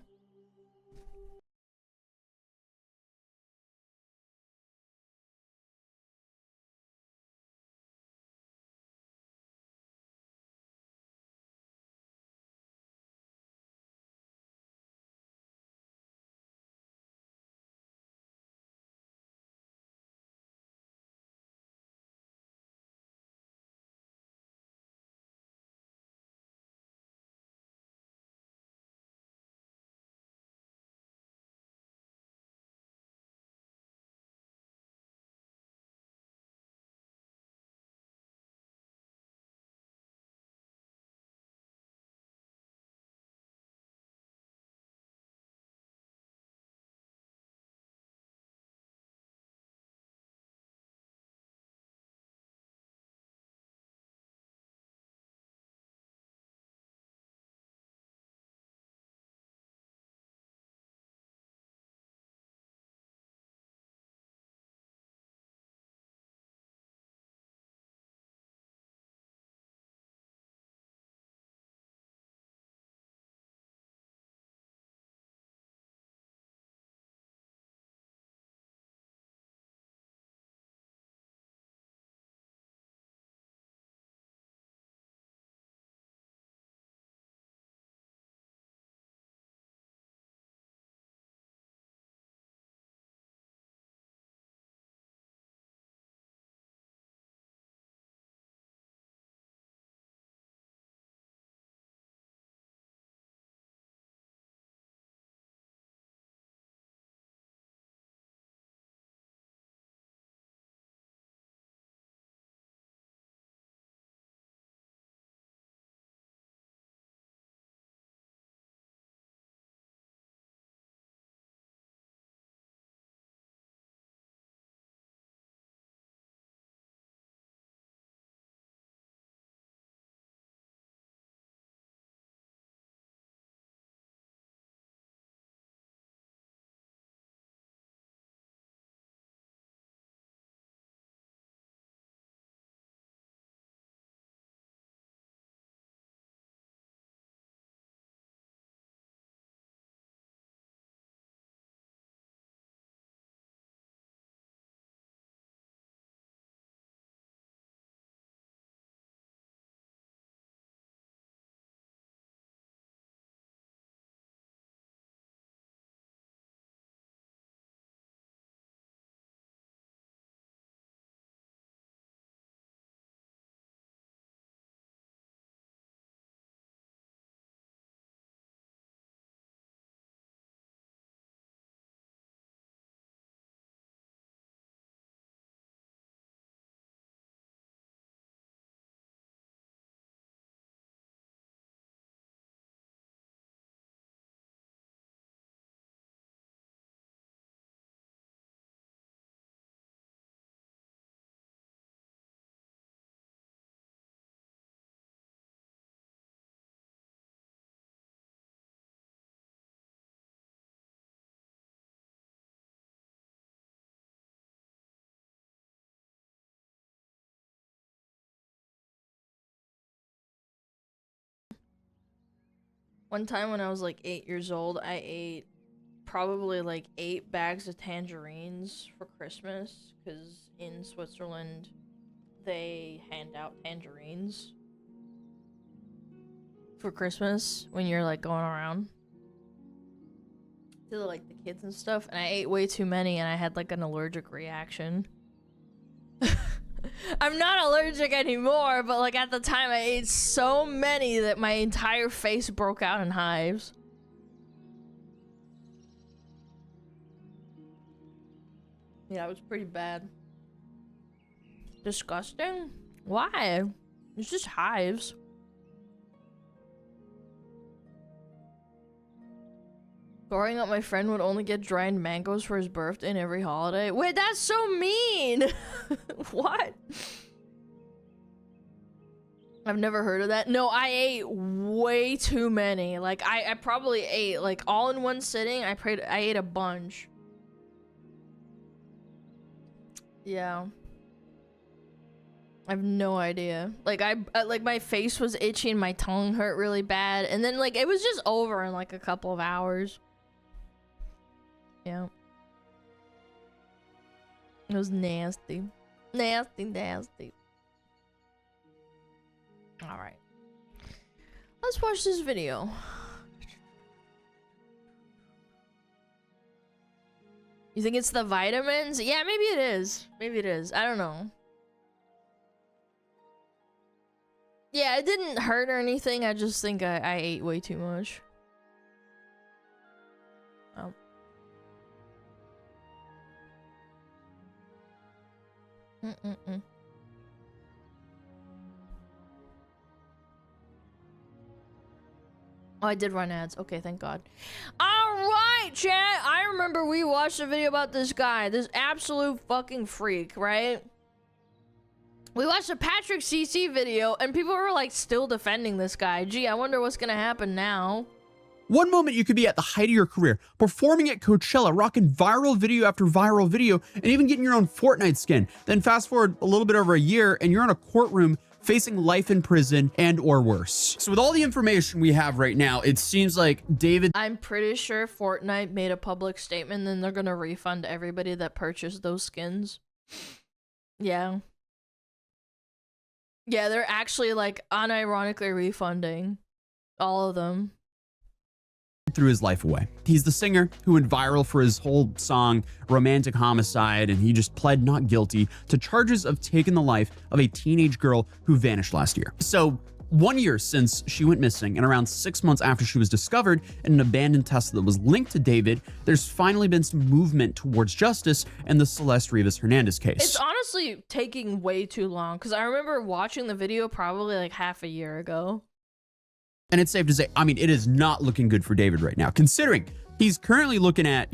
One time when I was like 8 years old, I ate probably like 8 bags of tangerines for Christmas, because in Switzerland they hand out tangerines for Christmas when you're like going around to like the kids and stuff, and I ate way too many and I had like an allergic reaction. I'm not allergic anymore, but like at the time I ate so many that my entire face broke out in hives. Yeah, it was pretty bad. Disgusting? Why? It's just hives. Growing up, my friend would only get dried mangoes for his birthday and every holiday. Wait, that's so mean! What? I've never heard of that. No, I ate way too many. Like, I probably ate, like, all in one sitting. I ate a bunch. Yeah. I have no idea. Like, like, my face was itchy and my tongue hurt really bad. And then, like, it was just over in, like, a couple of hours. Yeah. It was nasty. Nasty, nasty. Alright. Let's watch this video. You think it's the vitamins? Yeah, maybe it is. Maybe it is. I don't know. Yeah, it didn't hurt or anything. I just think I ate way too much. Oh. Oh, I did run ads. Okay, thank God. Alright, chat. I remember we watched a video about this guy. This absolute fucking freak, right? We watched a Patrick CC video, and people were, like, still defending this guy. Gee, I wonder what's gonna happen now. One moment you could be at the height of your career, performing at Coachella, rocking viral video after viral video, and even getting your own Fortnite skin. Then fast forward a little bit over a year, and you're in a courtroom facing life in prison and or worse. So with all the information we have right now, it seems like David... I'm pretty sure Fortnite made a public statement, then they're gonna refund everybody that purchased those skins. Yeah. Yeah, they're actually, like, unironically refunding all of them. Threw his life away. He's the singer who went viral for his whole song Romantic Homicide, and he just pled not guilty to charges of taking the life of a teenage girl who vanished last year. So 1 year since she went missing, and around 6 months after she was discovered in an abandoned Tesla that was linked to David, there's finally been some movement towards justice in the Celeste Rivas Hernandez case. It's honestly taking way too long, because I remember watching the video probably like half a year ago. And it's safe to say, I mean, it is not looking good for David right now, considering he's currently looking at,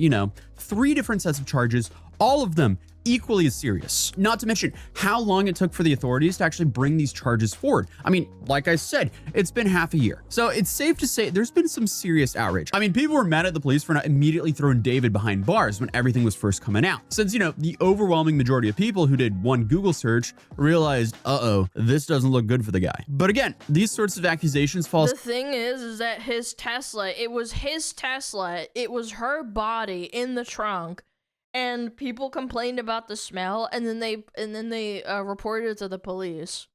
3 different sets of charges, all of them equally as serious. Not to mention how long it took for the authorities to actually bring these charges forward. I mean, like I said, it's been half a year. So it's safe to say there's been some serious outrage. I mean, people were mad at the police for not immediately throwing David behind bars when everything was first coming out. Since, the overwhelming majority of people who did one Google search realized, uh-oh, this doesn't look good for the guy. But again, these sorts of accusations fall... The thing is that his Tesla, it was his Tesla, it was her body in the trunk. And people complained about the smell, and then they reported it to the police.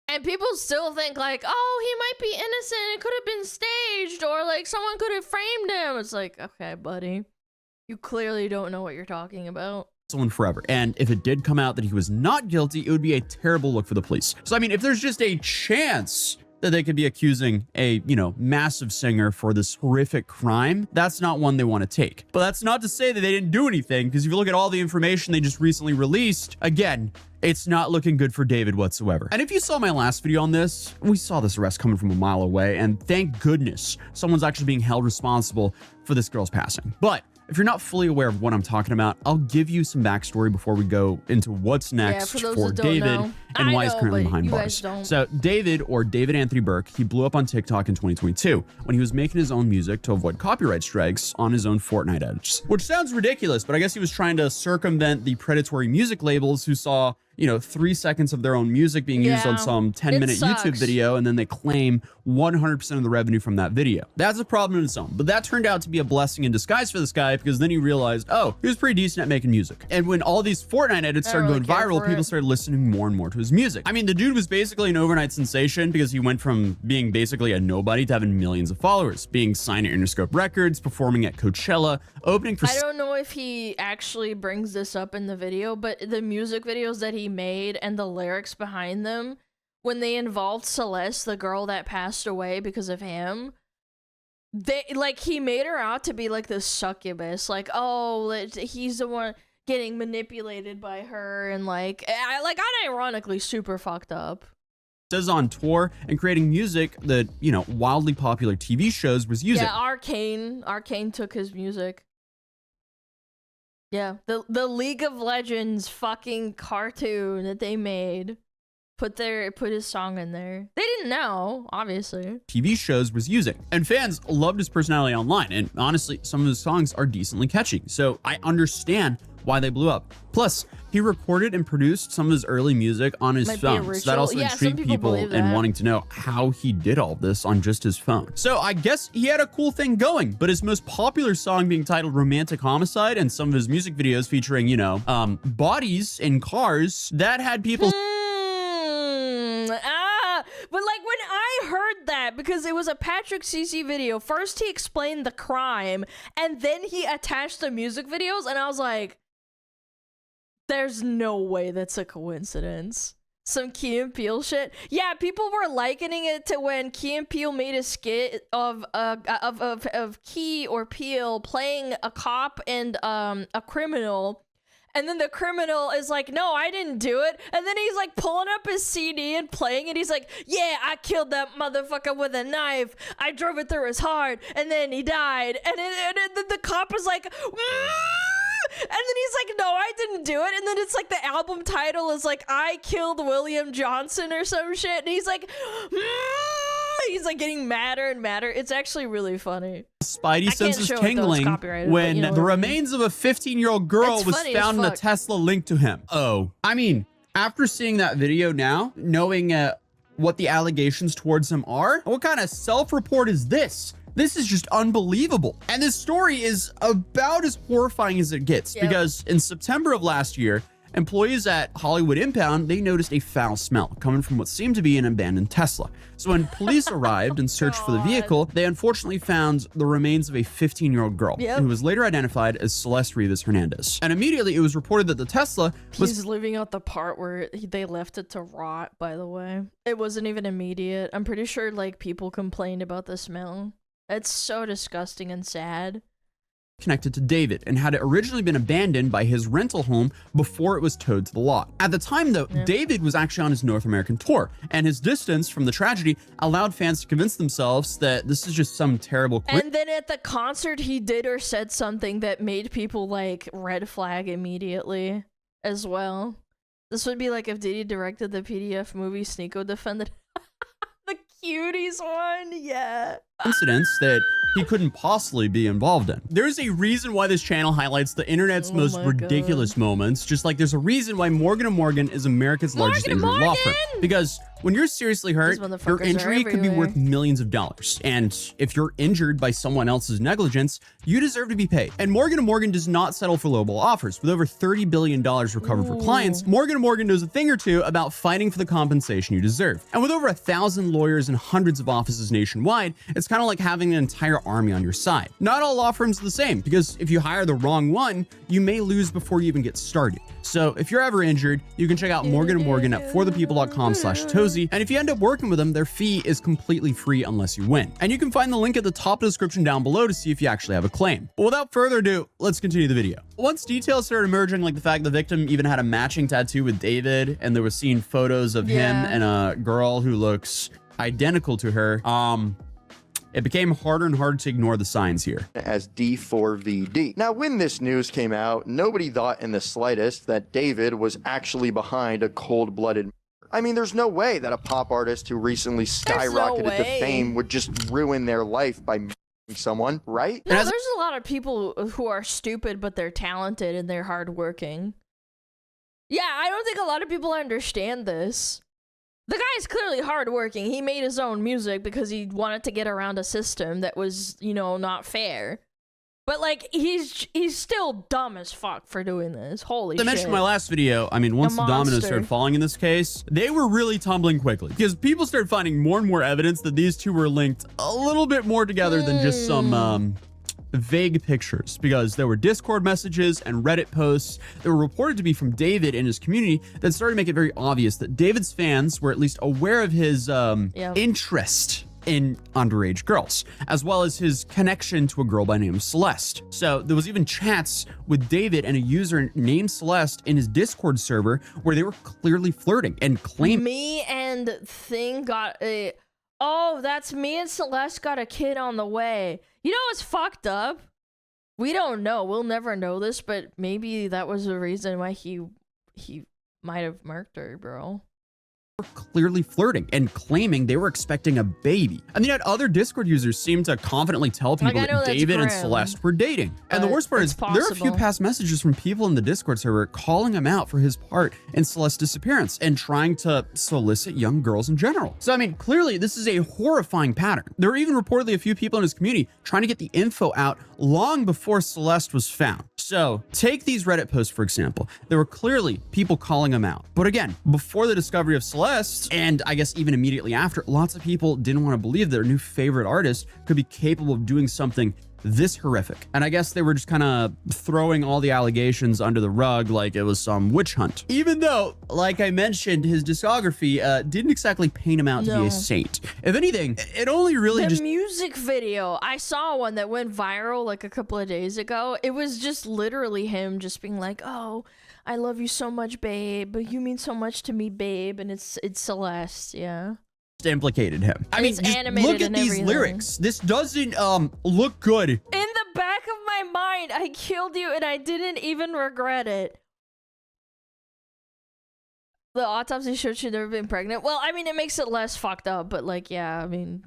And people still think like, oh, he might be innocent. It could have been staged, or like someone could have framed him. It's like, okay, buddy, you clearly don't know what you're talking about. Someone forever. And if it did come out that he was not guilty, it would be a terrible look for the police. So I mean, if there's just a chance that they could be accusing a, massive singer for this horrific crime, that's not one they want to take. But that's not to say that they didn't do anything, because if you look at all the information they just recently released, again, it's not looking good for David whatsoever. And if you saw my last video on this, we saw this arrest coming from a mile away, and thank goodness someone's actually being held responsible for this girl's passing. But if you're not fully aware of what I'm talking about, I'll give you some backstory before we go into what's next for David and why he's currently behind bars. So David, or David Anthony Burke, he blew up on TikTok in 2022 when he was making his own music to avoid copyright strikes on his own Fortnite edits. Which sounds ridiculous, but I guess he was trying to circumvent the predatory music labels who saw, 3 seconds of their own music being used on some 10-minute YouTube video, and then they claim 100% of the revenue from that video. That's a problem in its own, but that turned out to be a blessing in disguise for this guy, because then he realized, oh, he was pretty decent at making music. And when all these Fortnite edits started going viral, people started listening more and more to his music. I mean, the dude was basically an overnight sensation because he went from being basically a nobody to having millions of followers, being signed at Interscope Records, performing at Coachella, opening for... I don't know if he actually brings this up in the video, but the music videos that he made and the lyrics behind them, when they involved Celeste, the girl that passed away because of him, he made her out to be like this succubus, like, oh, he's the one getting manipulated by her, and unironically super fucked up. Says on tour and creating music that, wildly popular TV shows was using. Yeah, Arcane took his music. Yeah, the League of Legends fucking cartoon that they made put his song in there. They didn't know, obviously. TV shows was using, and fans loved his personality online, and honestly, some of his songs are decently catchy, so I understand why they blew up. Plus, he recorded and produced some of his early music on his phone, so that also intrigued people in wanting to know how he did all this on just his phone. So I guess he had a cool thing going, but his most popular song being titled Romantic Homicide, and some of his music videos featuring, bodies in cars, that had people... But when I heard that, because it was a Patrick CC video, first he explained the crime, and then he attached the music videos, and I was like, there's no way that's a coincidence. Some Key and Peele shit. Yeah, people were likening it to when Key and Peele made a skit of Key or Peele playing a cop and a criminal. And then the criminal is like, no, I didn't do it. And then he's like pulling up his CD and playing it. He's like, yeah, I killed that motherfucker with a knife. I drove it through his heart. And then he died. And the cop is like, and then he's like, no, I didn't do it. And then it's like the album title is like, I killed William Johnson or some shit. And he's like, he's like getting madder and madder. It's actually really funny. Spidey senses tingling when the remains of a 15-year-old girl was found in a Tesla linked to him. Oh, I mean, after seeing that video now, knowing what the allegations towards him are, what kind of self-report is this? This is just unbelievable. And this story is about as horrifying as it gets, because in September of last year, employees at Hollywood Impound, they noticed a foul smell coming from what seemed to be an abandoned Tesla. So when police arrived and searched for the vehicle, they unfortunately found the remains of a 15-year-old girl who was later identified as Celeste Rivas Hernandez. And immediately it was reported that the Tesla was... He's leaving out the part where they left it to rot, by the way. It wasn't even immediate. I'm pretty sure people complained about the smell. It's so disgusting and sad. Connected to David and had originally been abandoned by his rental home before it was towed to the lot. At the time, though, David was actually on his North American tour, and his distance from the tragedy allowed fans to convince themselves that this is just some terrible... And then at the concert, he did or said something that made people, red flag immediately as well. This would be like if Diddy directed the PDF movie Sneako Defended. The Cuties one, yeah. Incidents that he couldn't possibly be involved in. There's a reason why this channel highlights the internet's most ridiculous moments, just like there's a reason why Morgan & Morgan is America's largest injury law firm. Because when you're seriously hurt, your injury could be worth millions of dollars. And if you're injured by someone else's negligence, you deserve to be paid. And Morgan & Morgan does not settle for lowball offers. With over $30 billion recovered for clients, Morgan & Morgan knows a thing or two about fighting for the compensation you deserve. And with over 1,000 lawyers and hundreds of offices nationwide, it's kind of like having an entire army on your side. Not all law firms are the same, because if you hire the wrong one, you may lose before you even get started. So if you're ever injured, you can check out Morgan & Morgan at forthepeople.com/Tozy. And if you end up working with them, their fee is completely free unless you win. And you can find the link at the top of the description down below to see if you actually have a claim. But without further ado, let's continue the video. Once details started emerging, like the fact the victim even had a matching tattoo with David, and there was seen photos of him and a girl who looks identical to her, it became harder and harder to ignore the signs here. As D4VD. Now, when this news came out, nobody thought in the slightest that David was actually behind a cold-blooded... I mean, there's no way that a pop artist who recently skyrocketed to fame would just ruin their life by someone, right? No, there's a lot of people who are stupid, but they're talented and they're hardworking. Yeah, I don't think a lot of people understand this. The guy's clearly hardworking. He made his own music because he wanted to get around a system that was, you know, not fair. But, like, he's still dumb as fuck for doing this. Holy shit. I mentioned in my last video, I mean, once the dominoes started falling in this case, they were really tumbling quickly. Because people started finding more and more evidence that these two were linked a little bit more together than just some, vague pictures, because there were Discord messages and Reddit posts that were reported to be from David and his community that started to make it very obvious that David's fans were at least aware of his interest in underage girls, as well as his connection to a girl by name Celeste. So there was even chats with David and a user named Celeste in his Discord server where they were clearly flirting and claiming me and Thing got a... Oh, that's me and Celeste got a kid on the way. You know what's fucked up? We don't know. We'll never know this, but maybe that was the reason why he might have murked her, bro. Clearly flirting and claiming they were expecting a baby. And yet other Discord users seem to confidently tell people that David and Celeste were dating. And the worst part is there are a few past messages from people in the Discord server calling him out for his part in Celeste's disappearance and trying to solicit young girls in general. So I mean, clearly this is a horrifying pattern. There were even reportedly a few people in his community trying to get the info out long before Celeste was found. So take these Reddit posts, for example. There were clearly people calling him out. But again, before the discovery of Celeste, and I guess even immediately after, lots of people didn't want to believe their new favorite artist could be capable of doing something this horrific. And I guess they were just kind of throwing all the allegations under the rug like it was some witch hunt. Even though, like I mentioned, his discography didn't exactly paint him out to be a saint. If anything, it only really the music video, I saw one that went viral like a couple of days ago. It was just literally him just being like, oh, I love you so much, babe. You mean so much to me, babe. And it's Celeste, yeah. Implicated him. I mean, just look at these lyrics. This doesn't look good. In the back of my mind, I killed you and I didn't even regret it. The autopsy showed she'd never been pregnant. Well, I mean, it makes it less fucked up, but like, yeah, I mean,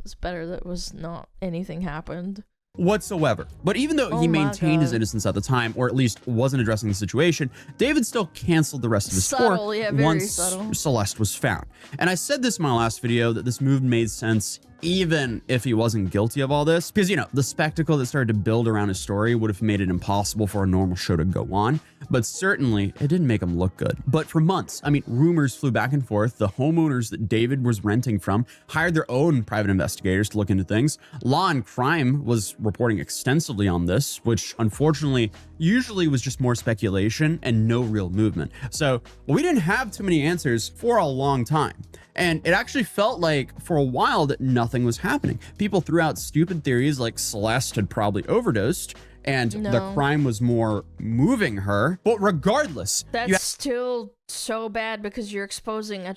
it's better that was not anything happened whatsoever. But even though he maintained his innocence at the time, or at least wasn't addressing the situation, David still canceled the rest of his score once Celeste was found. And I said this in my last video that this move made sense even if he wasn't guilty of all this, because, you know, the spectacle that started to build around his story would have made it impossible for a normal show to go on, but certainly it didn't make him look good. But for months, I mean, rumors flew back and forth. The homeowners that David was renting from hired their own private investigators to look into things. Law and Crime was reporting extensively on this, which unfortunately usually was just more speculation and no real movement. So we didn't have too many answers for a long time. And it actually felt like for a while that nothing was happening. People threw out stupid theories like Celeste had probably overdosed and the crime was more moving her. But regardless, that's still so bad because you're exposing a...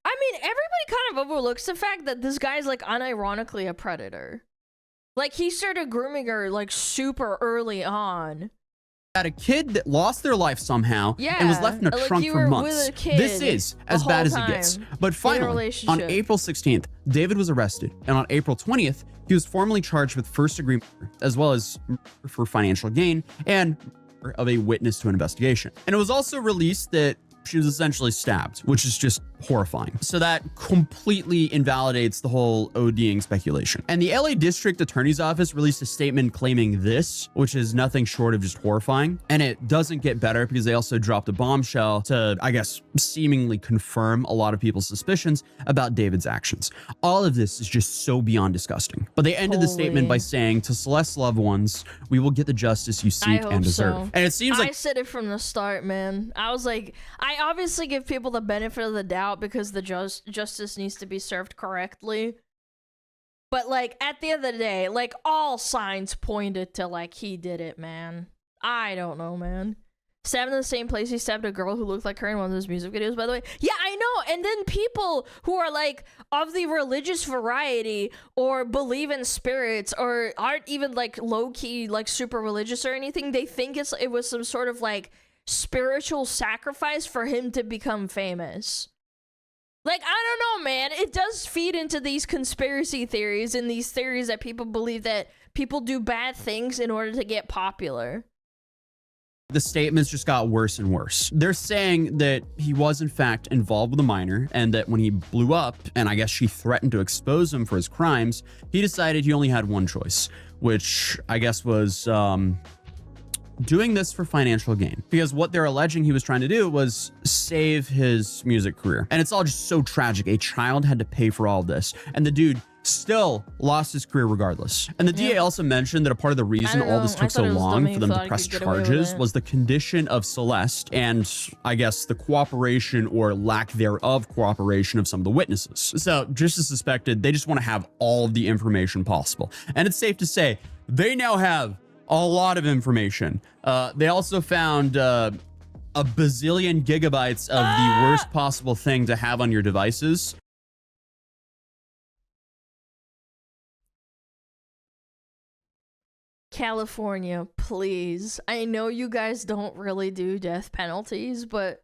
I mean, everybody kind of overlooks the fact that this guy's like unironically a predator. Like he started grooming her like super early on. At a kid that lost their life somehow and was left in a trunk for months. This is as bad as it gets. But finally, on April 16th, David was arrested. And on April 20th, he was formally charged with first-degree murder, as well as murder for financial gain and murder of a witness to an investigation. And it was also released that she was essentially stabbed, which is just horrifying. So that completely invalidates the whole ODing speculation. And the LA District Attorney's Office released a statement claiming this, which is nothing short of just horrifying. And it doesn't get better because they also dropped a bombshell to, I guess, seemingly confirm a lot of people's suspicions about David's actions. All of this is just so beyond disgusting. But they ended the statement by saying, to Celeste's loved ones, we will get the justice you seek and deserve. And it seems like I said it from the start, man. I was like, I obviously give people the benefit of the doubt because the justice needs to be served correctly. But like at the end of the day, like all signs pointed to like he did it, man. I don't know, man. Stabbed in the same place he stabbed a girl who looked like her in one of those music videos, by the way. Yeah, I know. And then people who are like of the religious variety or believe in spirits or aren't even like low-key like super religious or anything, they think it was some sort of like spiritual sacrifice for him to become famous. Like, I don't know, man. It does feed into these conspiracy theories and these theories that people believe that people do bad things in order to get popular. the statements just got worse and worse. They're saying that he was in fact involved with a minor and that when he blew up, and I guess she threatened to expose him for his crimes, he decided he only had one choice, which I guess was doing this for financial gain. Because what they're alleging he was trying to do was save his music career. And it's all just so tragic. A child had to pay for all this, and the dude still lost his career regardless. And the DA also mentioned that a part of the reason all this took so long for them to press charges was the condition of Celeste and I guess the cooperation or lack thereof cooperation of some of the witnesses. So just as suspected, they just want to have all of the information possible. And it's safe to say they now have a lot of information. They also found a bazillion gigabytes of the worst possible thing to have on your devices. California, please. I know you guys don't really do death penalties, but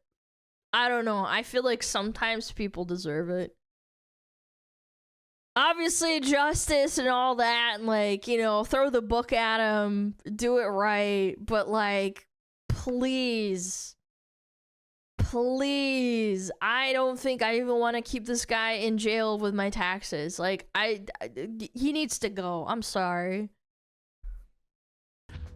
I don't know. I feel like sometimes people deserve it. Obviously, justice and all that, and like, you know, throw the book at him, do it right, but like, please. Please. I don't think I even want to keep this guy in jail with my taxes. Like, he needs to go. I'm sorry.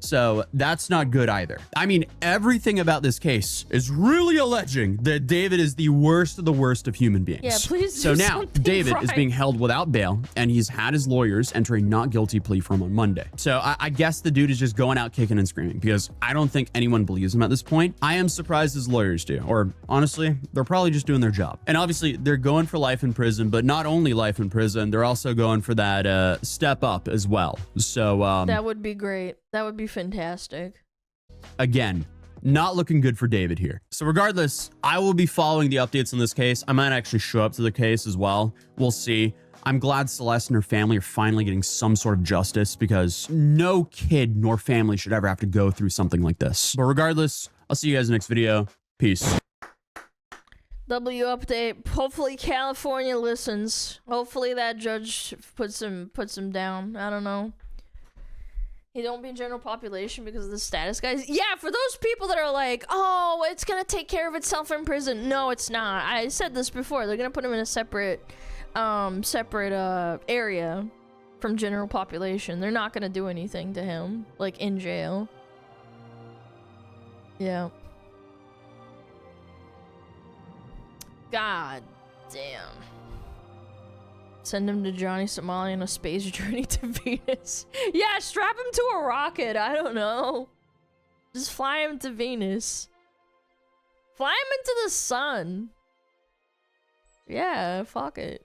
So that's not good either. I mean, everything about this case is really alleging that David is the worst of the worst of human beings. Yeah, please So do now something David right. is being held without bail, and he's had his lawyers enter a not guilty plea for him on Monday. So I guess the dude is just going out kicking and screaming because I don't think anyone believes him at this point. I am surprised his lawyers do, or honestly, they're probably just doing their job. And obviously they're going for life in prison, but not only life in prison, they're also going for that step up as well. So that would be great. That would be fantastic. Again, not looking good for David here. So regardless, I will be following the updates on this case. I might actually show up to the case as well. We'll see. I'm glad Celeste and her family are finally getting some sort of justice because no kid nor family should ever have to go through something like this. But regardless, I'll see you guys in the next video. Peace. W update. Hopefully California listens. Hopefully that judge puts him down. I don't know. He don't be in general population because of the status, guys. Yeah, for those people that are like, oh, it's gonna take care of itself in prison. No, it's not. I said this before. They're gonna put him in a separate area from general population. They're not gonna do anything to him, like in jail. Yeah. God damn. Send him to Johnny Somali on a space journey to Venus. Yeah, strap him to a rocket. I don't know. Just fly him to Venus. Fly him into the sun. Yeah, fuck it.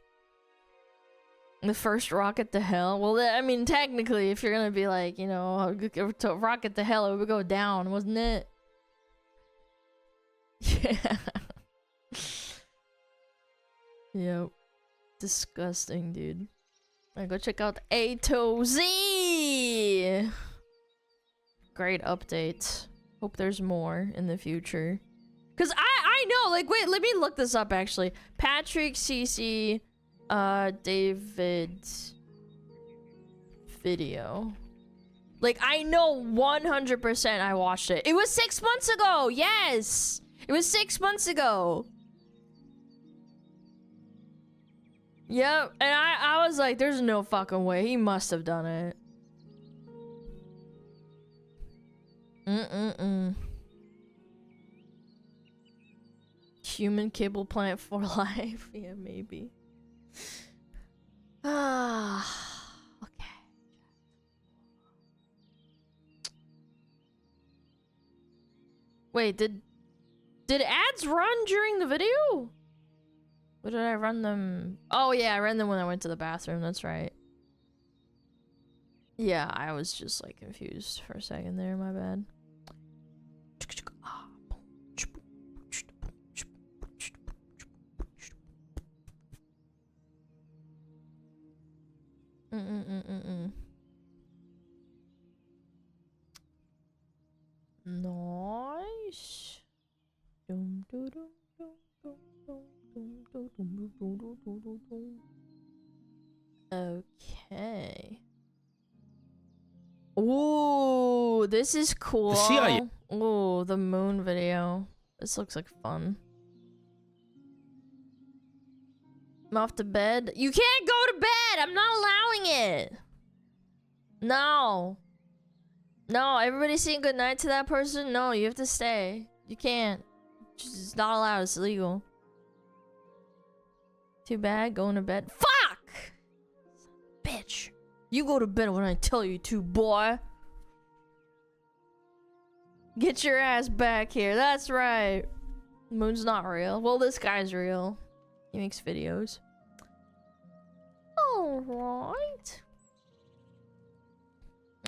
The first rocket to hell. Well, I mean, technically, if you're gonna be like, you know, to rocket to hell, it would go down, wasn't it? Yeah. Yep. Disgusting, dude. Alright, go check out A to Z. Great update. Hope there's more in the future. Cause I know, like, wait, let me look this up actually. Patrick, Cece, David's video. Like, I know 100% I watched it. It was 6 months ago. Yes, it was 6 months ago. Yep, and I was like, there's no fucking way. He must have done it. Human cable plant for life. Yeah, maybe. Ah, okay. Wait, did ads run during the video? Or did I run them? Oh yeah, I ran them when I went to the bathroom, that's right. Yeah, I was just like confused for a second there, my bad. Nice. Okay. Ooh, Ooh, this is cool. The CIA. Ooh, the moon video. This looks like fun. I'm off to bed. You can't go to bed. I'm not allowing it. No. No, everybody saying goodnight to that person? No, you have to stay. You can't. It's not allowed. It's illegal. Too bad. Going to bed. Fuck! Bitch. You go to bed when I tell you to, boy. Get your ass back here. That's right. Moon's not real. Well, this guy's real. He makes videos. Alright.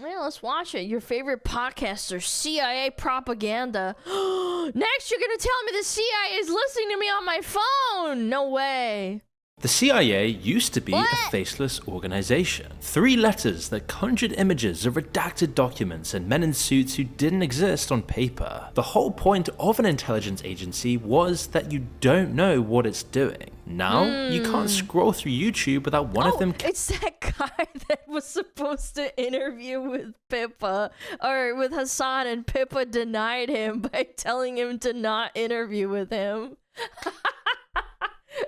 Yeah, let's watch it. Your favorite podcaster, CIA propaganda. Next, you're gonna tell me the CIA is listening to me on my phone. No way. The CIA used to be a faceless organization. 3 letters that conjured images of redacted documents and men in suits who didn't exist on paper. The whole point of an intelligence agency was that you don't know what it's doing. Now, you can't scroll through YouTube without one of them. It's that guy that was supposed to interview with Pippa, or with Hassan, and Pippa denied him by telling him to not interview with him.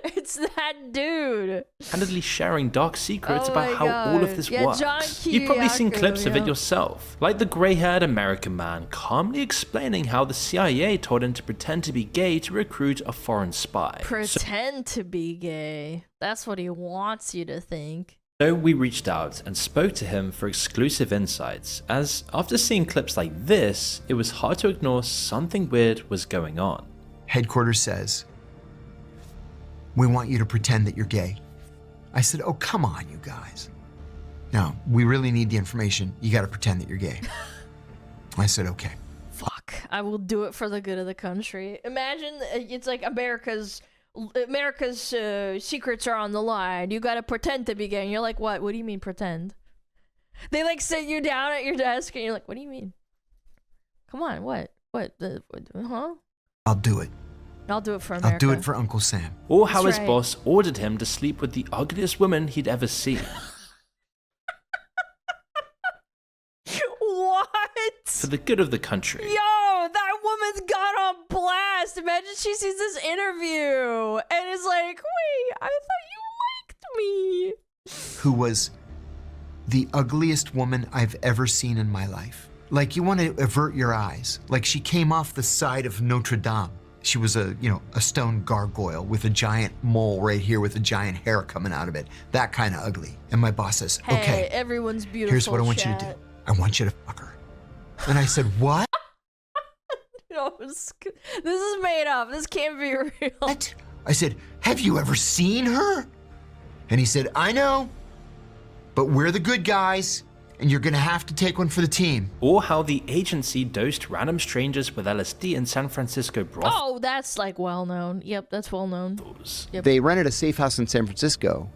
It's that dude. Handedly sharing dark secrets Oh about my how all of God. this Yeah, works. John You've probably seen Kiriakou, clips of it yeah. yourself, like the grey-haired American man calmly explaining how the CIA told him to pretend to be gay to recruit a foreign spy. Pretend to be gay. That's what he wants you to think. So we reached out and spoke to him for exclusive insights, as after seeing clips like this, it was hard to ignore something weird was going on. Headquarters says, we want you to pretend that you're gay. I said, oh, come on, you guys. No, we really need the information. You got to pretend that you're gay. I said, okay. Fuck. I will do it for the good of the country. Imagine it's like America's secrets are on the line. You got to pretend to be gay. And you're like, what? What do you mean pretend? They like sit you down at your desk and you're like, what do you mean? Come on, what? Huh? I'll do it. I'll do it for America. I'll do it for Uncle Sam. Or how That's his right. boss ordered him to sleep with the ugliest woman he'd ever seen. What? For the good of the country. Yo, that woman's got on blast. Imagine she sees this interview and is like, wait, I thought you liked me. Who was the ugliest woman I've ever seen in my life. Like, you want to avert your eyes. Like, she came off the side of Notre Dame. She was a stone gargoyle with a giant mole right here with a giant hair coming out of it. That kind of ugly. And my boss says, Hey, okay, everyone's beautiful. here's what I want you to do. I want you to fuck her. And I said, what? No, this is made up. This can't be real. What? I said, have you ever seen her? And he said, I know, but we're the good guys, and you're gonna have to take one for the team. Or how the agency dosed random strangers with LSD in San Francisco brothels. Oh, that's like well known. Yep, that's well known. Yep. They rented a safe house in San Francisco.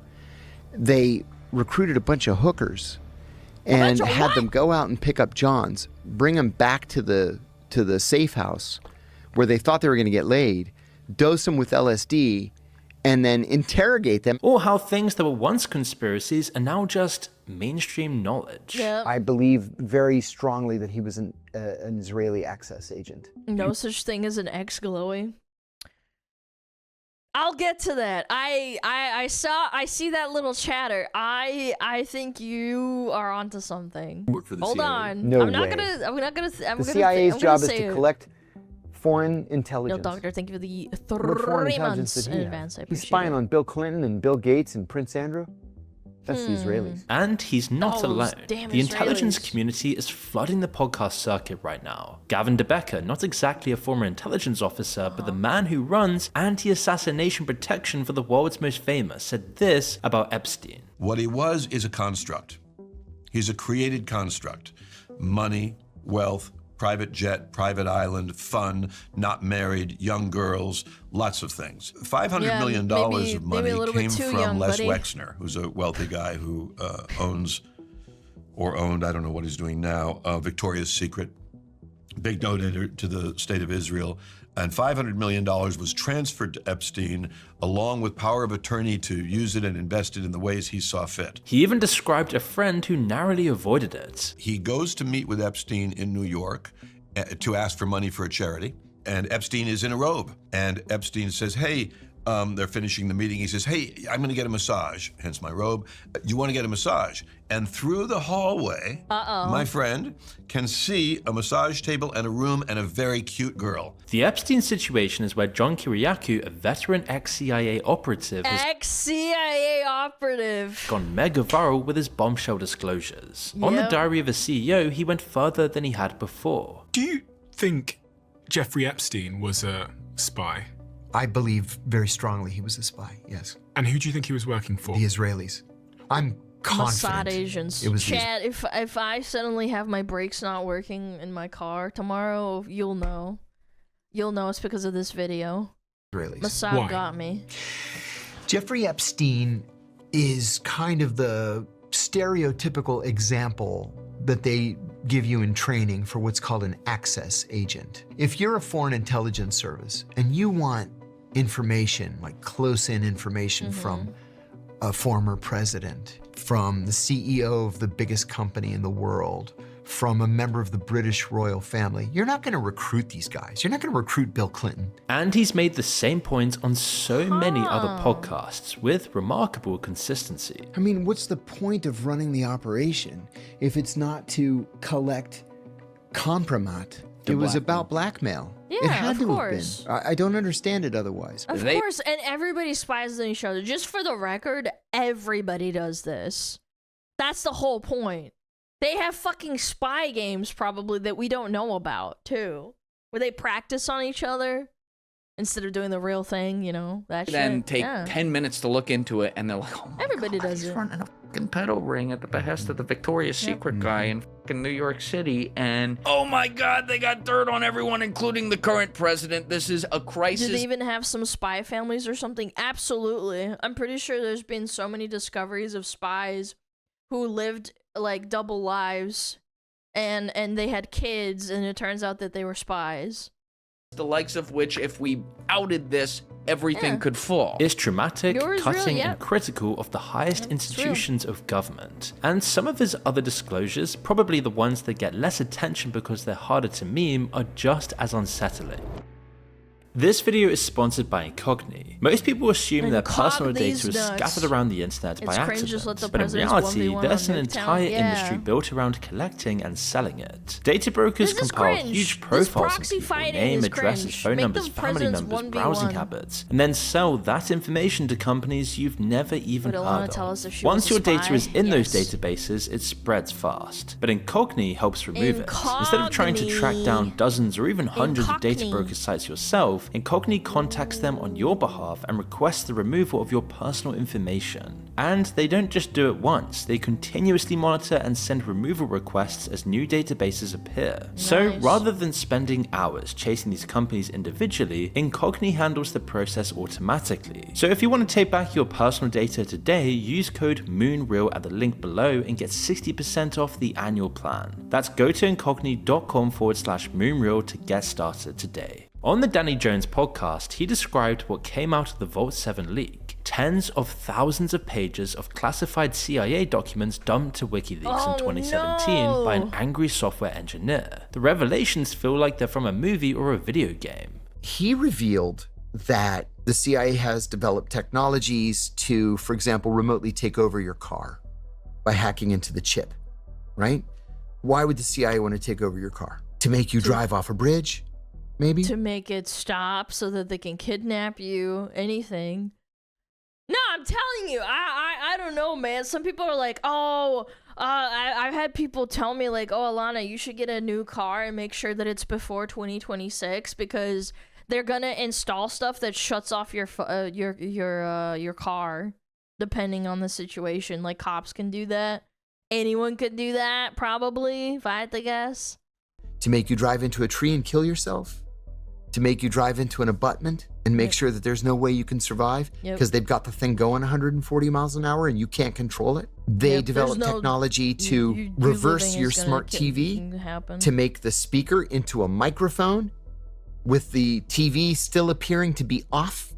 They recruited a bunch of hookers and had them go out and pick up Johns, bring them back to the safe house where they thought they were going to get laid, dose them with LSD, and then interrogate them. Or how things that were once conspiracies are now just mainstream knowledge. Yep. I believe very strongly that he was an Israeli access agent. No such thing as an ex-glowy. I'll get to that. I see that little chatter. I think you are onto something. Hold on. No I'm not way. gonna. The CIA's job is to collect foreign intelligence. No, doctor, thank you for the What foreign 3 intelligence months did in he have? advance. I He's appreciate spying it. on Bill Clinton and Bill Gates and Prince Andrew. That's the Israelis. And he's not Oh, alone. those damn The intelligence Israelis. community is flooding the podcast circuit right now. Gavin DeBecker, not exactly a former intelligence officer, but the man who runs anti-assassination protection for the world's most famous, said this about Epstein. What he was is a construct. He's a created construct. Money, wealth, private jet, private island, fun, not married, young girls, lots of things. $500 million of money came from Les Wexner, who's a wealthy guy who owns or owned, I don't know what he's doing now, Victoria's Secret. big donor to the state of Israel, and $500 million was transferred to Epstein, along with power of attorney to use it and invest it in the ways he saw fit. He even described a friend who narrowly avoided it. He goes to meet with Epstein in New York to ask for money for a charity, and Epstein is in a robe. And Epstein says, hey, they're finishing the meeting. He says, hey, I'm going to get a massage, hence my robe. You want to get a massage? And through the hallway, my friend can see a massage table and a room and a very cute girl. The Epstein situation is where John Kiriakou, a veteran ex-CIA operative, has ex-CIA operative gone mega viral with his bombshell disclosures. On the diary of a CEO, he went further than he had before. Do you think Jeffrey Epstein was a spy? I believe very strongly he was a spy, yes. And who do you think he was working for? The Israelis. I'm confident. Mossad agents. It was Chad, if I suddenly have my brakes not working in my car tomorrow, you'll know. You'll know it's because of this video. Israelis. Mossad got me. Jeffrey Epstein is kind of the stereotypical example that they give you in training for what's called an access agent. If you're a foreign intelligence service and you want information, like close-in information from a former president, from the CEO of the biggest company in the world, from a member of the British royal family, you're not going to recruit these guys. You're not going to recruit Bill Clinton. And he's made the same point on so many other podcasts with remarkable consistency. I mean, what's the point of running the operation if it's not to collect compromat? It was about blackmail. Yeah, it had of to course. have been. I don't understand it otherwise. Of course, and everybody spies on each other. Just for the record, everybody does this. That's the whole point. They have fucking spy games probably that we don't know about too, where they practice on each other instead of doing the real thing, you know, that shit. Then take 10 minutes to look into it, and they're like, oh my everybody God, does he's it. running a fucking pedo ring at the behest of the Victoria's Secret guy in fucking New York City, and oh my God, they got dirt on everyone, including the current president. This is a crisis. Did they even have some spy families or something? Absolutely. I'm pretty sure there's been so many discoveries of spies who lived like double lives and they had kids, and it turns out that they were spies. The likes of which, if we outed this, everything could fall. It's traumatic, cutting, real, and critical of the highest institutions of government. And some of his other disclosures, probably the ones that get less attention because they're harder to meme, are just as unsettling. This video is sponsored by Incogni. Most people assume their personal data is scattered around the internet by accident, but in reality, there's an entire industry built around collecting and selling it. Data brokers compile huge profiles of people, name, addresses, phone numbers, family members, browsing habits, and then sell that information to companies you've never even heard of. Once your data is in those databases, it spreads fast. But Incogni helps remove it. Instead of trying to track down dozens or even hundreds of data broker sites yourself, Incogni contacts them on your behalf and requests the removal of your personal information. And they don't just do it once, they continuously monitor and send removal requests as new databases appear. So rather than spending hours chasing these companies individually, Incogni handles the process automatically. So if you want to take back your personal data today, use code MOONREAL at the link below and get 60% off the annual plan. That's go to incogni.com/moonreal to get started today. On the Danny Jones podcast, he described what came out of the Vault 7 leak. Tens of thousands of pages of classified CIA documents dumped to WikiLeaks in 2017 by an angry software engineer. The revelations feel like they're from a movie or a video game. He revealed that the CIA has developed technologies to, for example, remotely take over your car by hacking into the chip, right? Why would the CIA want to take over your car? To make you drive off a bridge? Maybe? To make it stop so that they can kidnap you, anything. No, I'm telling you, I don't know, man. Some people are like, oh, I've had people tell me like, oh, Alana, you should get a new car and make sure that it's before 2026 because they're gonna install stuff that shuts off your car, depending on the situation. Like cops can do that. Anyone could do that, probably, if I had to guess. To make you drive into a tree and kill yourself? To make you drive into an abutment and make sure that there's no way you can survive because they've got the thing going 140 miles an hour and you can't control it. They developed technology to reverse your smart TV to make the speaker into a microphone with the TV still appearing to be off.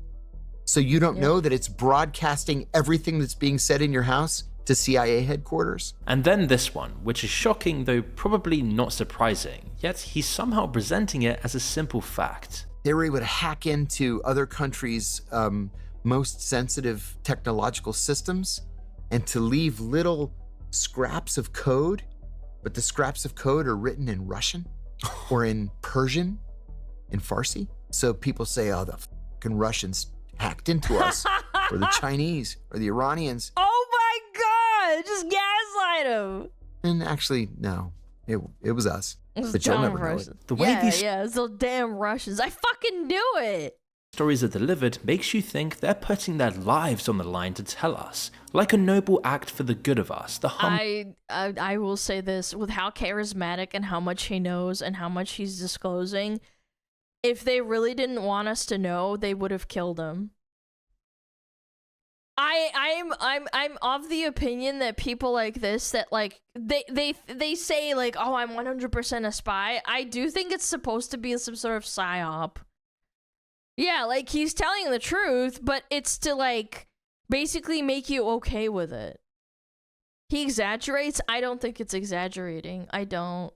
So you don't know that it's broadcasting everything that's being said in your house to CIA headquarters. And then this one, which is shocking though probably not surprising, yet he's somehow presenting it as a simple fact. They were able to hack into other countries' most sensitive technological systems and to leave little scraps of code, but the scraps of code are written in Russian or in Persian, in Farsi. So people say, oh, the fucking Russians hacked into us, or the Chinese, or the Iranians. Oh my God, just gaslight him. And actually, no, it was us. It But you'll never know it. The way these it's those damn Russians. I fucking knew it. stories are delivered makes you think they're putting their lives on the line to tell us, like a noble act for the good of us. I will say this, with how charismatic and how much he knows and how much he's disclosing, if they really didn't want us to know, they would have killed him. I'm of the opinion that people like this, that like they say like, oh, I'm 100% a spy. I do think it's supposed to be some sort of psyop. Yeah, like he's telling the truth, but it's to like basically make you okay with it. He exaggerates. I don't think it's exaggerating. I don't.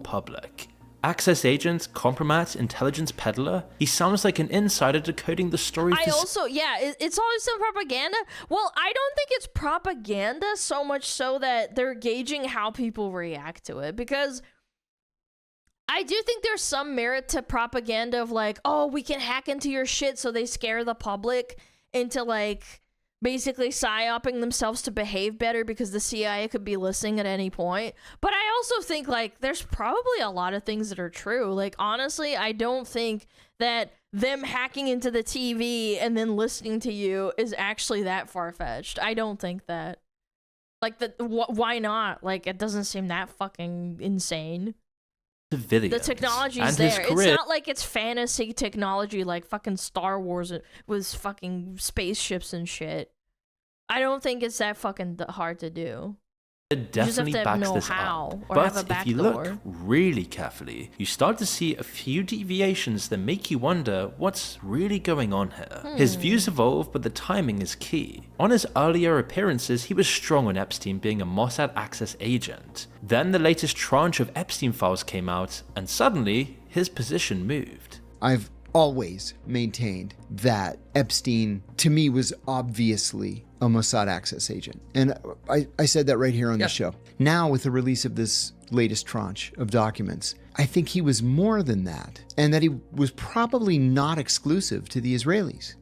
Public. Access agent, compromat, intelligence peddler. He sounds like an insider decoding the story. It's always some propaganda. Well, I don't think it's propaganda so much so that they're gauging how people react to it, because I do think there's some merit to propaganda of like, oh, we can hack into your shit, so they scare the public into like basically psyoping themselves to behave better because the CIA could be listening at any point. But I also think like there's probably a lot of things that are true. Like honestly, I don't think that them hacking into the TV and then listening to you is actually that far-fetched. I don't think that. Like why not? Like it doesn't seem that fucking insane. The technology's there. It's not like it's fantasy technology like fucking Star Wars was fucking spaceships and shit. I don't think it's that fucking hard to do. It definitely backs this up. But if you look really carefully, you start to see a few deviations that make you wonder what's really going on here. His views evolve, but the timing is key. On his earlier appearances, he was strong on Epstein being a Mossad access agent. Then the latest tranche of Epstein files came out, and suddenly his position moved. I've always maintained that Epstein, to me, was obviously a Mossad access agent. And I said that right here on the show. Now, with the release of this latest tranche of documents, I think he was more than that, and that he was probably not exclusive to the Israelis.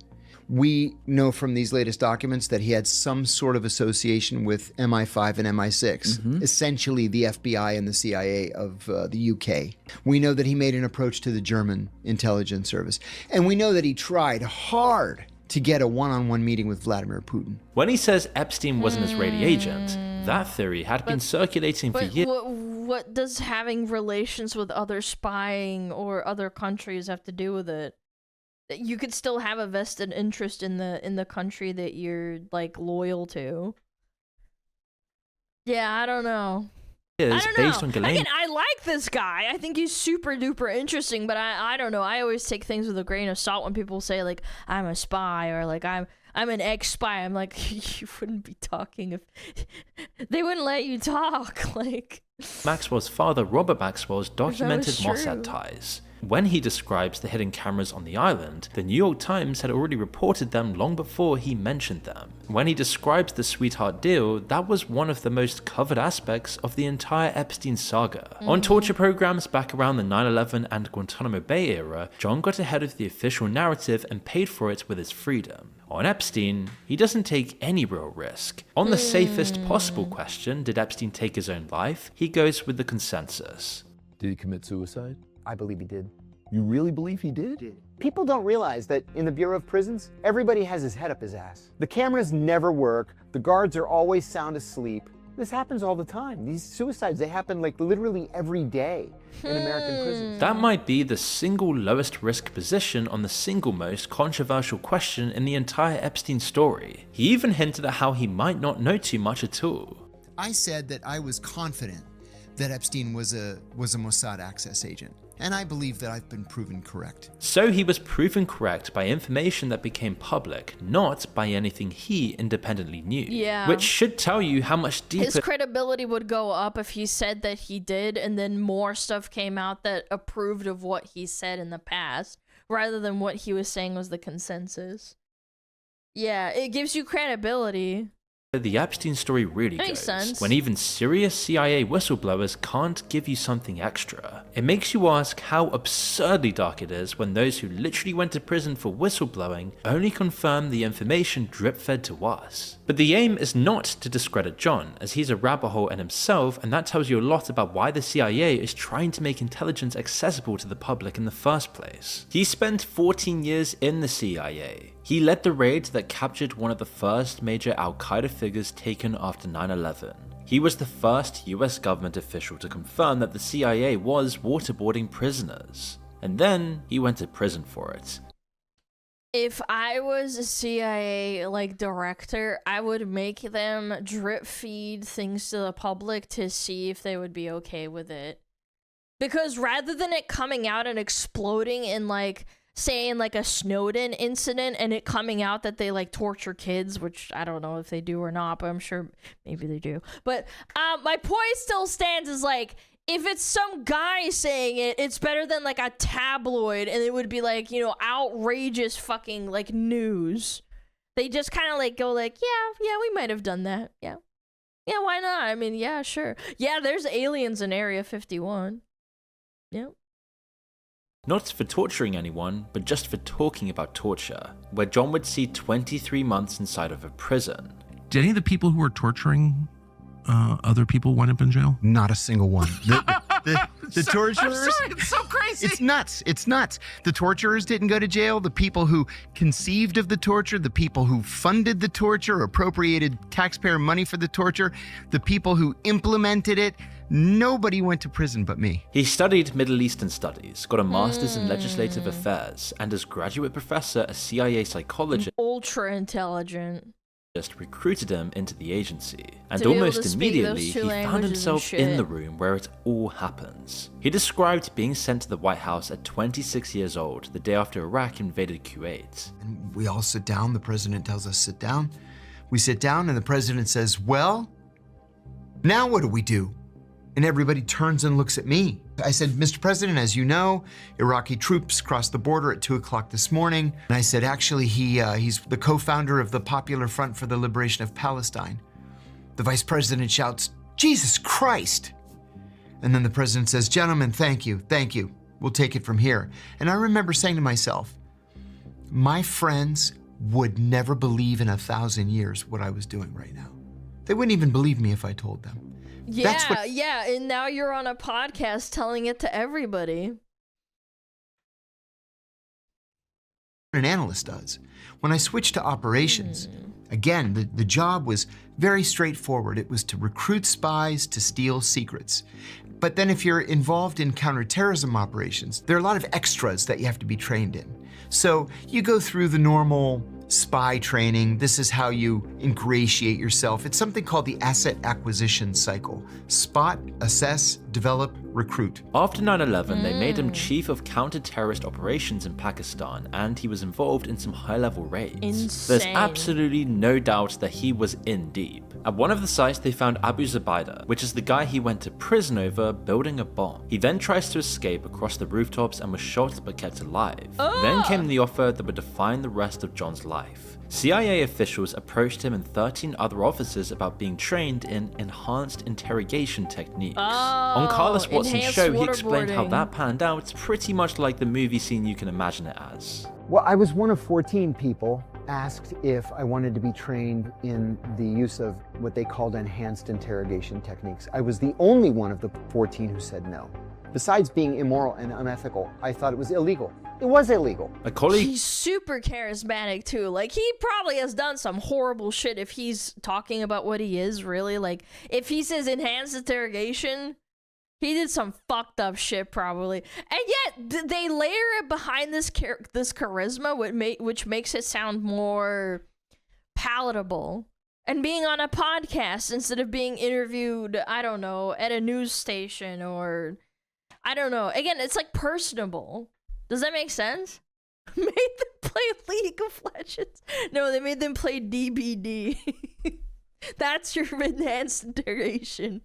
We know from these latest documents that he had some sort of association with MI5 and MI6, essentially the FBI and the CIA of the UK. We know that he made an approach to the German intelligence service. And we know that he tried hard to get a one-on-one meeting with Vladimir Putin. When he says Epstein was an Israeli agent, that theory had been circulating for years. What does having relations with other spying or other countries have to do with it? You could still have a vested interest in the country that you're like loyal to. Yeah, I don't know. Based on Again, I like this guy. I think he's super duper interesting, but I don't know. I always take things with a grain of salt when people say like I'm a spy or like I'm an ex-spy. I'm like, you wouldn't be talking if they wouldn't let you talk. Like Maxwell's father, Robert Maxwell's documented Mossad ties. When he describes the hidden cameras on the island, the New York Times had already reported them long before he mentioned them. When he describes the sweetheart deal, that was one of the most covered aspects of the entire Epstein saga. On torture programs back around the 9/11 and Guantanamo Bay era, John got ahead of the official narrative and paid for it with his freedom. On Epstein, he doesn't take any real risk. On the safest possible question, did Epstein take his own life, he goes with the consensus. Did he commit suicide? I believe he did. You really believe he did? People don't realize that in the Bureau of Prisons, everybody has his head up his ass. The cameras never work, the guards are always sound asleep, This happens all the time. These suicides, they happen like literally every day in American prisons. That might be the single lowest risk position on the single most controversial question in the entire Epstein story. He even hinted at how he might not know too much at all. I said that I was confident that Epstein was a Mossad access agent. And I believe that I've been proven correct. So he was proven correct by information that became public, not by anything he independently knew. Yeah. Which should tell you how much deeper his credibility would go up if he said that he did, and then more stuff came out that approved of what he said in the past, rather than what he was saying was the consensus. Yeah, it gives you credibility. the Epstein story really Makes goes, sense. when even serious CIA whistleblowers can't give you something extra. It makes you ask how absurdly dark it is when those who literally went to prison for whistleblowing only confirm the information drip-fed to us. But the aim is not to discredit John, as he's a rabbit hole in himself, and that tells you a lot about why the CIA is trying to make intelligence accessible to the public in the first place. He spent 14 years in the CIA. He led the raid that captured one of the first major Al-Qaeda figures taken after 9/11. He was the first US government official to confirm that the CIA was waterboarding prisoners. And then he went to prison for it. If I was a CIA director, I would make them drip feed things to the public to see if they would be okay with it. Because rather than it coming out and exploding in saying a Snowden incident and it coming out that they torture kids, which I don't know if they do or not, but I'm sure maybe they do. But my point still stands is if it's some guy saying it, it's better than a tabloid, and it would be outrageous fucking news. They just kind of go yeah, we might have done that. Yeah, why not? I mean, yeah, sure. Yeah, there's aliens in Area 51. Yep. Not for torturing anyone, but just for talking about torture, where John would see 23 months inside of a prison. Did any of the people who were torturing other people wind up in jail? Not a single one. The torturers. I'm sorry, it's so crazy. It's nuts. It's nuts. The torturers didn't go to jail. The people who conceived of the torture, the people who funded the torture, appropriated taxpayer money for the torture, the people who implemented it, nobody went to prison but me. He studied Middle Eastern studies, got a master's in legislative affairs, and as graduate professor, a CIA psychologist, ultra intelligent, just recruited him into the agency, and to almost immediately he found and himself shit. in the room where it all happens. He described being sent to the White House at 26 years old, the day after Iraq invaded Kuwait. And we all sit down. The president tells us sit down. We sit down and the president says, well, now what do we do? And everybody turns and looks at me. I said, Mr. President, as you know, Iraqi troops crossed the border at 2 o'clock this morning. And I said, actually, he's the co-founder of the Popular Front for the Liberation of Palestine. The vice president shouts, Jesus Christ! And then the president says, gentlemen, thank you. We'll take it from here. And I remember saying to myself, my friends would never believe in 1,000 years what I was doing right now. They wouldn't even believe me if I told them. Yeah, and now you're on a podcast telling it to everybody. An analyst does. When I switched to operations, again, the job was very straightforward. It was to recruit spies to steal secrets. But then if you're involved in counterterrorism operations, there are a lot of extras that you have to be trained in. So you go through the normal spy training. This is how you ingratiate yourself. It's something called the asset acquisition cycle. Spot, assess, develop, recruit. After 9/11, they made him chief of counter-terrorist operations in Pakistan, and he was involved in some high-level raids. Insane. There's absolutely no doubt that he was in deep. At one of the sites, they found Abu Zubaydah, which is the guy he went to prison over, building a bomb. He then tries to escape across the rooftops and was shot but kept alive. Then came the offer that would define the rest of John's life. CIA officials approached him and 13 other officers about being trained in enhanced interrogation techniques. On Carlos Watson's show, he explained how that panned out pretty much like the movie scene you can imagine it as. Well, I was one of 14 people asked if I wanted to be trained in the use of what they called enhanced interrogation techniques. I was the only one of the 14 who said no. Besides being immoral and unethical, I thought it was illegal. It was illegal. A colleague. He's super charismatic too. Like, he probably has done some horrible shit if he's talking about what he is, really. Like, if he says enhanced interrogation, he did some fucked up shit probably. And yet they layer it behind this charisma, which makes it sound more palatable. And being on a podcast instead of being interviewed, I don't know, at a news station or I don't know. Again, it's like personable. Does that make sense? Made them play League of Legends. No, they made them play DBD. That's your enhanced interrogation.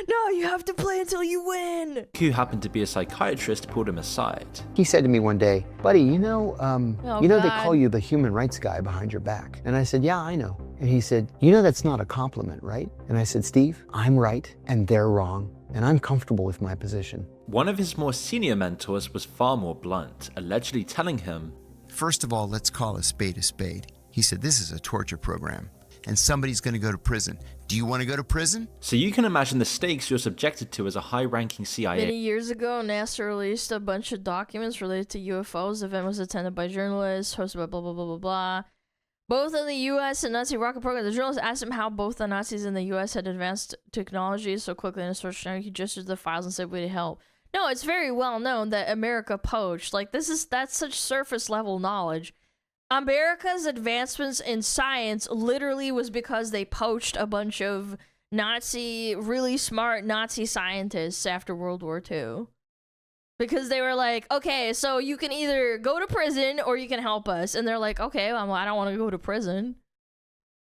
No, you have to play until you win. Who happened to be a psychiatrist pulled him aside. He said to me one day, buddy, they God. call you the human rights guy behind your back. And I said, yeah, I know. And he said, that's not a compliment, right? And I said, Steve, I'm right and they're wrong. And I'm comfortable with my position. One of his more senior mentors was far more blunt, allegedly telling him, first of all, let's call a spade a spade. He said, this is a torture program, and somebody's going to go to prison. Do you want to go to prison? So you can imagine the stakes you're subjected to as a high-ranking CIA. Many years ago, NASA released a bunch of documents related to UFOs. The event was attended by journalists, hosted by blah, blah, blah, blah, blah. Both in the U.S. and Nazi rocket program, the journalist asked him how both the Nazis and the U.S. had advanced technology so quickly in a search. He gestured the files and said, we need help. No, it's very well known that America poached. Like, that's such surface level knowledge. America's advancements in science literally was because they poached a bunch of really smart Nazi scientists after World War II. Because they were like, okay, so you can either go to prison or you can help us. And they're like, okay, well, I don't want to go to prison.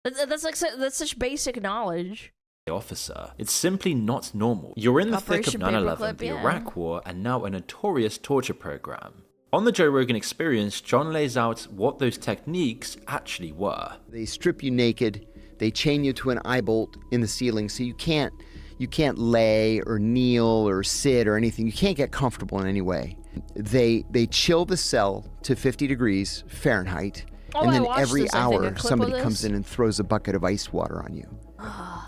That's such basic knowledge. Officer. It's simply not normal. You're in the thick of 9/11, the Iraq War, and now a notorious torture program. On the Joe Rogan Experience, John lays out what those techniques actually were. They strip you naked, they chain you to an eye bolt in the ceiling so you can't lay or kneel or sit or anything. You can't get comfortable in any way. They chill the cell to 50 degrees Fahrenheit, and then every hour somebody comes in and throws a bucket of ice water on you.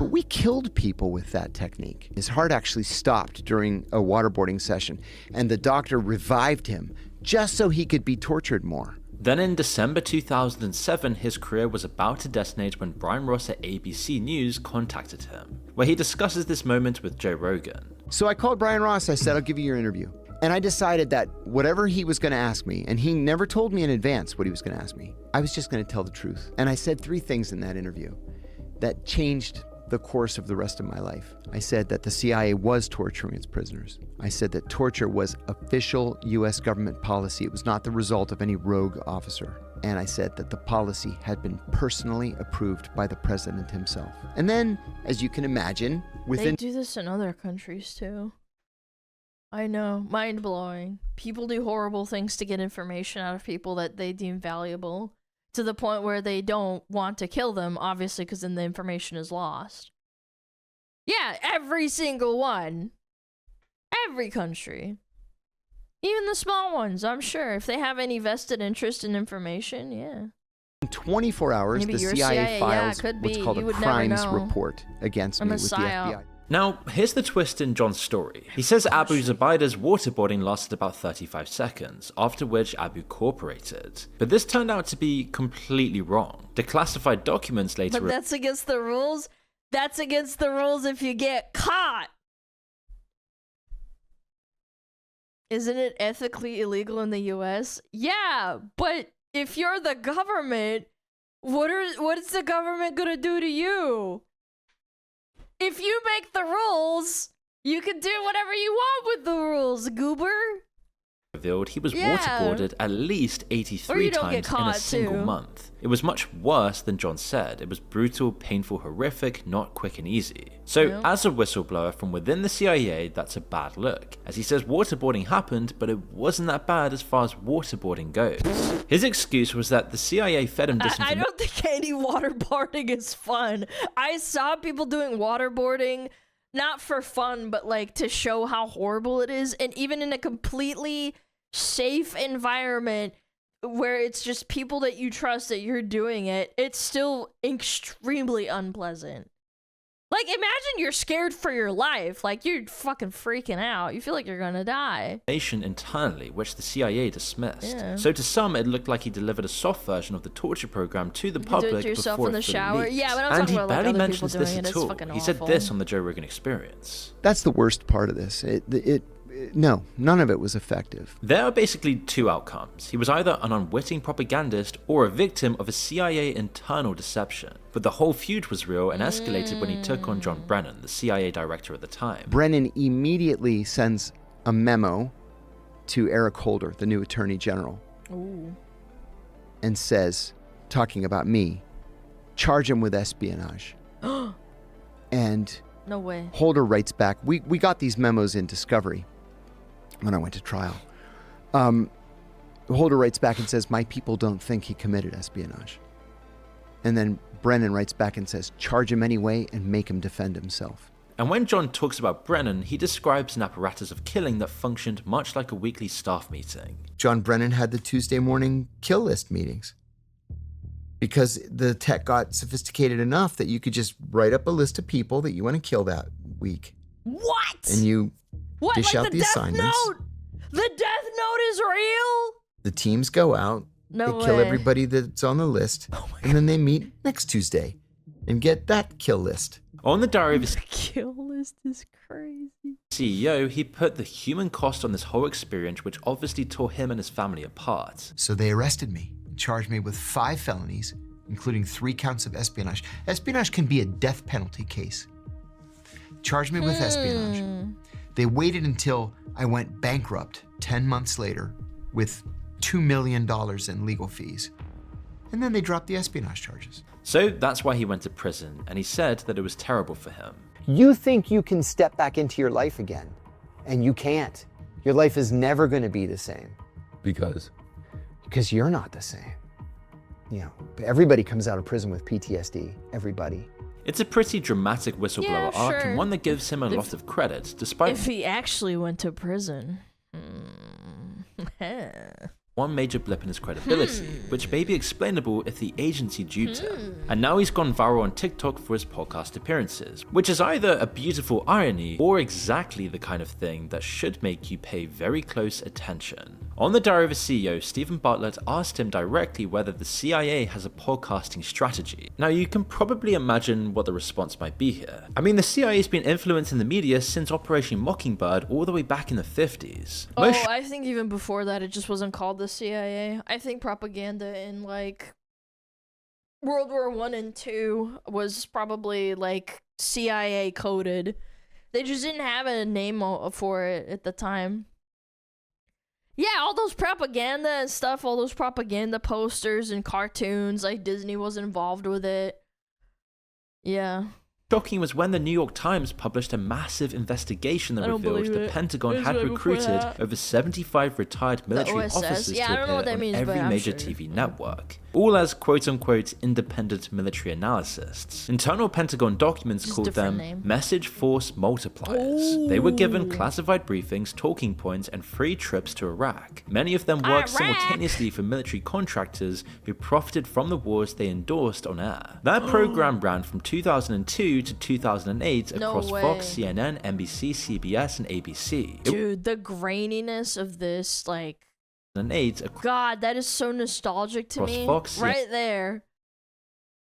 But we killed people with that technique. His heart actually stopped during a waterboarding session, and the doctor revived him just so he could be tortured more. Then in December 2007, his career was about to detonate when Brian Ross at ABC News contacted him, where he discusses this moment with Joe Rogan. So I called Brian Ross, I said, I'll give you your interview. And I decided that whatever he was going to ask me, and he never told me in advance what he was going to ask me, I was just going to tell the truth. And I said 3 things in that interview that changed the course of the rest of my life. I said that the CIA was torturing its prisoners. I said that torture was official U.S. government policy. It was not the result of any rogue officer. And I said that the policy had been personally approved by the president himself. And then, as you can imagine, They do this in other countries too. I know, mind-blowing. People do horrible things to get information out of people that they deem valuable, to the point where they don't want to kill them, obviously, because then the information is lost. Yeah, every single one. Every country. Even the small ones, I'm sure. If they have any vested interest in information, yeah. In 24 hours, Maybe the your CIA files could what's be. called You a would never crimes know. report against me with the FBI. Now, here's the twist in John's story. He says Abu Zubaydah's waterboarding lasted about 35 seconds, after which Abu cooperated. But this turned out to be completely wrong. Declassified documents later... But that's against the rules? That's against the rules if you get caught! Isn't it ethically illegal in the US? Yeah, but if you're the government, what is the government gonna do to you? If you make the rules, you can do whatever you want with the rules, goober. Revealed he was waterboarded at least 83 times in a single month. It was much worse than John said. It was brutal, painful, horrific, not quick and easy. So as a whistleblower from within the CIA, that's a bad look. As he says, waterboarding happened, but it wasn't that bad as far as waterboarding goes. His excuse was that the CIA fed him disinformation. I don't think any waterboarding is fun. I saw people doing waterboarding, not for fun, but like to show how horrible it is. And even in a completely safe environment, where it's just people that you trust that you're doing it, it's still extremely unpleasant. Like, imagine you're scared for your life. Like, you're fucking freaking out. You feel like you're gonna die. Internally, which the CIA dismissed. Yeah. So to some, it looked like he delivered a soft version of the torture program to the public do it yourself before in the it fully shower. leaked. Yeah, but I'm and talking he about, like, barely other people mentions this doing it. at It's all. fucking He said awful. this on the Joe Rogan Experience. That's the worst part of this. No, none of it was effective. There are basically two outcomes. He was either an unwitting propagandist or a victim of a CIA internal deception. But the whole feud was real and escalated when he took on John Brennan, the CIA director at the time. Brennan immediately sends a memo to Eric Holder, the new attorney general, and says, talking about me, charge him with espionage. And no way. Holder writes back, we got these memos in discovery when I went to trial. Holder writes back and says, my people don't think he committed espionage. And then Brennan writes back and says, charge him anyway and make him defend himself. And when John talks about Brennan, he describes an apparatus of killing that functioned much like a weekly staff meeting. John Brennan had the Tuesday morning kill list meetings because the tech got sophisticated enough that you could just write up a list of people that you want to kill that week. What? And you dish like out the assignments. Note? The death note is real? The teams go out, No they kill way. everybody that's on the list, and then they meet next Tuesday and get that kill list. On the diary of his kill list is crazy. CEO, he put the human cost on this whole experience, which obviously tore him and his family apart. So they arrested me, charged me with 5 felonies, including 3 counts of espionage. Espionage can be a death penalty case. Charged me with espionage. They waited until I went bankrupt 10 months later with $2 million in legal fees. And then they dropped the espionage charges. So that's why he went to prison, and he said that it was terrible for him. You think you can step back into your life again, and you can't. Your life is never going to be the same. Because? Because you're not the same. You know, everybody comes out of prison with PTSD. Everybody. It's a pretty dramatic whistleblower Yeah, arc, sure. and one that gives him a lot of credit, despite If he actually went to prison. one major blip in his credibility, which may be explainable if the agency duped him. And now he's gone viral on TikTok for his podcast appearances, which is either a beautiful irony or exactly the kind of thing that should make you pay very close attention. On the diary of a CEO, Stephen Bartlett asked him directly whether the CIA has a podcasting strategy. Now you can probably imagine what the response might be here. I mean, the CIA has been influencing the media since Operation Mockingbird all the way back in the 50s. I think even before that, it just wasn't called the CIA. I think propaganda in, like, World War I and II was probably, like, CIA coded. They just didn't have a name for it at the time. Yeah, all those propaganda and stuff, all those propaganda posters and cartoons, like, Disney was involved with it. Yeah. Shocking was when the New York Times published a massive investigation that revealed the Pentagon had recruited over 75 retired military OSS. officers Yeah, I to don't know what appear that on means, every but I'm major sure. TV network, all as quote-unquote independent military analysts. Internal Pentagon documents Just called different them name. message force multipliers. They were given classified briefings, talking points, and free trips to Iraq. Many of them worked simultaneously for military contractors who profited from the wars they endorsed on air. That program ran from 2002 to 2008 No across way. Fox, CNN, NBC, CBS, and ABC. Dude, the graininess of this, like, 2008 God, that is so nostalgic to Across me. Fox, yeah. Right there.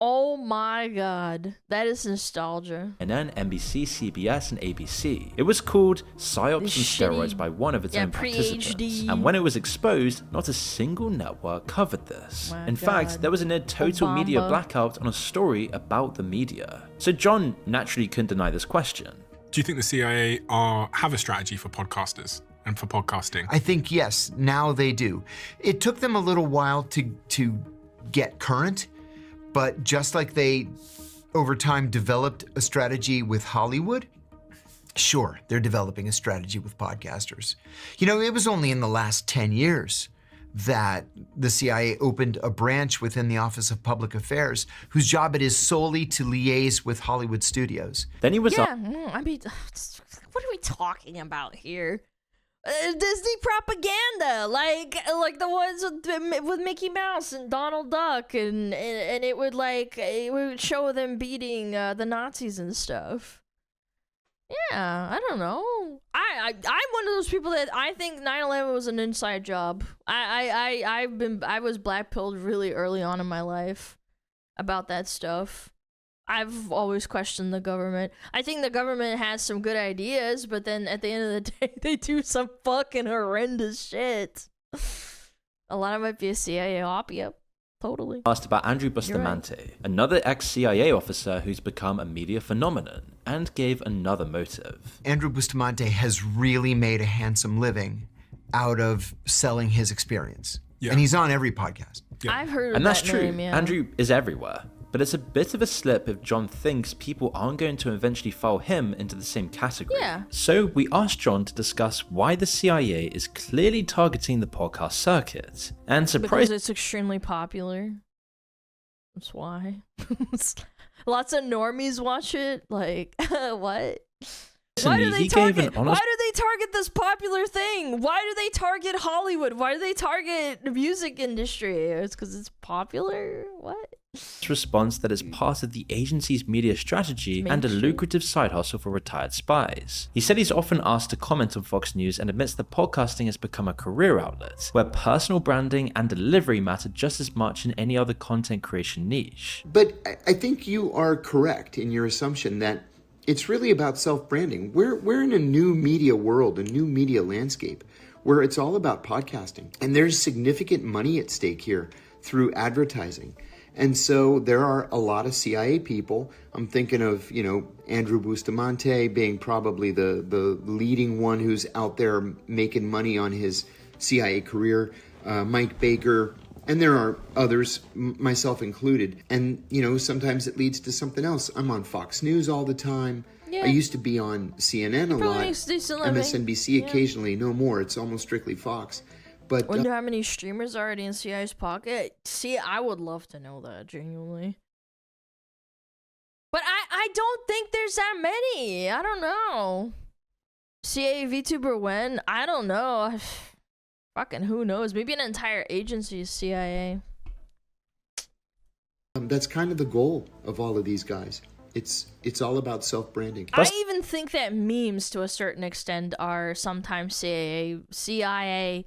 Oh my God, that is nostalgia. CNN, NBC, CBS, and ABC. It was called Psyops and This Steroids shitty- by one of its yeah, own participants. pre-HD. And when it was exposed, not a single network covered this. My In fact, God. there was a near total media Obama. blackout on a story about the media. So John naturally couldn't deny this question. Do you think the CIA have a strategy for podcasters and for podcasting? I think yes, now they do. It took them a little while to get current, but just like they over time developed a strategy with Hollywood, sure, they're developing a strategy with podcasters. You know, it was only in the last 10 years that the CIA opened a branch within the Office of Public Affairs whose job it is solely to liaise with Hollywood studios. Then he was Yeah, I mean, what are we talking about here? Disney propaganda, like the ones with Mickey Mouse and Donald Duck, and it would show them beating the Nazis and stuff. Yeah, I don't know. I'm one of those people that I think 9/11 was an inside job. I was blackpilled really early on in my life about that stuff. I've always questioned the government. I think the government has some good ideas, but then at the end of the day, they do some fucking horrendous shit. A lot of it might be a CIA op, yep. Totally. Asked about Andrew Bustamante, another ex-CIA officer who's become a media phenomenon, and gave another motive. Andrew Bustamante has really made a handsome living out of selling his experience. Yeah. And he's on every podcast. Yeah. I've heard of and that's that true. name, yeah. Andrew is everywhere. But it's a bit of a slip if John thinks people aren't going to eventually file him into the same category. Yeah. So we asked John to discuss why the CIA is clearly targeting the podcast circuit. And Because surprised it's extremely popular. That's why. Lots of normies watch it. Like, what? Why do they target? Why do they target this popular thing? Why do they target Hollywood? Why do they target the music industry? It's because it's popular. What? response that is part of the agency's media strategy and a lucrative side hustle for retired spies. He said he's often asked to comment on Fox News and admits that podcasting has become a career outlet, where personal branding and delivery matter just as much in any other content creation niche. But I think you are correct in your assumption that it's really about self-branding. We're in a new media world, a new media landscape, where it's all about podcasting. And there's significant money at stake here through advertising. And so there are a lot of CIA people. I'm thinking of, Andrew Bustamante being probably the leading one who's out there making money on his CIA career, Mike Baker, and there are others, myself included. And, sometimes it leads to something else. I'm on Fox News all the time. Yeah. I used to be on CNN a lot, MSNBC occasionally, no more. It's almost strictly Fox. But wonder how many streamers are already in CIA's pocket. See, I would love to know that, genuinely. But I don't think there's that many. I don't know. CIA VTuber when? I don't know. Fucking who knows? Maybe an entire agency is CIA. That's kind of the goal of all of these guys. It's all about self-branding. I even think that memes, to a certain extent, are sometimes CIA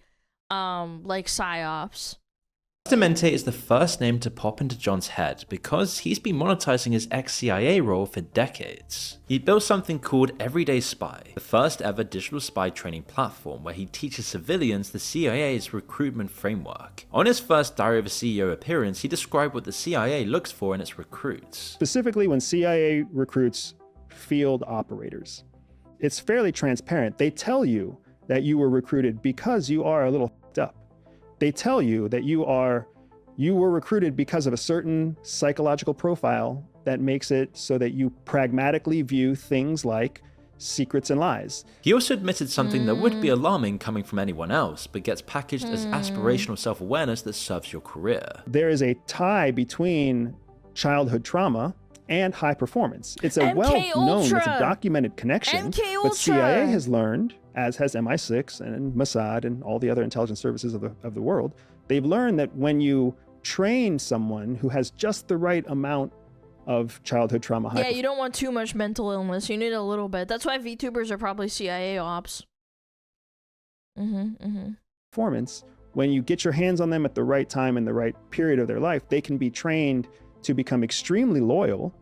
like psyops. Bustamante is the first name to pop into John's head because he's been monetizing his ex-CIA role for decades. He built something called Everyday Spy, the first ever digital spy training platform where he teaches civilians the CIA's recruitment framework. On his first Diary of a CEO appearance, he described what the CIA looks for in its recruits. Specifically when CIA recruits field operators. It's fairly transparent. They tell you that you were recruited because you are a little up. They tell you that you were recruited because of a certain psychological profile that makes it so that you pragmatically view things like secrets and lies. He also admitted something that would be alarming coming from anyone else, but gets packaged as aspirational self-awareness that serves your career. There is a tie between childhood trauma and high performance. It's a well-known, it's a documented connection, but CIA has learned, as has MI6 and Mossad and all the other intelligence services of the world, they've learned that when you train someone who has just the right amount of childhood trauma, yeah, you don't want too much mental illness. You need a little bit. That's why VTubers are probably CIA ops. Performance, when you get your hands on them at the right time in the right period of their life, they can be trained to become extremely loyal,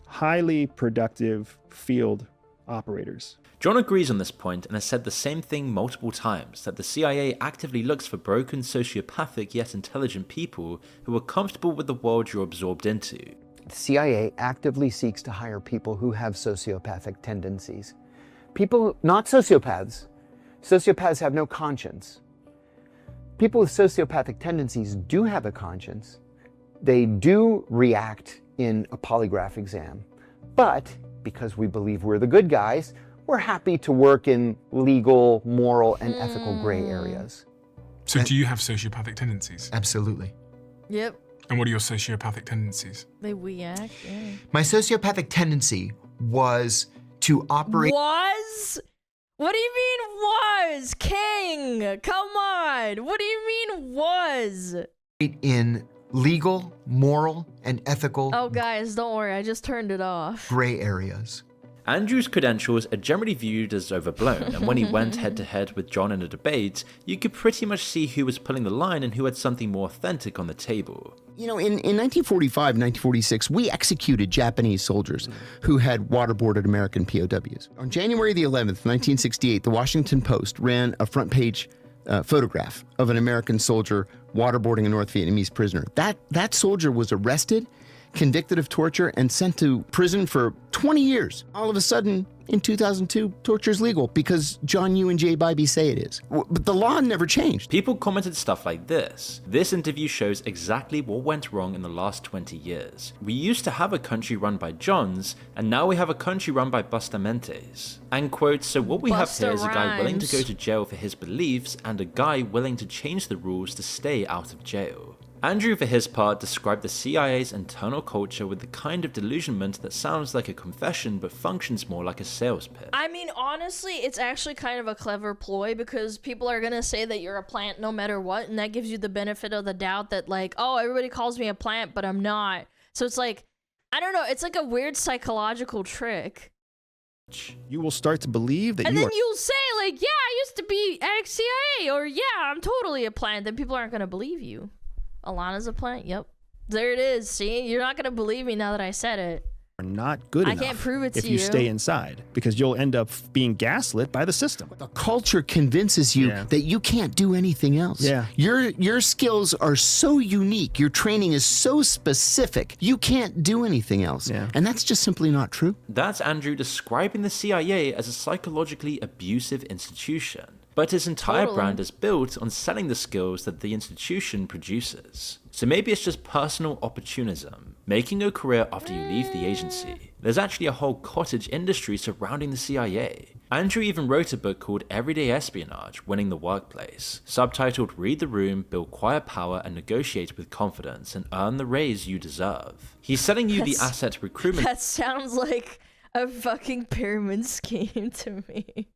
highly productive field operators. John agrees on this point and has said the same thing multiple times, that the CIA actively looks for broken, sociopathic yet intelligent people who are comfortable with the world you're absorbed into. The CIA actively seeks to hire people who have sociopathic tendencies. People, not sociopaths. Sociopaths have no conscience. People with sociopathic tendencies do have a conscience. They do react in a polygraph exam, but because we believe we're the good guys, we're happy to work in legal, moral, and ethical gray areas. So do you have sociopathic tendencies? Absolutely. Yep. And what are your sociopathic tendencies? They react, yeah. My sociopathic tendency was to operate... What do you mean was? King, come on. What do you mean was? In legal, moral, and ethical Oh, guys, don't worry. I just turned it off. gray areas. Andrew's credentials are generally viewed as overblown, and when he went head-to-head with John in a debate, you could pretty much see who was pulling the line and who had something more authentic on the table. You know, in 1945, 1946, we executed Japanese soldiers who had waterboarded American POWs. On January the 11th, 1968, the Washington Post ran a front-page photograph of an American soldier waterboarding a North Vietnamese prisoner. That soldier was arrested, convicted of torture, and sent to prison for 20 years. All of a sudden, in 2002, torture is legal because John Yoo and Jay Bybee say it is. But the law never changed. People commented stuff like this. This interview shows exactly what went wrong in the last 20 years. We used to have a country run by Johns, and now we have a country run by Bustamentes. And quote, so what we have here is a guy willing to go to jail for his beliefs and a guy willing to change the rules to stay out of jail. Andrew, for his part, described the CIA's internal culture with the kind of delusionment that sounds like a confession but functions more like a sales pitch. I mean, honestly, it's actually kind of a clever ploy because people are gonna say that you're a plant no matter what, and that gives you the benefit of the doubt that, like, oh, everybody calls me a plant, but I'm not. So it's like, I don't know, it's like a weird psychological trick. You will start to believe that and you then are... you'll say, like, yeah, I used to be ex-CIA, or yeah, I'm totally a plant. Then people aren't gonna believe you. Alana's a plant? Yep. There it is. See? You're not going to believe me now that I said it. Are not good enough. I can't prove it to if you stay inside, because you'll end up being gaslit by the system. The culture convinces you that you can't do anything else. Yeah. Your skills are so unique. Your training is so specific. You can't do anything else. Yeah. And that's just simply not true. That's Andrew describing the CIA as a psychologically abusive institution. But his entire brand is built on selling the skills that the institution produces. So maybe it's just personal opportunism, making a career after you leave the agency. There's actually a whole cottage industry surrounding the CIA. Andrew even wrote a book called Everyday Espionage, Winning the Workplace, subtitled Read the Room, Build Quiet Power, and Negotiate with Confidence, and Earn the Raise You Deserve. He's selling you the asset recruitment... That sounds like a fucking pyramid scheme to me.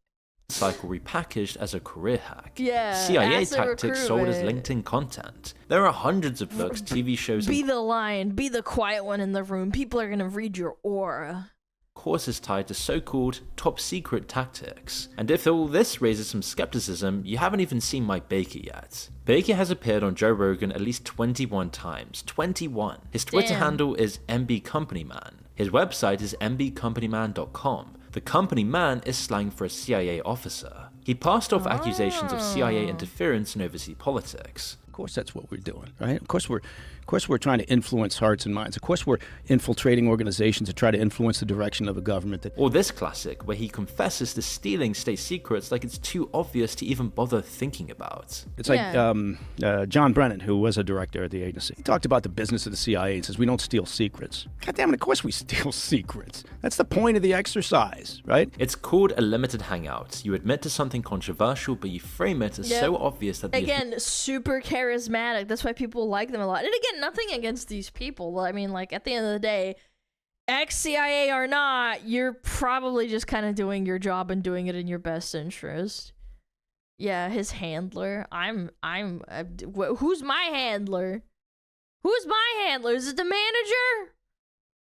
Cycle repackaged as a career hack. Yeah, CIA tactics sold as LinkedIn content. There are hundreds of books, TV shows, Be the lion, be the quiet one in the room. People are gonna read your aura. Courses tied to so-called top secret tactics. And if all this raises some skepticism, you haven't even seen Mike Baker yet. Baker has appeared on Joe Rogan at least 21 times. 21. His Twitter handle is MBCompanyman. His website is mbcompanyman.com. The company man is slang for a CIA officer. He passed off accusations of CIA interference in overseas politics. Of course that's what we're doing, right? Of course we're trying to influence hearts and minds. Of course we're infiltrating organizations to try to influence the direction of a government. Or this classic, where he confesses to stealing state secrets like it's too obvious to even bother thinking about. It's like John Brennan, who was a director at the agency. He talked about the business of the CIA and says, we don't steal secrets. God damn it, of course we steal secrets. That's the point of the exercise, right? It's called a limited hangout. You admit to something controversial, but you frame it as so obvious that Again, super charismatic. That's why people like them a lot. And again, nothing against these people. I mean, like, at the end of the day, ex-CIA or not, you're probably just kind of doing your job and doing it in your best interest. Yeah, his handler. Who's my handler? Who's my handler? Is it the manager?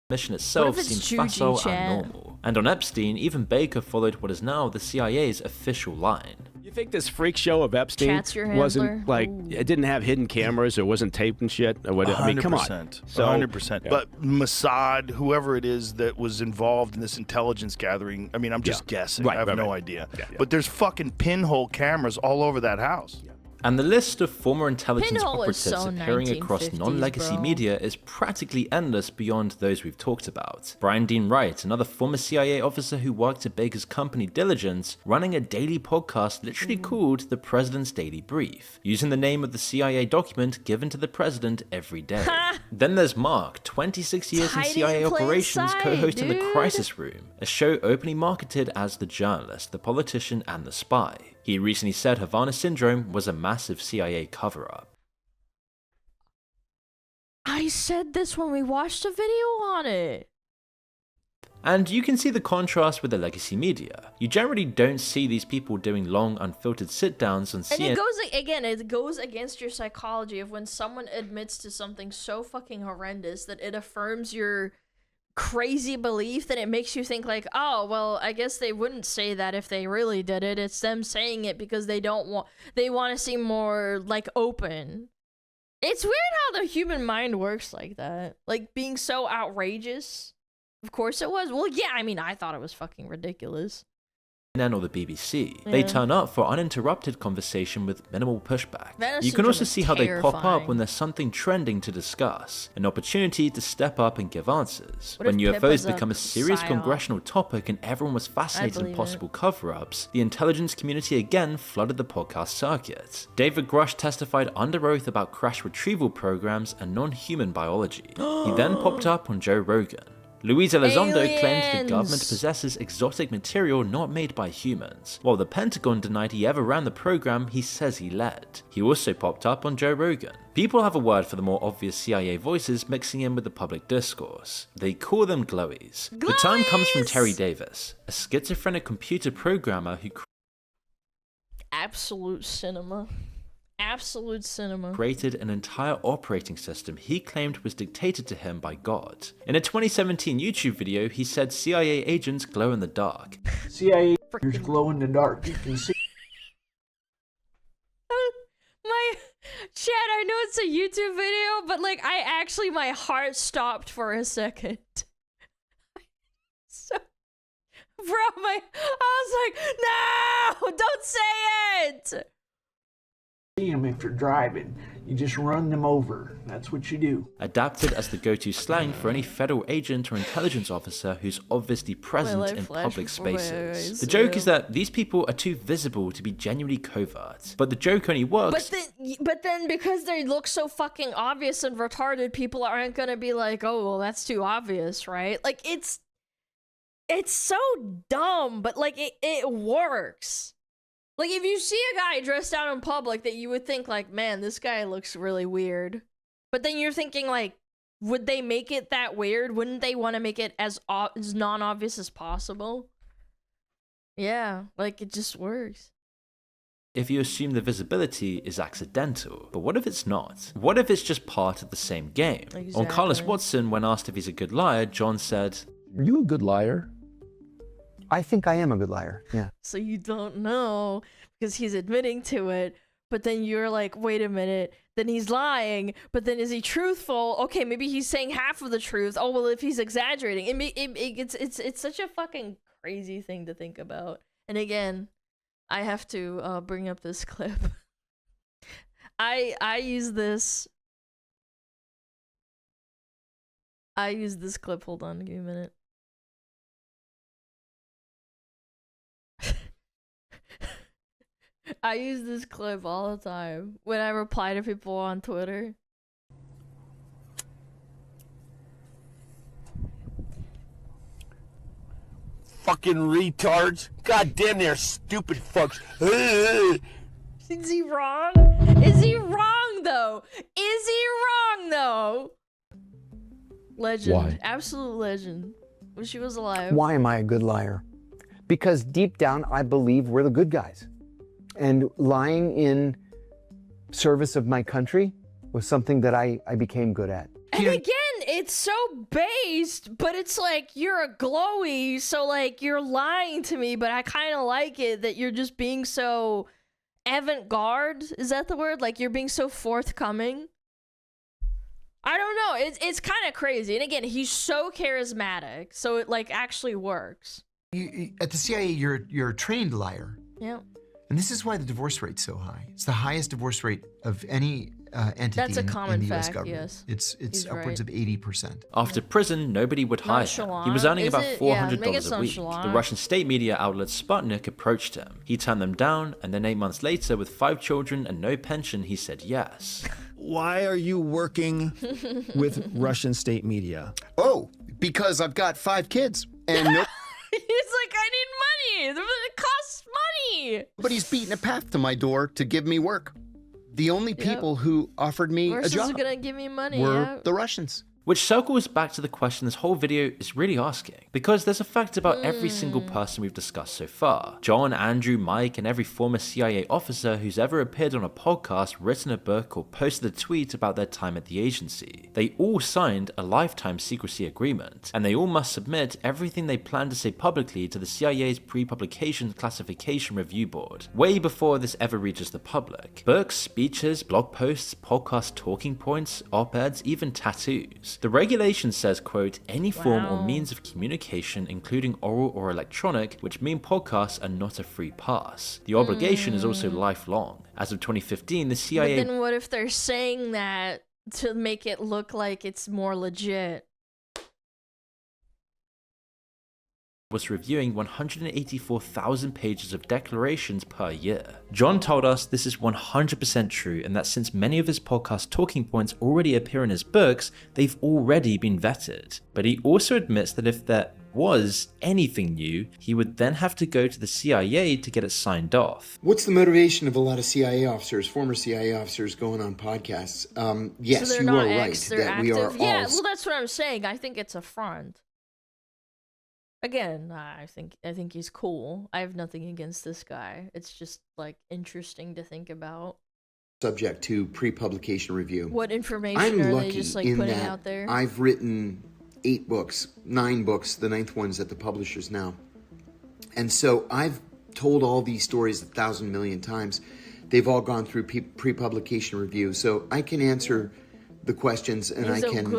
Mission itself seems facile and normal. And on Epstein, even Baker followed what is now the CIA's official line. You think this freak show of Epstein wasn't like, it didn't have hidden cameras or wasn't taped and shit? Or whatever? I mean, come on. 100%. But Mossad, whoever it is that was involved in this intelligence gathering, I mean, I'm just guessing. I have no idea. But there's fucking pinhole cameras all over that house. And the list of former intelligence Pinhole operatives is so appearing across 1950s, non-legacy bro. media is practically endless beyond those we've talked about. Brian Dean Wright, another former CIA officer who worked at Baker's company Diligence, running a daily podcast literally called The President's Daily Brief, using the name of the CIA document given to the president every day. Then there's Mark, 26 years in CIA operations, co-hosting The Crisis Room, a show openly marketed as the journalist, the politician, and the spy. He recently said Havana Syndrome was a massive CIA cover-up. I said this when we watched a video on it. And you can see the contrast with the legacy media. You generally don't see these people doing long, unfiltered sit-downs on CNN. And it goes against your psychology of when someone admits to something so fucking horrendous that it affirms your crazy belief, that it makes you think like, oh, well, I guess they wouldn't say that if they really did it. It's them saying it because they want to seem more like open. It's weird how the human mind works like that. Like being so outrageous. Of course it was. Well, yeah, I mean, I thought it was fucking ridiculous. CNN or the BBC. They turn up for uninterrupted conversation with minimal pushback. You can also see how they pop up when there's something trending to discuss, an opportunity to step up and give answers. When UFOs become a serious congressional topic and everyone was fascinated in possible cover-ups, the intelligence community again flooded the podcast circuit. David Grush testified under oath about crash retrieval programs and non-human biology. He then popped up on Joe Rogan. Luis Elizondo claimed the government possesses exotic material not made by humans, while the Pentagon denied he ever ran the program he says he led. He also popped up on Joe Rogan. People have a word for the more obvious CIA voices mixing in with the public discourse. They call them glowies. The term comes from Terry Davis, a schizophrenic computer programmer who absolute cinema. Created an entire operating system he claimed was dictated to him by God. In a 2017 YouTube video, he said CIA agents glow in the dark. CIA agents glow in the dark. You can see. My chat, I know it's a YouTube video, but like my heart stopped for a second. I was like, no, don't say it. Them if you're driving, you just run them over. That's what you do. Adapted as the go-to slang for any federal agent or intelligence officer who's obviously present in public spaces. The joke is that these people are too visible to be genuinely covert, but the joke only works. But then because they look so fucking obvious and retarded, people aren't gonna be like, oh, well, that's too obvious, right? Like it's so dumb, but like it works. Like, if you see a guy dressed out in public that you would think, like, man, this guy looks really weird. But then you're thinking, like, would they make it that weird? Wouldn't they want to make it as non-obvious as possible? Yeah, like, it just works. If you assume the visibility is accidental. But what if it's not? What if it's just part of the same game? Exactly. On Carlos Watson, when asked if he's a good liar, John said, "Are you a good liar?" I think I am a good liar, yeah. So you don't know because he's admitting to it, but then you're like, wait a minute, then he's lying, but then is he truthful? Okay, maybe he's saying half of the truth. Oh, well, if he's exaggerating, it's such a fucking crazy thing to think about. And again, I have to bring up this clip. I use this clip. Hold on, give me a minute. I use this clip all the time when I reply to people on Twitter. Fucking retards. God damn, they're stupid fucks. Is he wrong? Is he wrong, though? Is he wrong, though? Legend. Why? Absolute legend. Wish he was alive. Why am I a good liar? Because deep down, I believe we're the good guys. And lying in service of my country was something that I became good at. And again, it's so based, but it's like, you're a glowy, so like, you're lying to me, but I kind of like it that you're just being so avant-garde. Is that the word? Like, you're being so forthcoming. I don't know. It's kind of crazy. And again, he's so charismatic, so it like actually works. At the CIA, you're a trained liar. Yeah. And this is why the divorce rate's so high. It's the highest divorce rate of any entity That's a common in the US fact, government. yes. It's upwards right. of 80%. After prison, nobody would hire him. He was earning about $400 a week. The Russian state media outlet Sputnik approached him. He turned them down, and then 8 months later, with 5 children and no pension, he said yes. Why are you working with Russian state media? Oh, because I've got 5 kids and no. He's like, I need money. It costs money. Nobody's beating a path to my door to give me work. The only people who offered me a job are gonna give me money, were the Russians. Which circles back to the question this whole video is really asking, because there's a fact about every single person we've discussed so far. John, Andrew, Mike, and every former CIA officer who's ever appeared on a podcast, written a book, or posted a tweet about their time at the agency. They all signed a lifetime secrecy agreement, and they all must submit everything they plan to say publicly to the CIA's pre-publication classification review board, way before this ever reaches the public. Books, speeches, blog posts, podcast talking points, op-eds, even tattoos. The regulation says, quote, any form or means of communication, including oral or electronic, which mean podcasts are not a free pass. The obligation is also lifelong. As of 2015, the CIA... But then what if they're saying that to make it look like it's more legit? was reviewing 184,000 pages of declarations per year. John told us this is 100% true, and that since many of his podcast talking points already appear in his books, they've already been vetted. But he also admits that if there was anything new, he would then have to go to the CIA to get it signed off. What's the motivation of a lot of CIA officers, former CIA officers, going on podcasts? Yes, so you are right that we are all... Yeah, well, that's what I'm saying. I think it's a front. Again, I think he's cool. I have nothing against this guy. It's just like interesting to think about. Subject to pre-publication review. What information are they just like putting out there? I've written 8 books, 9 books. The 9th one's at the publishers now. And so I've told all these stories 1,000 million times. They've all gone through pre-publication review. So I can answer the questions and I can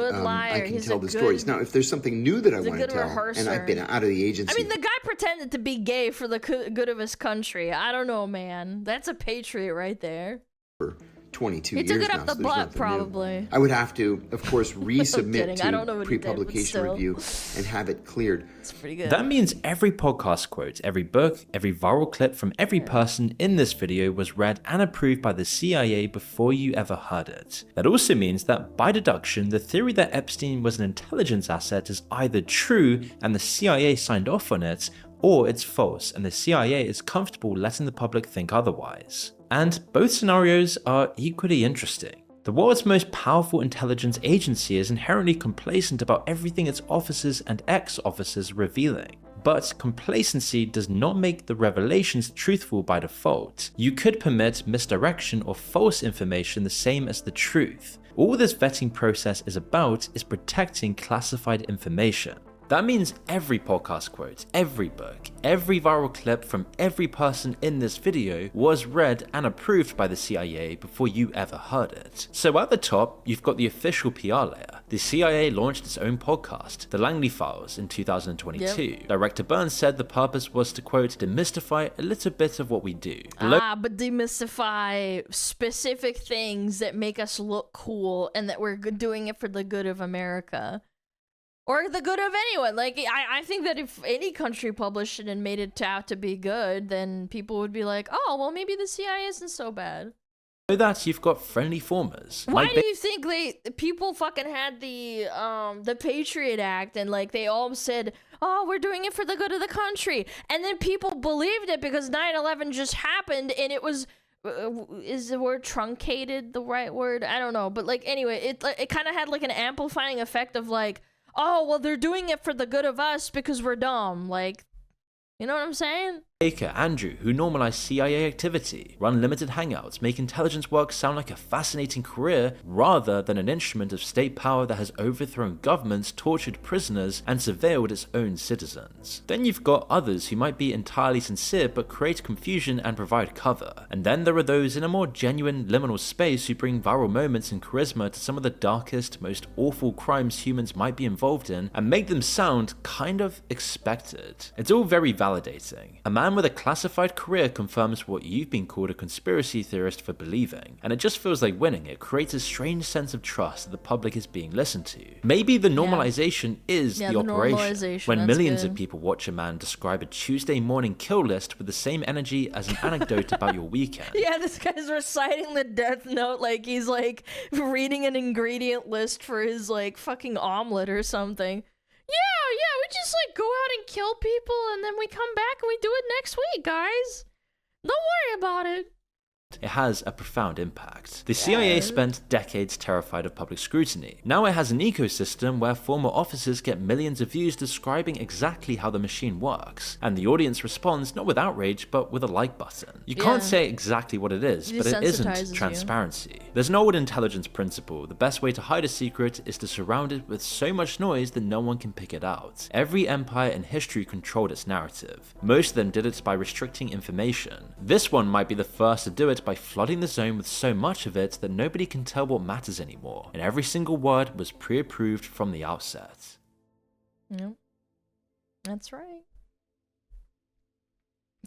tell the stories. Now, if there's something new that I want to tell, and I've been out of the agency. I mean, the guy pretended to be gay for the good of his country. I don't know, man. That's a patriot right there. For 22 he years took it now, up the so butt, probably. I would have to, of course, resubmit to pre-publication pre-publication review and have it cleared. It's pretty good. That means every podcast quote, every book, every viral clip from every person in this video was read and approved by the CIA before you ever heard it. That also means that, by deduction, the theory that Epstein was an intelligence asset is either true and the CIA signed off on it, or it's false and the CIA is comfortable letting the public think otherwise. And both scenarios are equally interesting. The world's most powerful intelligence agency is inherently complacent about everything its officers and ex-officers are revealing. But complacency does not make the revelations truthful by default. You could permit misdirection or false information the same as the truth. All this vetting process is about is protecting classified information. That means every podcast quote, every book, every viral clip from every person in this video was read and approved by the CIA before you ever heard it. So at the top, you've got the official PR layer. The CIA launched its own podcast, The Langley Files, in 2022. Yep. Director Burns said the purpose was to, quote, demystify a little bit of what we do. But demystify specific things that make us look cool and that we're doing it for the good of America. Or the good of anyone. Like, I think that if any country published it and made it out to be good, then people would be like, oh, well, maybe the CIA isn't so bad. So that you've got friendly formers. Why do you think people fucking had the Patriot Act and like they all said, oh, we're doing it for the good of the country, and then people believed it because 9/11 just happened and it was. Is the word truncated the right word? I don't know, but like anyway, it kind of had like an amplifying effect of like, oh, well, they're doing it for the good of us because we're dumb. Like, you know what I'm saying? Baker, Andrew, who normalize CIA activity, run limited hangouts, make intelligence work sound like a fascinating career rather than an instrument of state power that has overthrown governments, tortured prisoners, and surveilled its own citizens. Then you've got others who might be entirely sincere but create confusion and provide cover. And then there are those in a more genuine liminal space who bring viral moments and charisma to some of the darkest, most awful crimes humans might be involved in and make them sound kind of expected. It's all very validating. A man with a classified career confirms what you've been called a conspiracy theorist for believing, and it just feels like winning. It creates a strange sense of trust that the public is being listened to. Maybe the normalization is the operation. When millions of people watch a man describe a Tuesday morning kill list with the same energy as an anecdote about your weekend. Yeah, this guy's reciting the death note like he's like reading an ingredient list for his like fucking omelet or something. Yeah, we just like go out and kill people and then we come back and we do it next week, guys. Don't worry about it. It has a profound impact. The CIA spent decades terrified of public scrutiny. Now it has an ecosystem where former officers get millions of views describing exactly how the machine works, and the audience responds not with outrage, but with a like button. You can't say exactly what it is, but it isn't transparency. There's an old intelligence principle. The best way to hide a secret is to surround it with so much noise that no one can pick it out. Every empire in history controlled its narrative. Most of them did it by restricting information. This one might be the first to do it by flooding the zone with so much of it that nobody can tell what matters anymore, and every single word was pre-approved from the outset. Yep. That's right.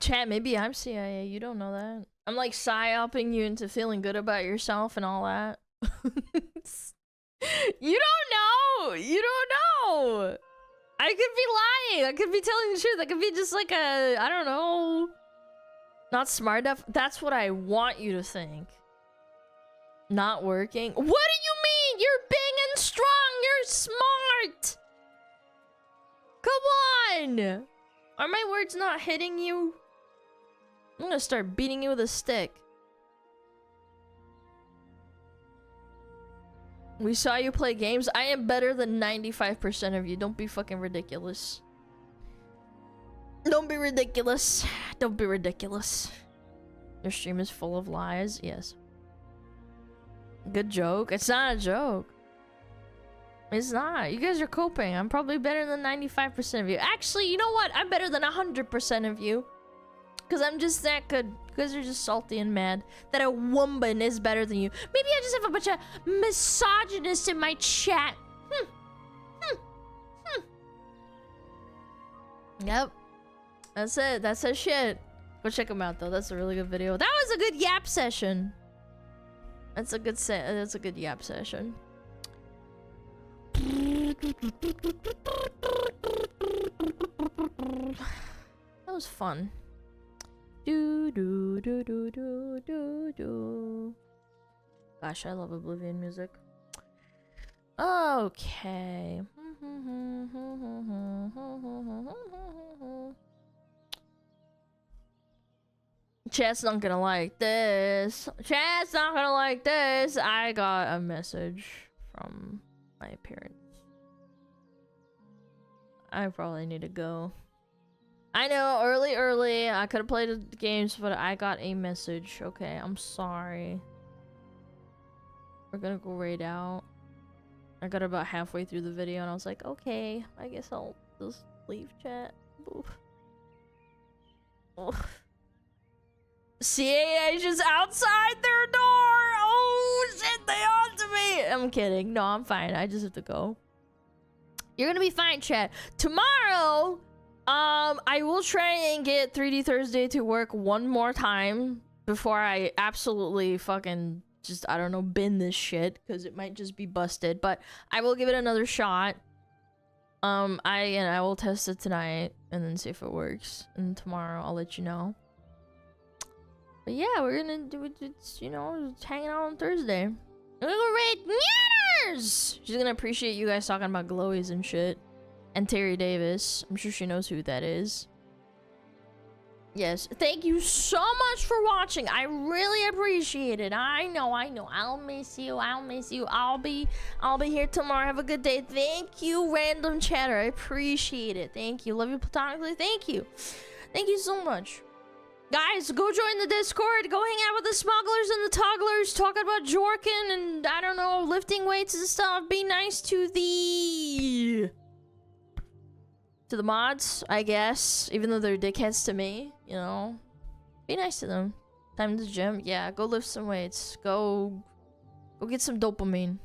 Chat, maybe I'm CIA, you don't know that. I'm like psyoping you into feeling good about yourself and all that. You don't know! You don't know! I could be lying, I could be telling the truth, I could be just like a, I don't know, not smart enough. That's what I want you to think. Not working? What do you mean? You're big and strong, you're smart! Come on! Are my words not hitting you? I'm gonna start beating you with a stick. We saw you play games. I am better than 95% of you. Don't be fucking ridiculous. Don't be ridiculous. Don't be ridiculous. Your stream is full of lies. Yes. Good joke. It's not a joke. It's not. You guys are coping. I'm probably better than 95% of you. Actually, you know what? I'm better than 100% of you. Because I'm just that good. You guys are just salty and mad that a woman is better than you. Maybe I just have a bunch of misogynists in my chat. Yep. That's it. That's that shit. Go check them out though. That's a really good video. That was a good yap session. That's a good that's a good yap session. That was fun. Do do do do do do do. Gosh, I love Oblivion music. Okay. Chat's not gonna like this. Chat's not gonna like this. I got a message from my parents. I probably need to go. I know, early. I could have played the games, but I got a message. Okay, I'm sorry. We're gonna go raid out. I got about halfway through the video and I was like, okay, I guess I'll just leave chat. Oof. Oof. CA agents outside their door! Oh shit, they on to me! I'm kidding. No, I'm fine. I just have to go. You're gonna be fine, chat. Tomorrow, I will try and get 3D Thursday to work one more time before I absolutely fucking just, I don't know, bin this shit, because it might just be busted, but I will give it another shot. I will test it tonight and then see if it works, and tomorrow I'll let you know. But yeah, we're gonna do it, you know, just hanging out on Thursday. We're gonna go raid Nanners! She's gonna appreciate you guys talking about glowies and shit. And Terry Davis. I'm sure she knows who that is. Yes, thank you so much for watching. I really appreciate it. I know. I'll miss you. I'll be here tomorrow. Have a good day. Thank you, random chatter. I appreciate it. Thank you. Love you platonically. Thank you. Thank you so much. Guys, go join the Discord. Go hang out with the smugglers and the togglers, talking about jorking and, I don't know, lifting weights and stuff. Be nice to the mods, I guess, even though they're dickheads to me, you know. Be nice to them. Time to the gym. Yeah, go lift some weights. Go get some dopamine.